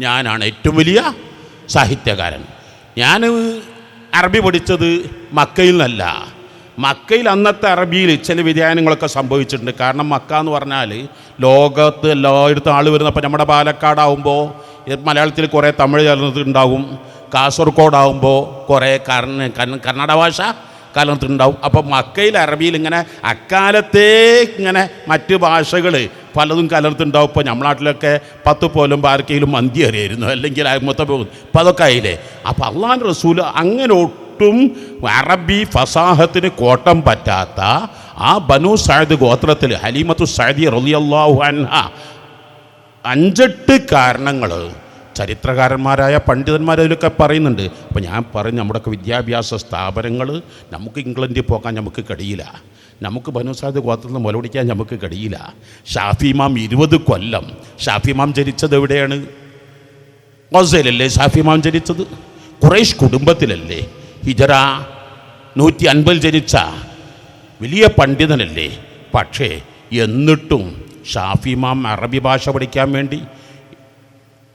ഞാനാണ് ഏറ്റവും വലിയ സാഹിത്യകാരൻ. ഞാൻ അറബി പഠിച്ചത് മക്കയിൽ നിന്നല്ല. മക്കയിൽ അന്നത്തെ അറബിയിൽ ചില വ്യതിയാനങ്ങളൊക്കെ സംഭവിച്ചിട്ടുണ്ട്. കാരണം മക്ക എന്ന് പറഞ്ഞാൽ ലോകത്ത് എല്ലായിടത്തും ആൾ വരുന്നപ്പോൾ നമ്മുടെ പാലക്കാടാവുമ്പോൾ മലയാളത്തിൽ കുറേ തമിഴ് കലർന്നിട്ടുണ്ടാവും, കാസർഗോഡാവുമ്പോൾ കുറേ കന്നഡ ഭാഷ കലർന്നിട്ടുണ്ടാവും. അപ്പോൾ മക്കയിൽ അറബിയിൽ ഇങ്ങനെ അക്കാലത്തേ ഇങ്ങനെ മറ്റ് ഭാഷകൾ പലതും കലർത്തുണ്ടാവും. ഇപ്പോൾ നമ്മുടെ നാട്ടിലൊക്കെ 10 പോലും ആർക്കെങ്കിലും മന്തി അറിയായിരുന്നു, അല്ലെങ്കിൽ മൊത്തം പോകും. അപ്പോൾ അതൊക്കെ ആയില്ലേ. അപ്പോൾ അള്ളാഹുവിൻ്റെ റസൂൽ അങ്ങനെ ഒട്ടും അറബി ഫസാഹത്തിന് കോട്ടം പറ്റാത്ത ആ ബനു സഅദ് ഗോത്രത്തിൽ ഹലീമത്തു സഅദി റളിയല്ലാഹു അൻഹ 5-8 കാരണങ്ങൾ ചരിത്രകാരന്മാരായ പണ്ഡിതന്മാർ അതിലൊക്കെ പറയുന്നുണ്ട്. അപ്പോൾ ഞാൻ പറയും, നമ്മുടെയൊക്കെ വിദ്യാഭ്യാസ സ്ഥാപനങ്ങൾ നമുക്ക് ഇംഗ്ലണ്ടിൽ പോകാൻ നമുക്ക് കഴിയില്ല, നമുക്ക് ബനു സഅദ് ഗോത്രത്തിൽ നിന്ന് മുലപിടിക്കാൻ നമുക്ക് കഴിയില്ല. ഷാഫി ഇമാം 20 കൊല്ലം ഷാഫി ഇമാം ജനിച്ചത് എവിടെയാണ്? ഗസയിലല്ലേ ഷാഫി ഇമാം ജനിച്ചത്? ഖുറൈശ് കുടുംബത്തിലല്ലേ? ഹിജറ 150 ജനിച്ച വലിയ പണ്ഡിതനല്ലേ? പക്ഷേ എന്നിട്ടും ഷാഫി ഇമാം അറബി ഭാഷ പഠിക്കാൻ വേണ്ടി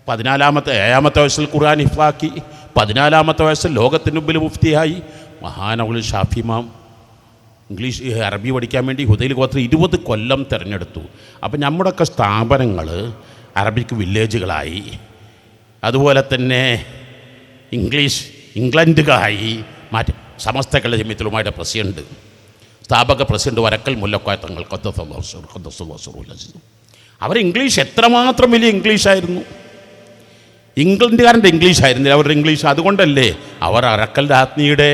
7-ാമത്തെ വയസ്സിൽ ഖുർആൻ ഹിഫ്ളാക്കി, 14-ാമത്തെ വയസ്സിൽ ലോകത്തിന് മുമ്പിൽ മുഫ്തിയായി. മഹാനവുൽ ഷാഫി ഇമാം അറബി പഠിക്കാൻ വേണ്ടി ഹുദൈൽ ഗോത്രം 20 കൊല്ലം തിരഞ്ഞെടുത്തു. അപ്പം നമ്മുടെയൊക്കെ സ്ഥാപനങ്ങൾ അറബിക്ക് വില്ലേജുകളായി, അതുപോലെ തന്നെ ഇംഗ്ലണ്ടുകളായി മാറ്റി. സമസ്ത കേരള ജമിയത്തുലമായുടെ പ്രസിഡന്റ്, സ്ഥാപക പ്രസിഡന്റ് വരക്കൽ മുല്ലക്കോയ തങ്ങൾ അവർ ഇംഗ്ലീഷ് എത്രമാത്രം വലിയ ഇംഗ്ലീഷായിരുന്നു. ഇംഗ്ലണ്ടുകാരൻ്റെ ഇംഗ്ലീഷ് ആയിരുന്നില്ല അവരുടെ ഇംഗ്ലീഷ്. അതുകൊണ്ടല്ലേ അവർ അറക്കൽ രാജ്ഞിയുടെ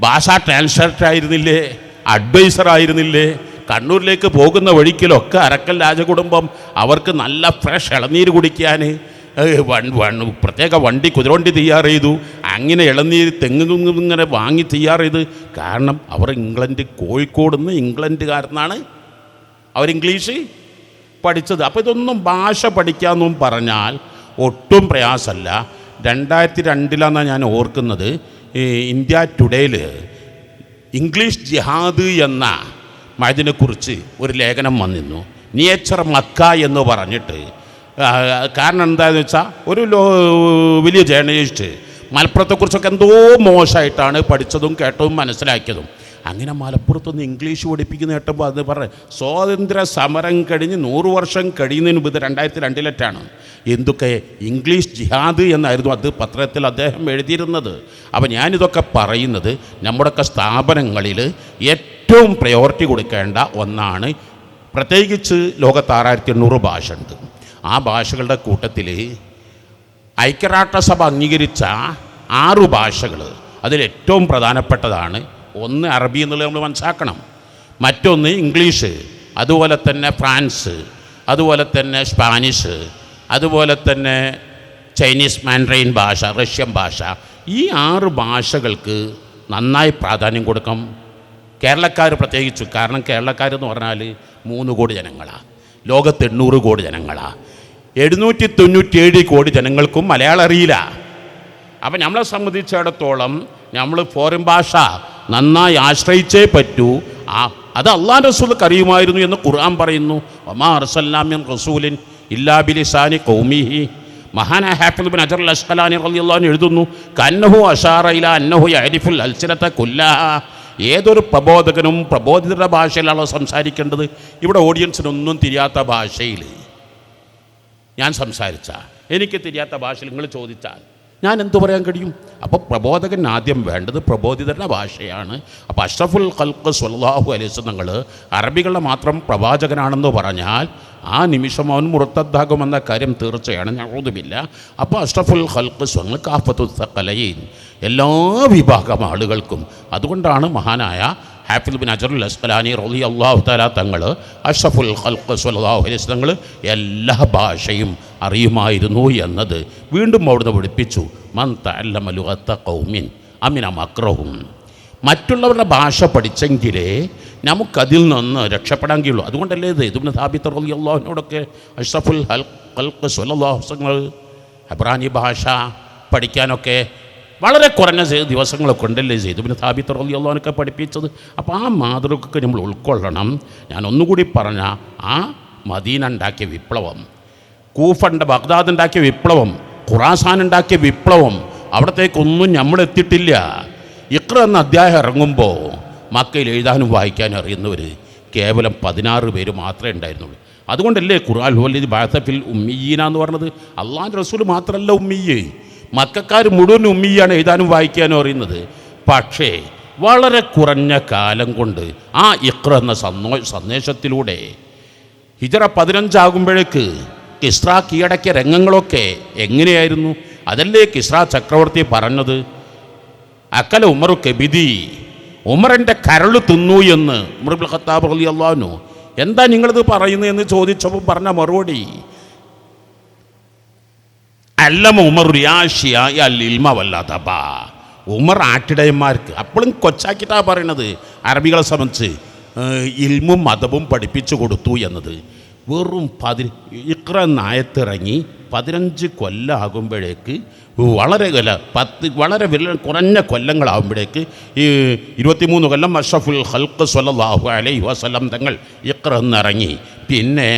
ഭാഷാ ട്രാൻസ്ലേറ്റർ ആയിരുന്നില്ലേ, അഡ്വൈസർ ആയിരുന്നില്ലേ? കണ്ണൂരിലേക്ക് പോകുന്ന വഴിക്കിലൊക്കെ അറക്കൽ രാജകുടുംബം അവർക്ക് നല്ല ഫ്രഷ് ഇളനീര് കുടിക്കാൻ പ്രത്യേക കുതിരവണ്ടി തയ്യാർ ചെയ്തു. അങ്ങനെ ഇളനീര് ഇങ്ങനെ വാങ്ങി തയ്യാർ ചെയ്ത്. കാരണം അവർ കോഴിക്കോട് നിന്ന് ഇംഗ്ലണ്ടുകാരെന്നാണ് അവർ ഇംഗ്ലീഷ് പഠിച്ചത്. അപ്പോൾ ഇതൊന്നും ഭാഷ പഠിക്കാമെന്നും പറഞ്ഞാൽ ഒട്ടും പ്രയാസമല്ല. 2002 ഞാൻ ഓർക്കുന്നത്, ഈ ഇന്ത്യ ടുഡേയിൽ ഇംഗ്ലീഷ് ജിഹാദ് എന്ന ഇതിനെക്കുറിച്ച് ഒരു ലേഖനം വന്നിരുന്നു. നേച്ചർ മക്ക എന്ന് പറഞ്ഞിട്ട്. കാരണം എന്താണെന്ന് വെച്ചാൽ ഒരു വലിയ ജേർണലിസ്റ്റ് മലപ്പുറത്തെക്കുറിച്ചൊക്കെ എന്തോ മോശമായിട്ടാണ് പഠിച്ചതും കേട്ടതും മനസ്സിലാക്കിയതും. അങ്ങനെ മലപ്പുറത്തൊന്ന് ഇംഗ്ലീഷ് പഠിപ്പിക്കുന്ന കേട്ടപ്പോൾ അത് സ്വാതന്ത്ര്യ സമരം കഴിഞ്ഞ് 100 വർഷം കഴിയുന്നതിന് മുമ്പ്, 2002 എന്തൊക്കെ ഇംഗ്ലീഷ് ജിഹാദ് എന്നായിരുന്നു അത് പത്രത്തിൽ അദ്ദേഹം എഴുതിയിരുന്നത്. അപ്പോൾ ഞാനിതൊക്കെ പറയുന്നത് നമ്മുടെയൊക്കെ സ്ഥാപനങ്ങളിൽ ഏറ്റവും പ്രയോറിറ്റി കൊടുക്കേണ്ട ഒന്നാണ്. പ്രത്യേകിച്ച് ലോകത്ത് 6800 ഭാഷ ഉണ്ട്. ആ ഭാഷകളുടെ കൂട്ടത്തിൽ ഐക്യരാഷ്ട്രസഭ അംഗീകരിച്ച 6 ഭാഷകൾ, അതിലേറ്റവും പ്രധാനപ്പെട്ടതാണ് ഒന്ന് അറബി എന്നുള്ളത് നമ്മൾ മനസ്സിലാക്കണം, മറ്റൊന്ന് ഇംഗ്ലീഷ്, അതുപോലെ തന്നെ ഫ്രാൻസ്, അതുപോലെ തന്നെ സ്പാനിഷ്, അതുപോലെ തന്നെ ചൈനീസ് മാൻഡറിൻ ഭാഷ, റഷ്യൻ ഭാഷ. ഈ 6 ഭാഷകൾക്ക് നന്നായി പ്രാധാന്യം കൊടുക്കാം. കേരളക്കാർ പ്രത്യേകിച്ചു. കാരണം കേരളക്കാരെന്ന് പറഞ്ഞാൽ 3 കോടി ജനങ്ങളാണ്, ലോകത്ത് 800 കോടി ജനങ്ങളാണ്. 797 കോടി ജനങ്ങൾക്കും മലയാളം അറിയില്ല. അപ്പം നമ്മളെ സംബന്ധിച്ചിടത്തോളം നമ്മൾ ഫോറിൻ ഭാഷ നന്നായി ആശ്രയിച്ചേ പറ്റൂ. അത് അള്ളാഹുവിൻ്റെ റസൂലുക്ക് അറിയുമായിരുന്നു എന്ന് ഖുർആൻ പറയുന്നു. വമാ അർസൽനാ മിൻ റസൂലിൻ ഇല്ലാ ബിലിസാനി ഖൗമിഹി. മഹാനായ ഹാഫിദ് ഇബ്നു ഹജർ അൽ-അസ്ഖലാനി റളിയല്ലാഹു അൻഹു എഴുതുന്നു, കന്നഹു അശാറ ഇലാ അന്നഹു യഅരിഫുൽ അൽസിനത കുല്ലഹ. ഏതൊരു പ്രബോധകനും പ്രബോധിതരുടെ ഭാഷയിലാണോ സംസാരിക്കേണ്ടത്. ഇവിടെ ഓഡിയൻസിനൊന്നും തിരിയാത്ത ഭാഷയിൽ ഞാൻ സംസാരിച്ചാൽ, എനിക്ക് തിരിയാത്ത ഭാഷയിൽ നിങ്ങൾ ചോദിച്ചാൽ ഞാൻ എന്തു പറയാൻ കഴിയും? അപ്പോൾ പ്രബോധകൻ ആദ്യം വേണ്ടത് പ്രബോധിതരുടെ ഭാഷയാണ്. അപ്പോൾ അഷ്റഫുൽ ഖൽഖ് സ്വല്ലല്ലാഹു അലൈഹി വസല്ലം അറബികളുടെ മാത്രം പ്രവാചകനാണെന്ന് പറഞ്ഞാൽ ആ നിമിഷം അവൻ മുർത്തദ്ദാകുമെന്ന കാര്യം തീർച്ചയാണ്. നഊദുബില്ല. അപ്പോൾ അഷ്റഫുൽ ഖൽഖ് സ്വല്ലല്ലാഹു കാഫത്തുൽ സഖലൈൻ, എല്ലാ വിഭാഗം ആളുകൾക്കും. അതുകൊണ്ടാണ് മഹാനായ ഹാഫിദ് ഇബ്നു ഹജർ അൽ-അസ്ഖലാനി റളിയല്ലാഹു തആല തങ്ങൾ അഷ്റഫുൽ ഖൽഖ് സ്വല്ലല്ലാഹു അലൈഹി വസല്ലം എല്ലാ ഭാഷയും അറിയുമായിരുന്നു എന്നത് വീണ്ടും അവിടുന്ന് പഠിപ്പിച്ചു. മൻ തഅല്ലമ ലുഗത ഖൗമിൻ അമിന മക്റഹും. മറ്റുള്ളവരുടെ ഭാഷ പഠിച്ചെങ്കിലേ നമുക്കതിൽ നിന്ന് രക്ഷപ്പെടാൻ കഴിയുള്ളൂ. അതുകൊണ്ടല്ലേ സെയ്ദ് ഇബ്നു സാബിത്ത് റളിയല്ലാഹു അൻഹുവോടൊക്കെ അഷ്റഫുൽ ഖൽഖ് സ്വല്ലല്ലാഹു അലൈഹി വസല്ലം ഇബ്രാനി ഭാഷ പഠിക്കാനൊക്കെ വളരെ കുറഞ്ഞ ദിവസങ്ങളൊക്കെ ഉണ്ടല്ലേ സെയ്ദ് ഇബ്നു സാബിത്ത് റളിയല്ലാഹു അൻഹു പഠിപ്പിച്ചത്. അപ്പോൾ ആ മാതൃകയൊക്കെ നമ്മൾ ഉൾക്കൊള്ളണം. ഞാൻ ഒന്നുകൂടി പറഞ്ഞ ആ മദീന ഉണ്ടാക്കിയ വിപ്ലവം, കൂഫുണ്ട് ബഗ്ദാദ് ഉണ്ടാക്കിയ വിപ്ലവം, ഖുറാസാൻ ഉണ്ടാക്കിയ വിപ്ലവം, അവിടത്തേക്കൊന്നും നമ്മളെത്തിയിട്ടില്ല. ഇഖ്റ എന്ന അധ്യായം ഇറങ്ങുമ്പോൾ മക്കയിൽ എഴുതാനും വായിക്കാനും അറിയുന്നവർ കേവലം 16 പേര് മാത്രമേ ഉണ്ടായിരുന്നുള്ളൂ. അതുകൊണ്ടല്ലേ ഖുർആൻ ഹുവല്ലദീ ബഅസ ഫിൽ ഉമ്മീയീന എന്ന് പറഞ്ഞത്. അള്ളാഹുവിൻ്റെ റസൂൽ മാത്രമല്ല ഉമ്മീയ്, മക്കക്കാർ മുഴുവൻ ഉമ്മീയാണ് എഴുതാനും വായിക്കാനും അറിയുന്നത്. പക്ഷേ വളരെ കുറഞ്ഞ കാലം കൊണ്ട് ആ ഇഖ്റ എന്ന സന്ദേശത്തിലൂടെ ഹിജറ 15 ആകുമ്പോഴേക്ക് കിസ്ര കീഴടക്കിയ രംഗങ്ങളൊക്കെ എങ്ങനെയായിരുന്നു? അതല്ലേ കിസ്ര ചക്രവർത്തി പറഞ്ഞത്, അക്കല ഉമറു കെബിദി, ഉമറിൻ്റെ കരൾ തിന്നു എന്ന് ഉമർ ഇബ്നുൽ ഖത്താബ് റളിയല്ലാഹു അൻഹു. എന്താ നിങ്ങളിത് പറയുന്നത് എന്ന് ചോദിച്ചപ്പോൾ പറഞ്ഞ മറുപടി, അല്ലമ ഉമർ റിയാഷിയ അല്ലിൽമ വല്ലതബ. ഉമർ ആട്ടിടയന്മാർക്ക് അപ്പോഴും കൊച്ചാക്കിയിട്ടാണ് പറയണത് അറബികളെ സംബന്ധിച്ച് ഇൽമും മതവും പഠിപ്പിച്ചു കൊടുത്തു എന്നത്. വെറും ഇഖ്റ നായത്തിറങ്ങി 15 കൊല്ലമാകുമ്പോഴേക്ക് വളരെ കുറഞ്ഞ കൊല്ലങ്ങളാകുമ്പോഴേക്ക് ഈ 23 കൊല്ലം അഷ്റഫുൽ ഖൽഖ് സ്വല്ലല്ലാഹു അലൈഹി വസല്ലം തങ്ങൾ ഇഖ്റ എന്നിറങ്ങി. പിന്നെ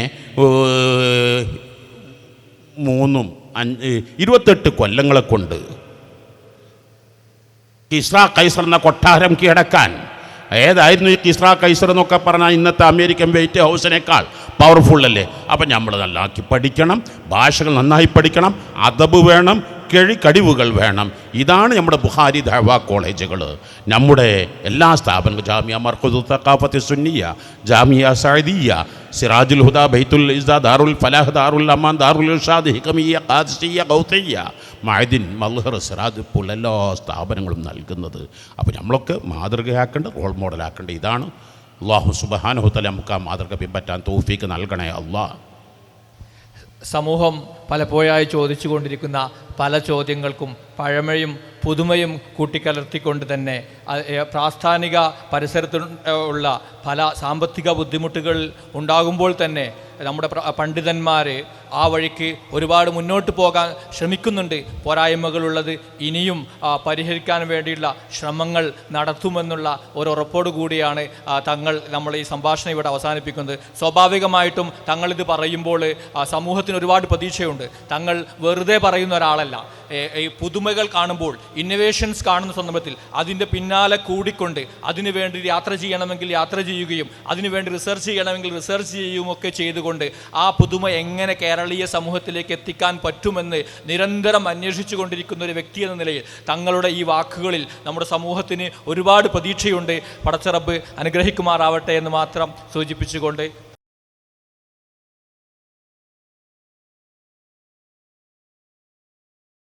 28 കൊല്ലങ്ങളെ കൊണ്ട് കിസ്ര കൈസർ എന്ന കൊട്ടാരം കീഴടക്കാൻ. ഏതായിരുന്നു ഈ കിസ്ര കൈസർ എന്നൊക്കെ പറഞ്ഞാൽ ഇന്നത്തെ അമേരിക്കൻ വൈറ്റ് ഹൗസിനേക്കാൾ പവർഫുള്ളല്ലേ. അപ്പം നമ്മൾ നന്നാക്കി പഠിക്കണം, ഭാഷകൾ നന്നായി പഠിക്കണം, അദബ് വേണം, കഴിവുകൾ വേണം. ഇതാണ് നമ്മുടെ ബുഖാരി ദഅവ കോളേജുകൾ, നമ്മുടെ എല്ലാ സ്ഥാപനങ്ങളും. ജാമിയ മർകദു തഖാഫത്തി സുന്നിയ, ജാമിയ സഅദിയ, സിറാജുൽ ഹുദ, ബൈത്തുൽ ഇസ്സ, ദാറുൽ ഫലാഹ്, ദാറുൽ അമാൻ, ദാറുൽ ഇർഷാദ്, ഹികമിയ, ഖാദിസിയ, ഗൗസിയ, മഅദിൻ, മൽഹർ, സിറാജ് ഇപ്പോൾ എല്ലാ സ്ഥാപനങ്ങളും നൽകുന്നത്. അപ്പോൾ നമ്മളൊക്കെ മാതൃകയാക്കേണ്ട, റോൾ മോഡലാക്കേണ്ട ഇതാണ്. അല്ലാഹു സുബ്ഹാനഹു വ തആല നമുക്ക് ആ മാതൃക പിൻപറ്റാൻ തൗഫീക്ക് നൽകണേ അല്ലാഹ്. സമൂഹം പലപ്പോഴായി ചോദിച്ചു കൊണ്ടിരിക്കുന്ന പല ചോദ്യങ്ങൾക്കും പഴമയും പുതുമയും കൂട്ടിക്കലർത്തിക്കൊണ്ട് തന്നെ പ്രാസ്ഥാനിക പരിസരത്ത് ഉള്ള പല സാമ്പത്തിക ബുദ്ധിമുട്ടുകൾ ഉണ്ടാകുമ്പോൾ തന്നെ നമ്മുടെ പണ്ഡിതന്മാർ ആ വഴിക്ക് ഒരുപാട് മുന്നോട്ട് പോകാൻ ശ്രമിക്കുന്നുണ്ട്. പോരായ്മകളുള്ളത് ഇനിയും പരിഹരിക്കാൻ വേണ്ടിയുള്ള ശ്രമങ്ങൾ നടത്തുമെന്നുള്ള ഒരു ഉറപ്പോടു കൂടിയാണ് നമ്മൾ ഈ സംഭാഷണം ഇവിടെ അവസാനിപ്പിക്കുന്നത്. സ്വാഭാവികമായിട്ടും തങ്ങളിത് പറയുമ്പോൾ സമൂഹത്തിന് ഒരുപാട് പ്രതീക്ഷയുണ്ട്. തങ്ങൾ വെറുതെ പറയുന്ന ഒരാളല്ല. ഈ പുതുമകൾ കാണുമ്പോൾ, ഇന്നൊവേഷൻസ് കാണുന്ന സന്ദർഭത്തിൽ അതിൻ്റെ പിന്നാലെ കൂടിക്കൊണ്ട് അതിനു വേണ്ടി യാത്ര ചെയ്യണമെങ്കിൽ യാത്ര ചെയ്യുകയും അതിനുവേണ്ടി റിസർച്ച് ചെയ്യണമെങ്കിൽ റിസർച്ച് ചെയ്യുകയുമൊക്കെ ചെയ്തുകൊണ്ട് ആ പുതുമ എങ്ങനെ കേരളീയ സമൂഹത്തിലേക്ക് എത്തിക്കാൻ പറ്റുമെന്ന് നിരന്തരം അന്വേഷിച്ചു കൊണ്ടിരിക്കുന്ന ഒരു വ്യക്തി എന്ന നിലയിൽ തങ്ങളുടെ ഈ വാക്കുകളിൽ നമ്മുടെ സമൂഹത്തിന് ഒരുപാട് പ്രതീക്ഷയുണ്ട്. പടച്ച റബ്ബ് അനുഗ്രഹിക്കുമാറാവട്ടെ എന്ന് മാത്രം സൂചിപ്പിച്ചുകൊണ്ട്